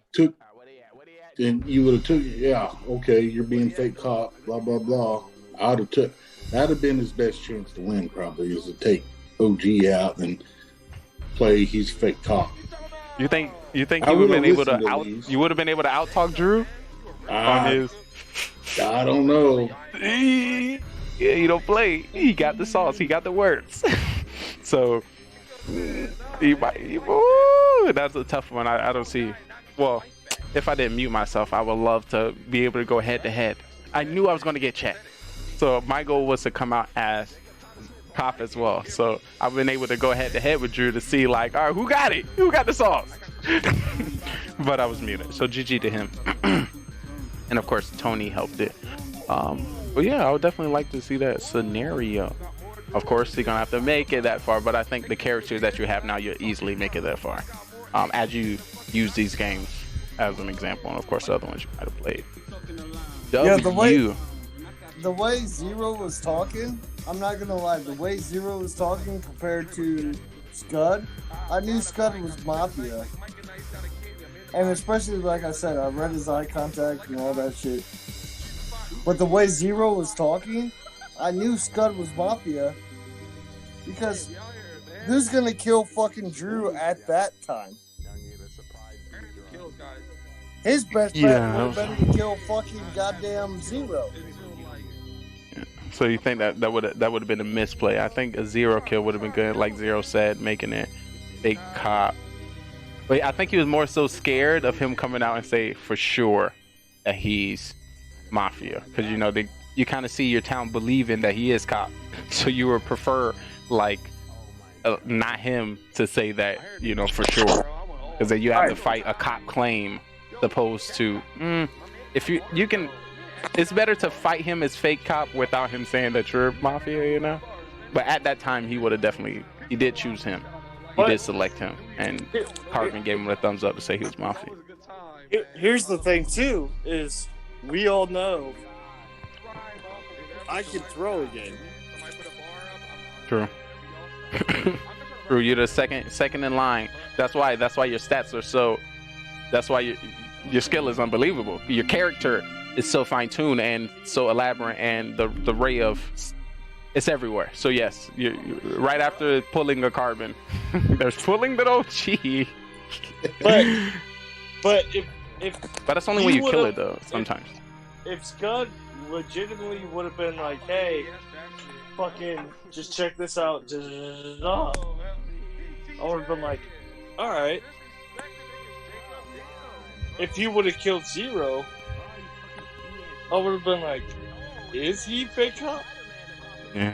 and you would have took, yeah, okay, you're being fake cop, blah blah blah. I'd have took. That'd have been his best chance to win, probably, is to take OG out and play he's fake cop. You think you would have been able to out talk Drew on his? I don't know. Yeah, he don't play. He got the sauce. He got the words. So he might. That's a tough one. I don't see. Well, if I didn't mute myself, I would love to be able to go head to head. I knew I was going to get checked, so my goal was to come out as cop as well. So I've been able to go head to head with Drew to see, like, all right, who got it? Who got the sauce? But I was muted. So GG to him. And of course, Tony helped it. But yeah, I would definitely like to see that scenario. Of course, you're gonna have to make it that far, but I think the characters that you have now, you'll easily make it that far. As you use these games as an example, and of course, the other ones you might have played. Yeah, the way Zero was talking, I'm not gonna lie, the way Zero was talking compared to Scud, I knew Scud was Mafia. And especially, like I said, I read his eye contact and all that shit. But the way Zero was talking, I knew Scud was Mafia. Because who's gonna kill fucking Drew at that time? His best bet would have been to kill fucking goddamn Zero. So you think that would have been a misplay? I think a Zero kill would have been good, like Zero said, making it fake cop. But I think he was more so scared of him coming out and say for sure that he's Mafia, because you know you kind of see your town believing that he is cop, so you would prefer like not him to say that, you know, for sure, because then you have to fight a cop claim, opposed to if you can. It's better to fight him as fake cop without him saying that you're Mafia, you know. But at that time, he would have definitely. He did choose him. He did select him, and Carbon gave him a thumbs up to say he was Mafia. Here's the thing, too, is we all know I can throw a game. True. True. You're the second in line. That's why your stats are so. That's why your skill is unbelievable. Your character is so fine-tuned and so elaborate, and the ray of. It's everywhere. So yes, you right after pulling a Carbon, there's pulling the OG. but if that's only when you kill it though. Sometimes. If Scud legitimately would have been like, hey, fucking, just check this out, I would have been like, all right. if he would have killed Zero, I would have been like, is he fake cop? Yeah.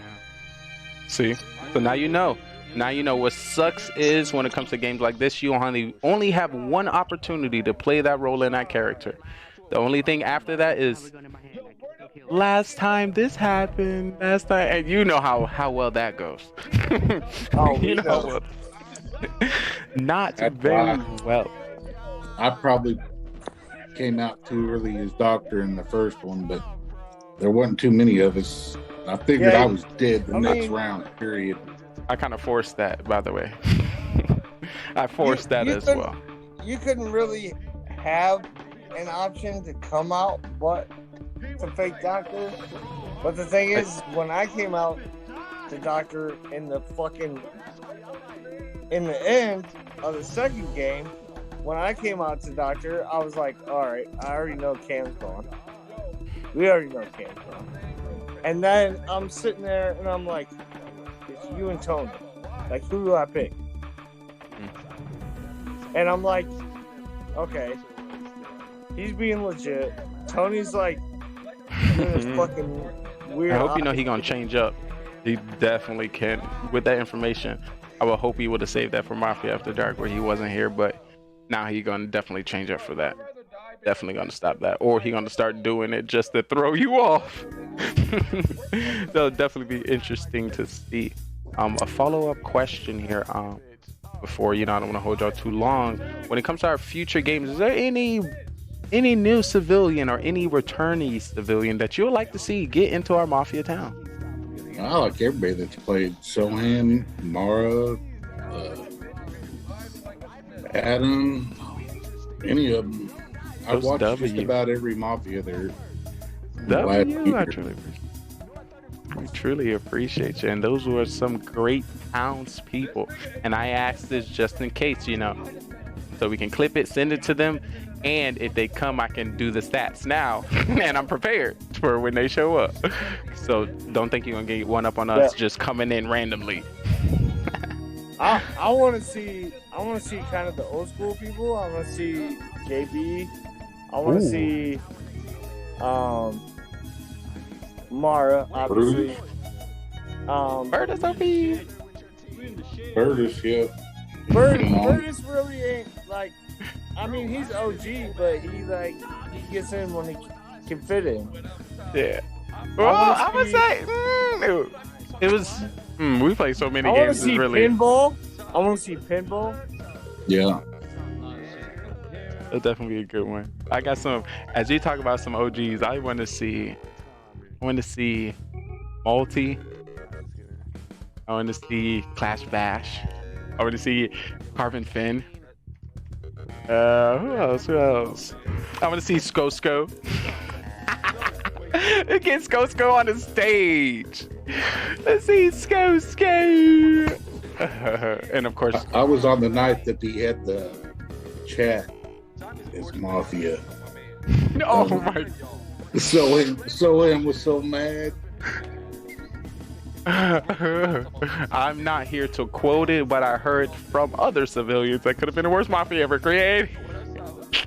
See? So now you know. Now you know what sucks is when it comes to games like this, you only have one opportunity to play that role in that character. The only thing after that is last time this happened, last time, and you know how well that goes. Oh, you know how well. Not very well. I probably came out too early as Doctor in the first one, but there wasn't too many of us. I figured I was dead the next round, period. I kind of forced that, by the way. I forced that as well. You couldn't really have an option to come out but to fake Doctor. But the thing is, when I came out to Doctor in the end of the second game, when I came out to Doctor, I was like, alright, I already know Cam's gone. We already know Cam's gone. And then I'm sitting there and I'm like, it's you and Tony. Like, who do I pick? And I'm like, okay. He's being legit. Tony's like, doing his fucking weird. I hope you know he gonna change up. He definitely can. With that information, I would hope he would have saved that for Mafia After Dark where he wasn't here, but now he gonna definitely change up for that. Definitely gonna stop that. Or he gonna start doing it just to throw you off. That'll definitely be interesting to see. A follow-up question here, before, I don't want to hold y'all too long. When it comes to our future games, is there any new civilian or any returnee civilian that you would like to see get into our Mafia town? I like everybody that's played. Sohan, Mara, Adam, any of them. I've watched just about every Mafia there. We truly appreciate you, and those were some great townspeople. And I asked this just in case, so we can clip it, send it to them, and if they come, I can do the stats now, and I'm prepared for when they show up. So don't think you're gonna get one up on us just coming in randomly. I want to see kind of the old school people. I want to see JB. I want to see Mara, obviously. Burtis OP. Burtis, yeah. Burtis really ain't like. I mean, he's OG, but he gets in when he can fit in. Yeah. Well, I would say it was. We played so many games. I want to see pinball. I want to see pinball. Yeah. That'll definitely be a good one. I got some. As you talk about some OGs, I want to see Multi. I want to see Clash Bash. I want to see Carbon Finn. Who else? I want to see Sko. Get Sko on the stage. Let's see Sko. And of course, I was on the night that he had the chat as Mafia. Oh my! So him was so mad. I'm not here to quote it, but I heard from other civilians that could have been the worst Mafia ever created.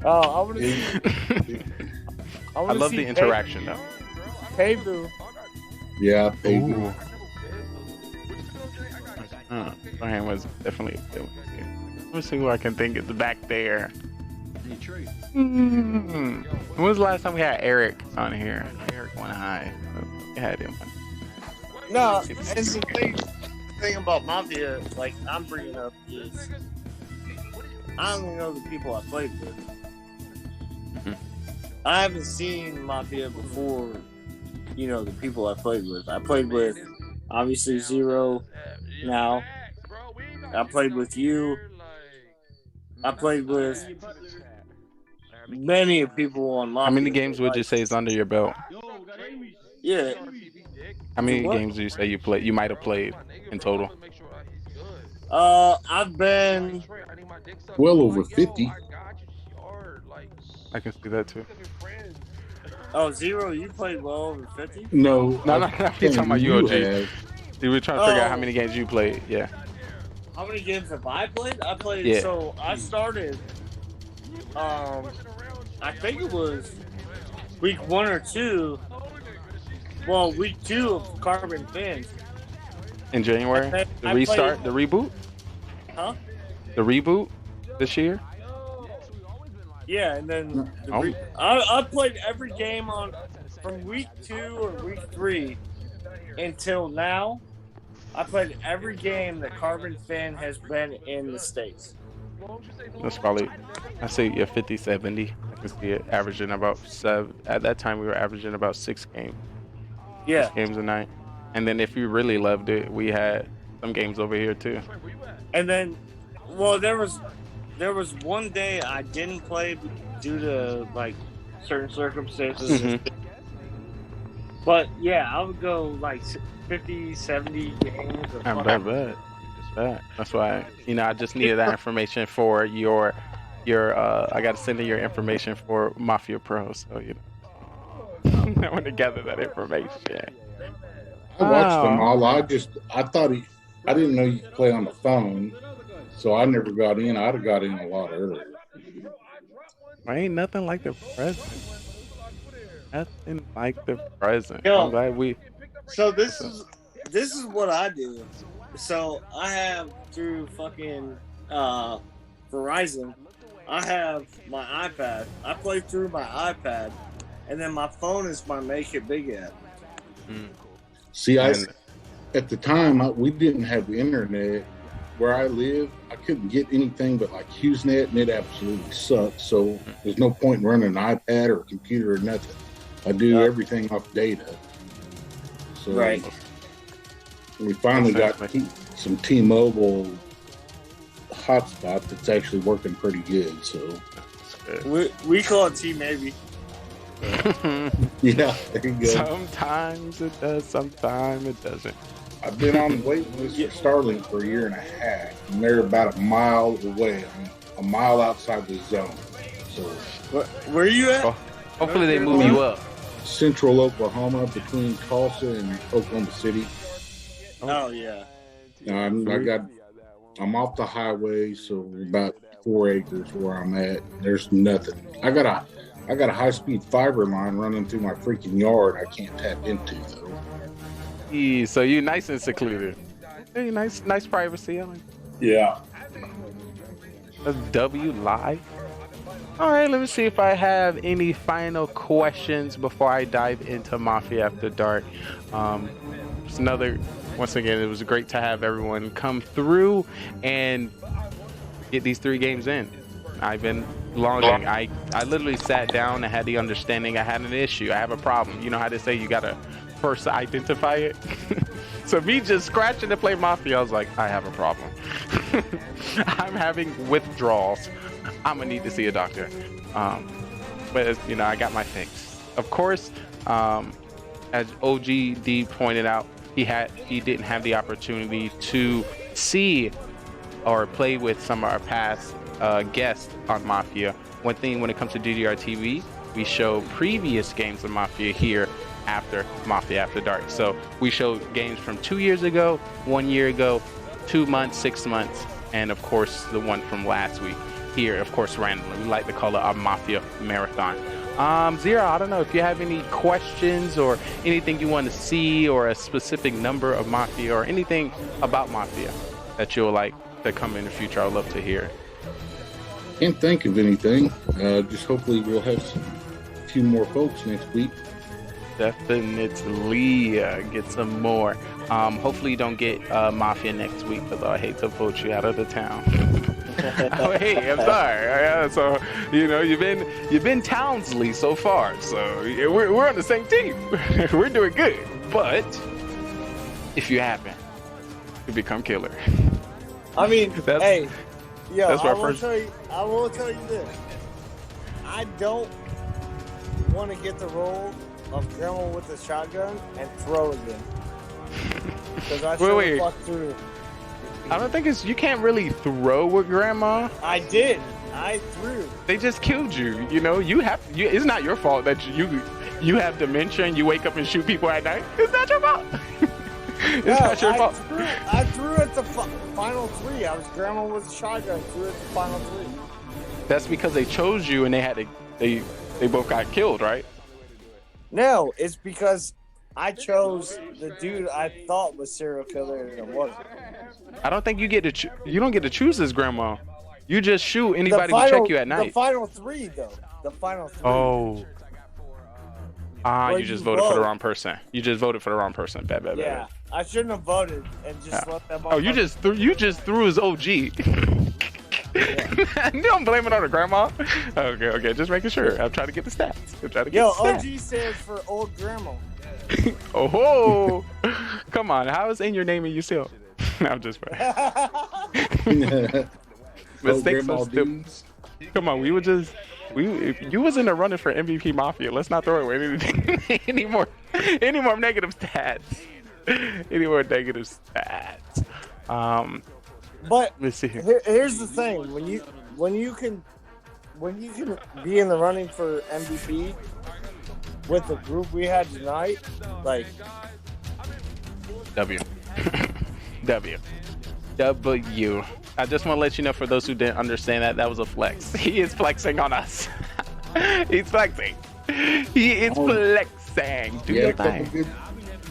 Oh, I love the interaction though. Paybu. Yeah, Paybu. Brian was definitely a good one. Let me see who I can think is back there. When was the last time we had Eric on here? Eric One High. We had him. No, and the thing about Mafia, like I'm bringing up, is I don't even know the people I played with. Mm-hmm. I haven't seen Mafia before, the people I played with. I played with, obviously, Zero now. I played with you. I played with many people on Mafia. How many games would you say is under your belt? Yeah. How many games do you say you might have played in total? I've been well over 50. I can see that too. Oh, Zero, you played well over 50? No. You're talking about you, OG. You were trying to figure out how many games you played. Yeah. How many games have I played? So I started I think it was week 1 or 2. Well, week 2 of Carbon Fins. In January, the restart, the reboot. Huh? The reboot this year. Yeah, and then I played every game from week 2 or week 3 until now. I played every game that Carbon Fin has been in the States. That's probably, I say, yeah, 50, 70. I can see it averaging about 7. At that time, we were averaging about 6 games. Yeah. 6 games a night. And then if you really loved it, we had some games over here too. And then, well, there was one day I didn't play due to like certain circumstances. Mm-hmm. But yeah, I would go like 50, 70 games. I bet. That's why, I just needed that information for your I got to send in your information for Mafia Pro, so I want to gather that information. I watched them all. I didn't know you could play on the phone, so I never got in. I'd have got in a lot earlier. Ain't nothing like the present. Nothing like the present. Yo, I'm glad So this is what I do. So I have through fucking Verizon, I have my iPad. I play through my iPad, and then my phone is my Make It Big app. See, at the time we didn't have the internet where I live. I couldn't get anything but like HughesNet, and it absolutely sucked. So there's no point in running an iPad or a computer or nothing. I do everything off data. So right. We finally got some T-Mobile hotspot that's actually working pretty good. So we call it T-Maybe. Yeah, there you go. Sometimes it does, sometimes it doesn't. I've been on the waiting list for Starlink for 1.5 years, and they're about a mile away. I'm a mile outside the zone. So where are you at? Hopefully they move you up. Central Oklahoma, between Tulsa and Oklahoma City. Oh yeah. I'm off the highway, so about 4 acres where I'm at. There's nothing. I got a high-speed fiber line running through my freaking yard I can't tap into though. So you nice and secluded. Hey, nice privacy. Yeah. That's W live. All right, let me see if I have any final questions before I dive into Mafia After Dark. Once again, it was great to have everyone come through and get these 3 games in. I've been longing. I literally sat down and had the understanding I had an issue. I have a problem. You know how they say you gotta first identify it? So me just scratching to play Mafia, I was like, I have a problem. I'm having withdrawals. I'm gonna need to see a doctor. But I got my fix. Of course, as OGD pointed out, he didn't have the opportunity to see or play with some of our past guests on Mafia. One thing when it comes to GGR TV, we show previous games of Mafia here after Mafia After Dark. So we show games from 2 years ago, 1 year ago, 2 months, 6 months, and of course the one from last week. Here, of course, randomly. We like to call it a Mafia Marathon. Zero, I don't know if you have any questions or anything you want to see or a specific number of Mafia or anything about Mafia that you'll like to come in the future. I'd love to hear. Can't think of anything. Just hopefully we'll have a few more folks next week. Definitely get some more. Hopefully you don't get Mafia next week, because I hate to vote you out of the town. Oh, hey, I'm sorry. So you've been Townsley so far, so we're on the same team. We're doing good. But if you happen to become killer, I mean, hey, yo, that's I will tell you this. I don't want to get the role of Grandma with a shotgun and throw again. Because I should fuck through. I don't think you can't really throw with Grandma. I did. I threw. They just killed you. It's not your fault that you have dementia and you wake up and shoot people at night. It's not your fault. It's not your fault. I threw at the final 3. I was Grandma with a shotgun. Threw at the final 3. That's because they chose you and they had to They both got killed, right? No, it's because I chose the dude I thought was serial killer and it wasn't. I don't think you get to you don't get to choose this grandma. You just shoot anybody who check you at night. The final three, though. The final three. Oh. You just voted for the wrong person. You just voted for the wrong person. Bad. Yeah, I shouldn't have voted and just let them. Oh, you just threw his OG. You don't blame it on the grandma. Okay, just making sure. I'm trying to get the stats. OG stands for old grandma. Oh, come on. How is in your name and you still? I'm just mistakes are still. Come on, you was in the running for MVP Mafia. Let's not throw away anything. any more negative stats. Any more negative stats. But let's see here. Here's the thing: when you can be in the running for MVP with the group we had tonight, like W. I just want to let you know, for those who didn't understand, that was a flex. He is flexing on us. He's flexing. He is flexing. Do your thing. A couple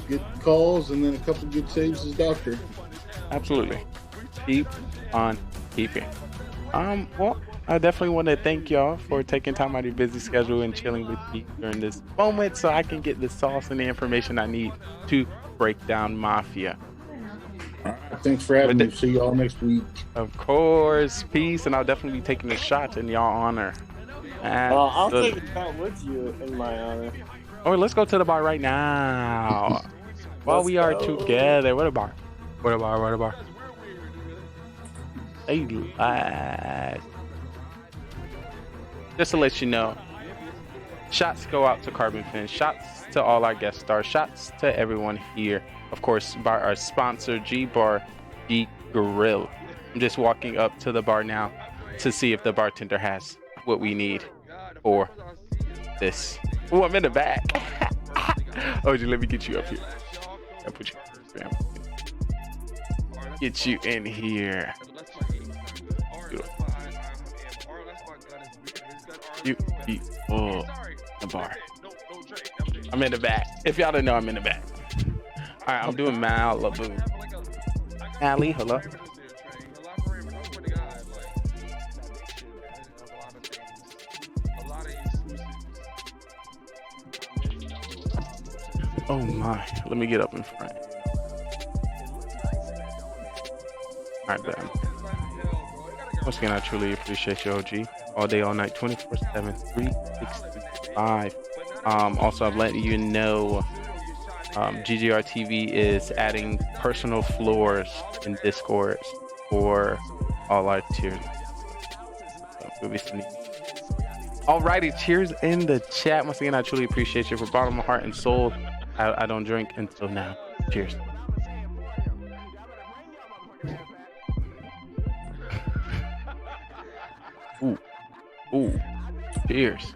good calls and then a couple good saves as doctor. Absolutely. Keep on keeping. Well, I definitely want to thank y'all for taking time out of your busy schedule and chilling with me during this moment so I can get the sauce and the information I need to break down Mafia. All right, thanks for having me. See y'all next week. Of course. Peace, and I'll definitely be taking a shot in y'all honor. I'll take a shot with you in my honor. Oh, let's go to the bar right now. While we are together. What a bar. Hey, just to let you know, shots go out to Carbon Fin. Shots to all our guest stars. Shots to everyone here. Of course, by our sponsor, G-Bar, G-Grill. I'm just walking up to the bar now to see if the bartender has what we need for this. Oh, I'm in the back. OG, let me get you up here. I'll put you. Get you in here. You be full the bar. I'm in the back. If y'all didn't know, I'm in the back. All right, I'm doing Malibu. Ali, hello. Oh my, let me get up in front. All right, bam. Once again, I truly appreciate you, OG. All day, all night, 24/7, 365. Also, I'm letting you know, GGR TV is adding personal floors in Discord for all our tiers. So, alrighty, cheers in the chat. Once again, I truly appreciate you from the bottom of my heart and soul. I don't drink until now. Cheers. Ooh. Cheers.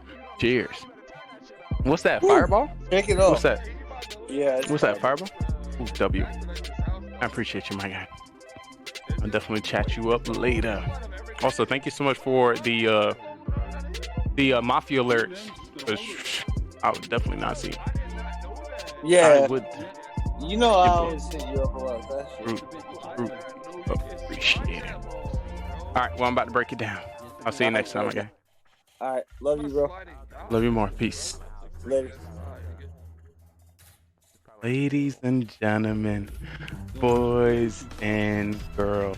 What's that? Fireball? Take it off. What's that? Yeah. What's that? Fireball? Ooh, W. I appreciate you, my guy. I'll definitely chat you up later. Also, thank you so much for the Mafia alerts. I would definitely not see. Yeah. I would. You know I always hit you up about that shit. Appreciate it. All right, well, I'm about to break it down. I'll see you next time, okay? All right, love you, bro. Love you more. Peace. Later. Ladies and gentlemen, boys and girls,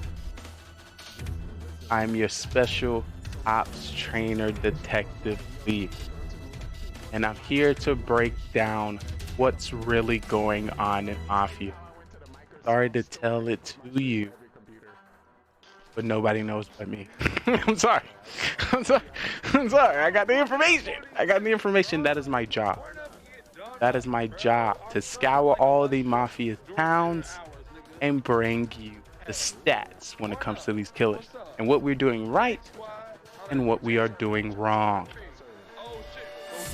I'm your special ops trainer, Detective Lee, and I'm here to break down what's really going on in Mafia. Sorry to tell it to you, but nobody knows but me. I'm sorry. I got the information. That is my job. That is my job, to scour all the Mafia towns and bring you the stats when it comes to these killers and what we're doing right and what we are doing wrong.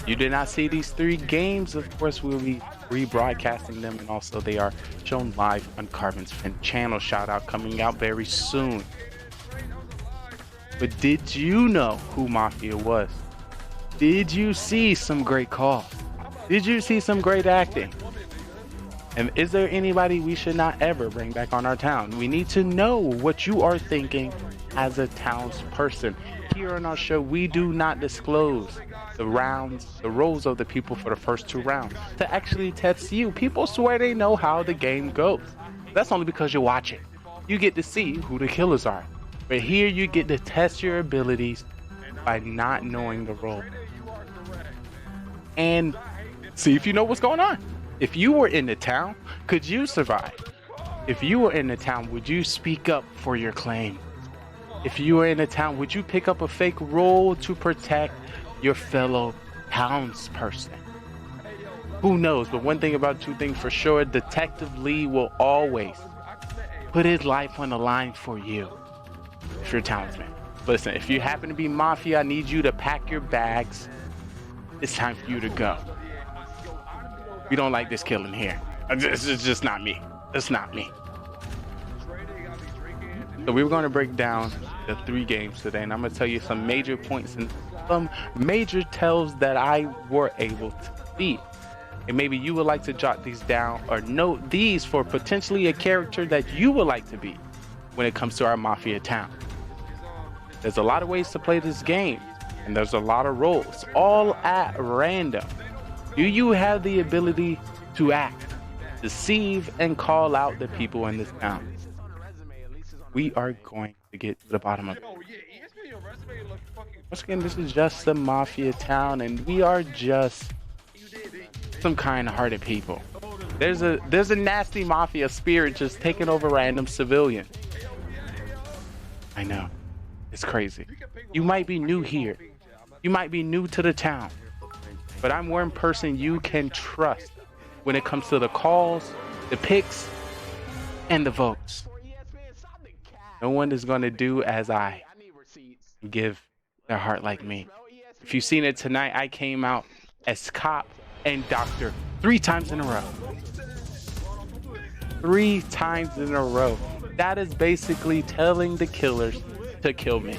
You did not see these 3 games. Of course, we'll be rebroadcasting them, and also they are shown live on Carbon's Fin channel. Shoutout coming out very soon. But did you know who Mafia was? Did you see some great calls? Did you see some great acting? And is there anybody we should not ever bring back on our town? We need to know what you are thinking as a townsperson. Here on our show, we do not disclose the roles of the people for the first 2 rounds to actually test you. People swear they know how the game goes. That's only because you're watching. You get to see who the killers are. But here you get to test your abilities by not knowing the role. And see if you know what's going on. If you were in the town, could you survive? If you were in the town, would you speak up for your claim? If you were in the town, would you pick up a fake role to protect your fellow townsperson? Who knows? But one thing about 2 things for sure, Detective Lee will always put his life on the line for you if you're a townsman. Listen, if you happen to be Mafia, I need you to pack your bags. It's time for you to go. We don't like this killing here. It's just not me. It's not me. So we were going to break down the 3 games today, and I'm going to tell you some major points and some major tells that I were able to beat. And maybe you would like to jot these down or note these for potentially a character that you would like to be when it comes to our Mafia town. There's a lot of ways to play this game, and there's a lot of roles, all at random. Do you have the ability to act, deceive, and call out the people in this town? We are going to get to the bottom of it. Once again, this is just a Mafia town, and we are just some kind-hearted people. There's a nasty Mafia spirit just taking over random civilians. I know. It's crazy. You might be new here. You might be new to the town. But I'm one person you can trust when it comes to the calls, the picks, and the votes. No one is going to do as I give their heart like me. If you've seen it tonight, I came out as cop and doctor 3 times in a row. 3 times in a row. That is basically telling the killers to kill me.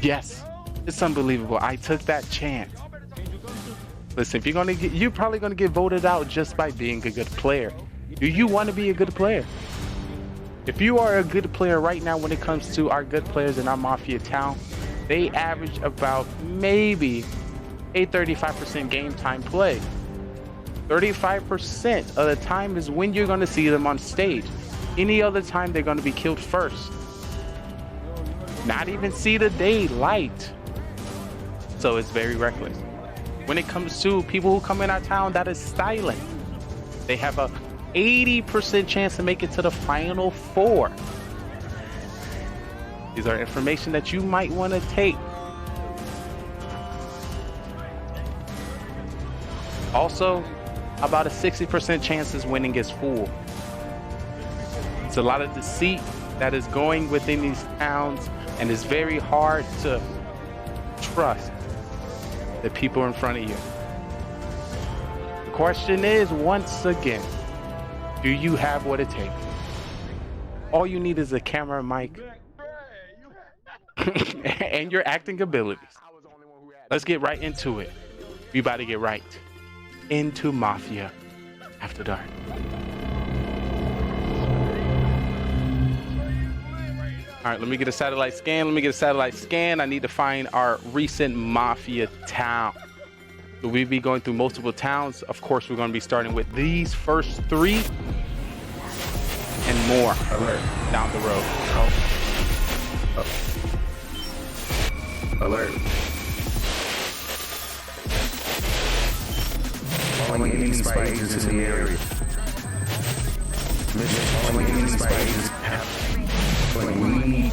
Yes, it's unbelievable. I took that chance. Listen, if you're probably gonna get voted out just by being a good player. Do you want to be a good player? If you are a good player right now, when it comes to our good players in our Mafia town, they average about maybe a 35% game time play. 35% of the time is when you're gonna see them on stage. Any other time, they're gonna be killed first. Not even see the daylight. So it's very reckless. When it comes to people who come in our town that is silent, they have a 80% chance to make it to the final 4. These are information that you might want to take. Also, about a 60% chance is winning is full. It's a lot of deceit that is going within these towns, and it's very hard to trust the people in front of you. The question is, once again, do you have what it takes? All you need is a camera, mic, and your acting abilities. Let's get right into it. We about to get right into Mafia After Dark. All right, let me get a satellite scan. I need to find our recent Mafia town. So we'll be going through multiple towns. Of course, we're going to be starting with these first 3 and more down the road. Alert. Calling enemy spy agents in the area. Mission calling enemy spy agents. When we need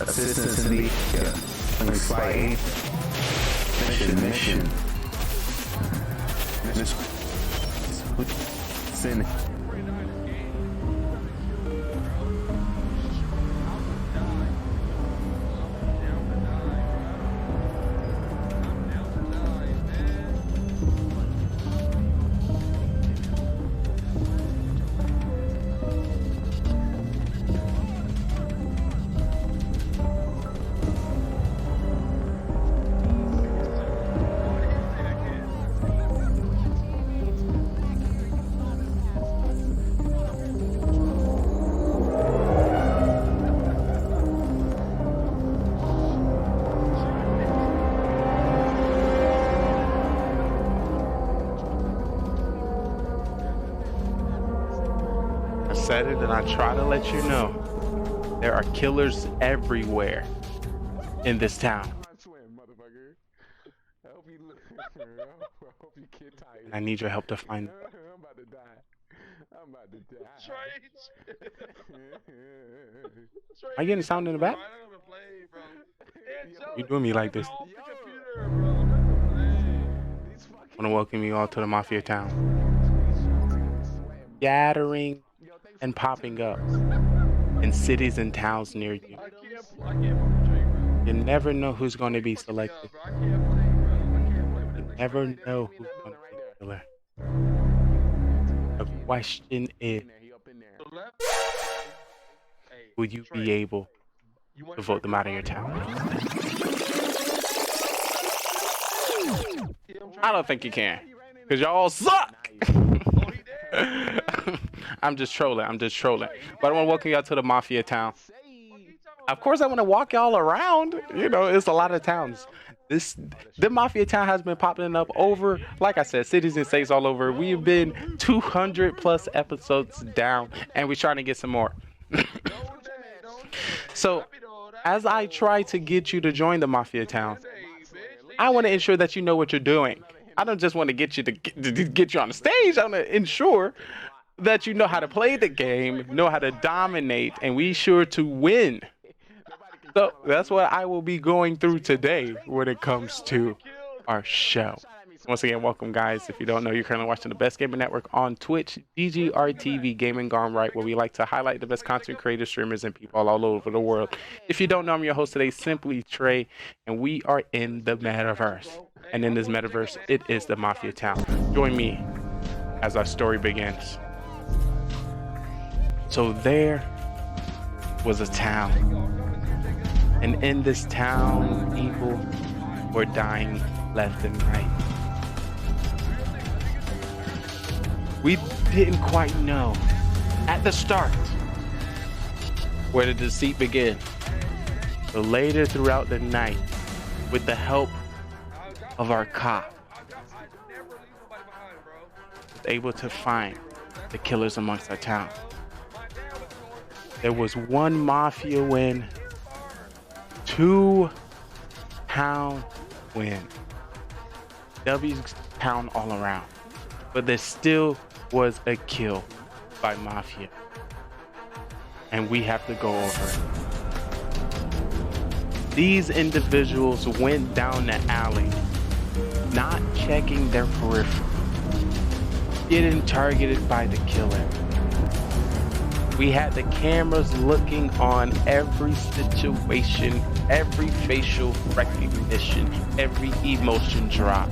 assistance in the area. Calling spy agents. Mission. Send. said it and I try to let you know, there are killers everywhere in this town. And I need your help to find them. Are you getting sound in the back? You doing me like this? I want to welcome you all to the Mafia town. Gathering and popping up in cities and towns near you. You never know who's going to be selected. You never know who's going to be the killer. The question is, will you be able to vote them out of your town? I don't think you can, because y'all suck. I'm just trolling. But I want to welcome y'all to the Mafia town. Of course, I want to walk y'all around. You know, it's a lot of towns. The Mafia town has been popping up over, like I said, cities and states all over. We've been 200 plus episodes down, and we're trying to get some more. So, as I try to get you to join the Mafia town, I want to ensure that you know what you're doing. I don't just want to get you to get you on the stage. I want to ensure that you know how to play the game, know how to dominate, and we sure to win. So that's what I will be going through today when it comes to our show. Once again, welcome, guys. If you don't know, you're currently watching the best gaming network on Twitch, GGR TV, Gaming GoneRight, where we like to highlight the best content creators, streamers, and people all over the world. If you don't know, I'm your host today, Simply Trey, and we are in the metaverse. And in this metaverse, it is the Mafia town. Join me as our story begins. So there was a town. And in this town, people were dying left and right. We didn't quite know at the start where the deceit began. So later throughout the night, with the help of our cop, was able to find the killers amongst our town. There was one Mafia win, 2 town win. W's town all around. But there still was a kill by Mafia. And we have to go over it. These individuals went down the alley, not checking their peripheral, getting targeted by the killer. We had the cameras looking on every situation, every facial recognition, every emotion drop.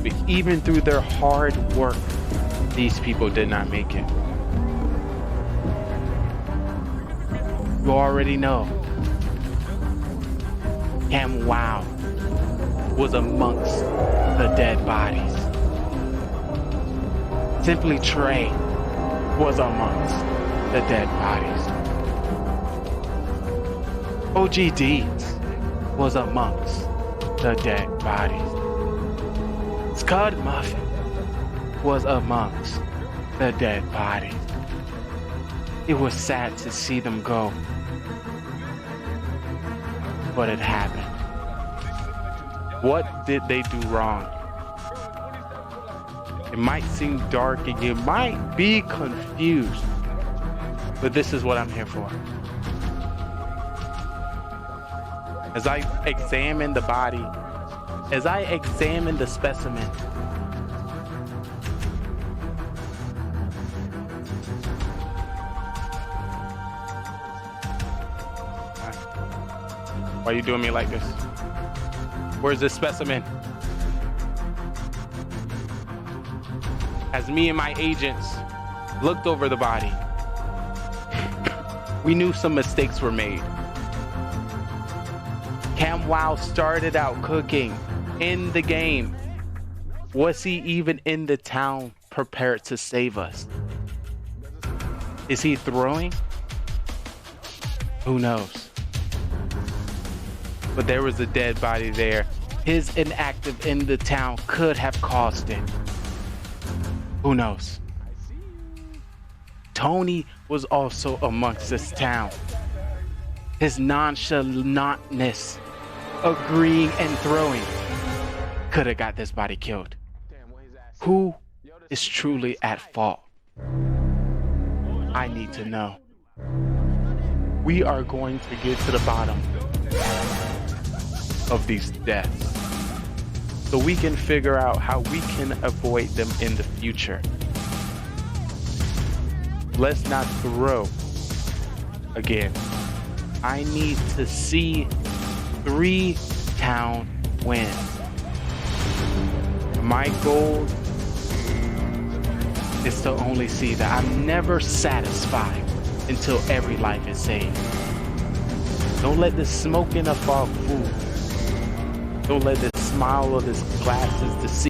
But even through their hard work, these people did not make it. You already know. Cam Wow was amongst the dead bodies. Simply Trey was amongst the dead bodies. OG Deeds was amongst the dead bodies. Scud Muffin was amongst the dead bodies. It was sad to see them go, but it happened. What did they do wrong? It might seem dark and you might be confused, but this is what I'm here for. As I examine the body, as I examine the specimen, why are you doing me like this? Where's this specimen? As me and my agents looked over the body, we knew some mistakes were made. Cam Wow started out cooking in the game. Was he even in the town prepared to save us? Is he throwing? Who knows? But there was a dead body there. His inactive in the town could have caused it. Who knows? Tony was also amongst this town. His nonchalantness, agreeing and throwing, could have got this body killed. Who is truly at fault? I need to know. We are going to get to the bottom of these deaths so we can figure out how we can avoid them in the future. Let's not throw again. I need to see 3 town wins. My goal is to only see that. I'm never satisfied until every life is saved. Don't let the smoke in the fog fool. Don't let the smile of this glasses deceive.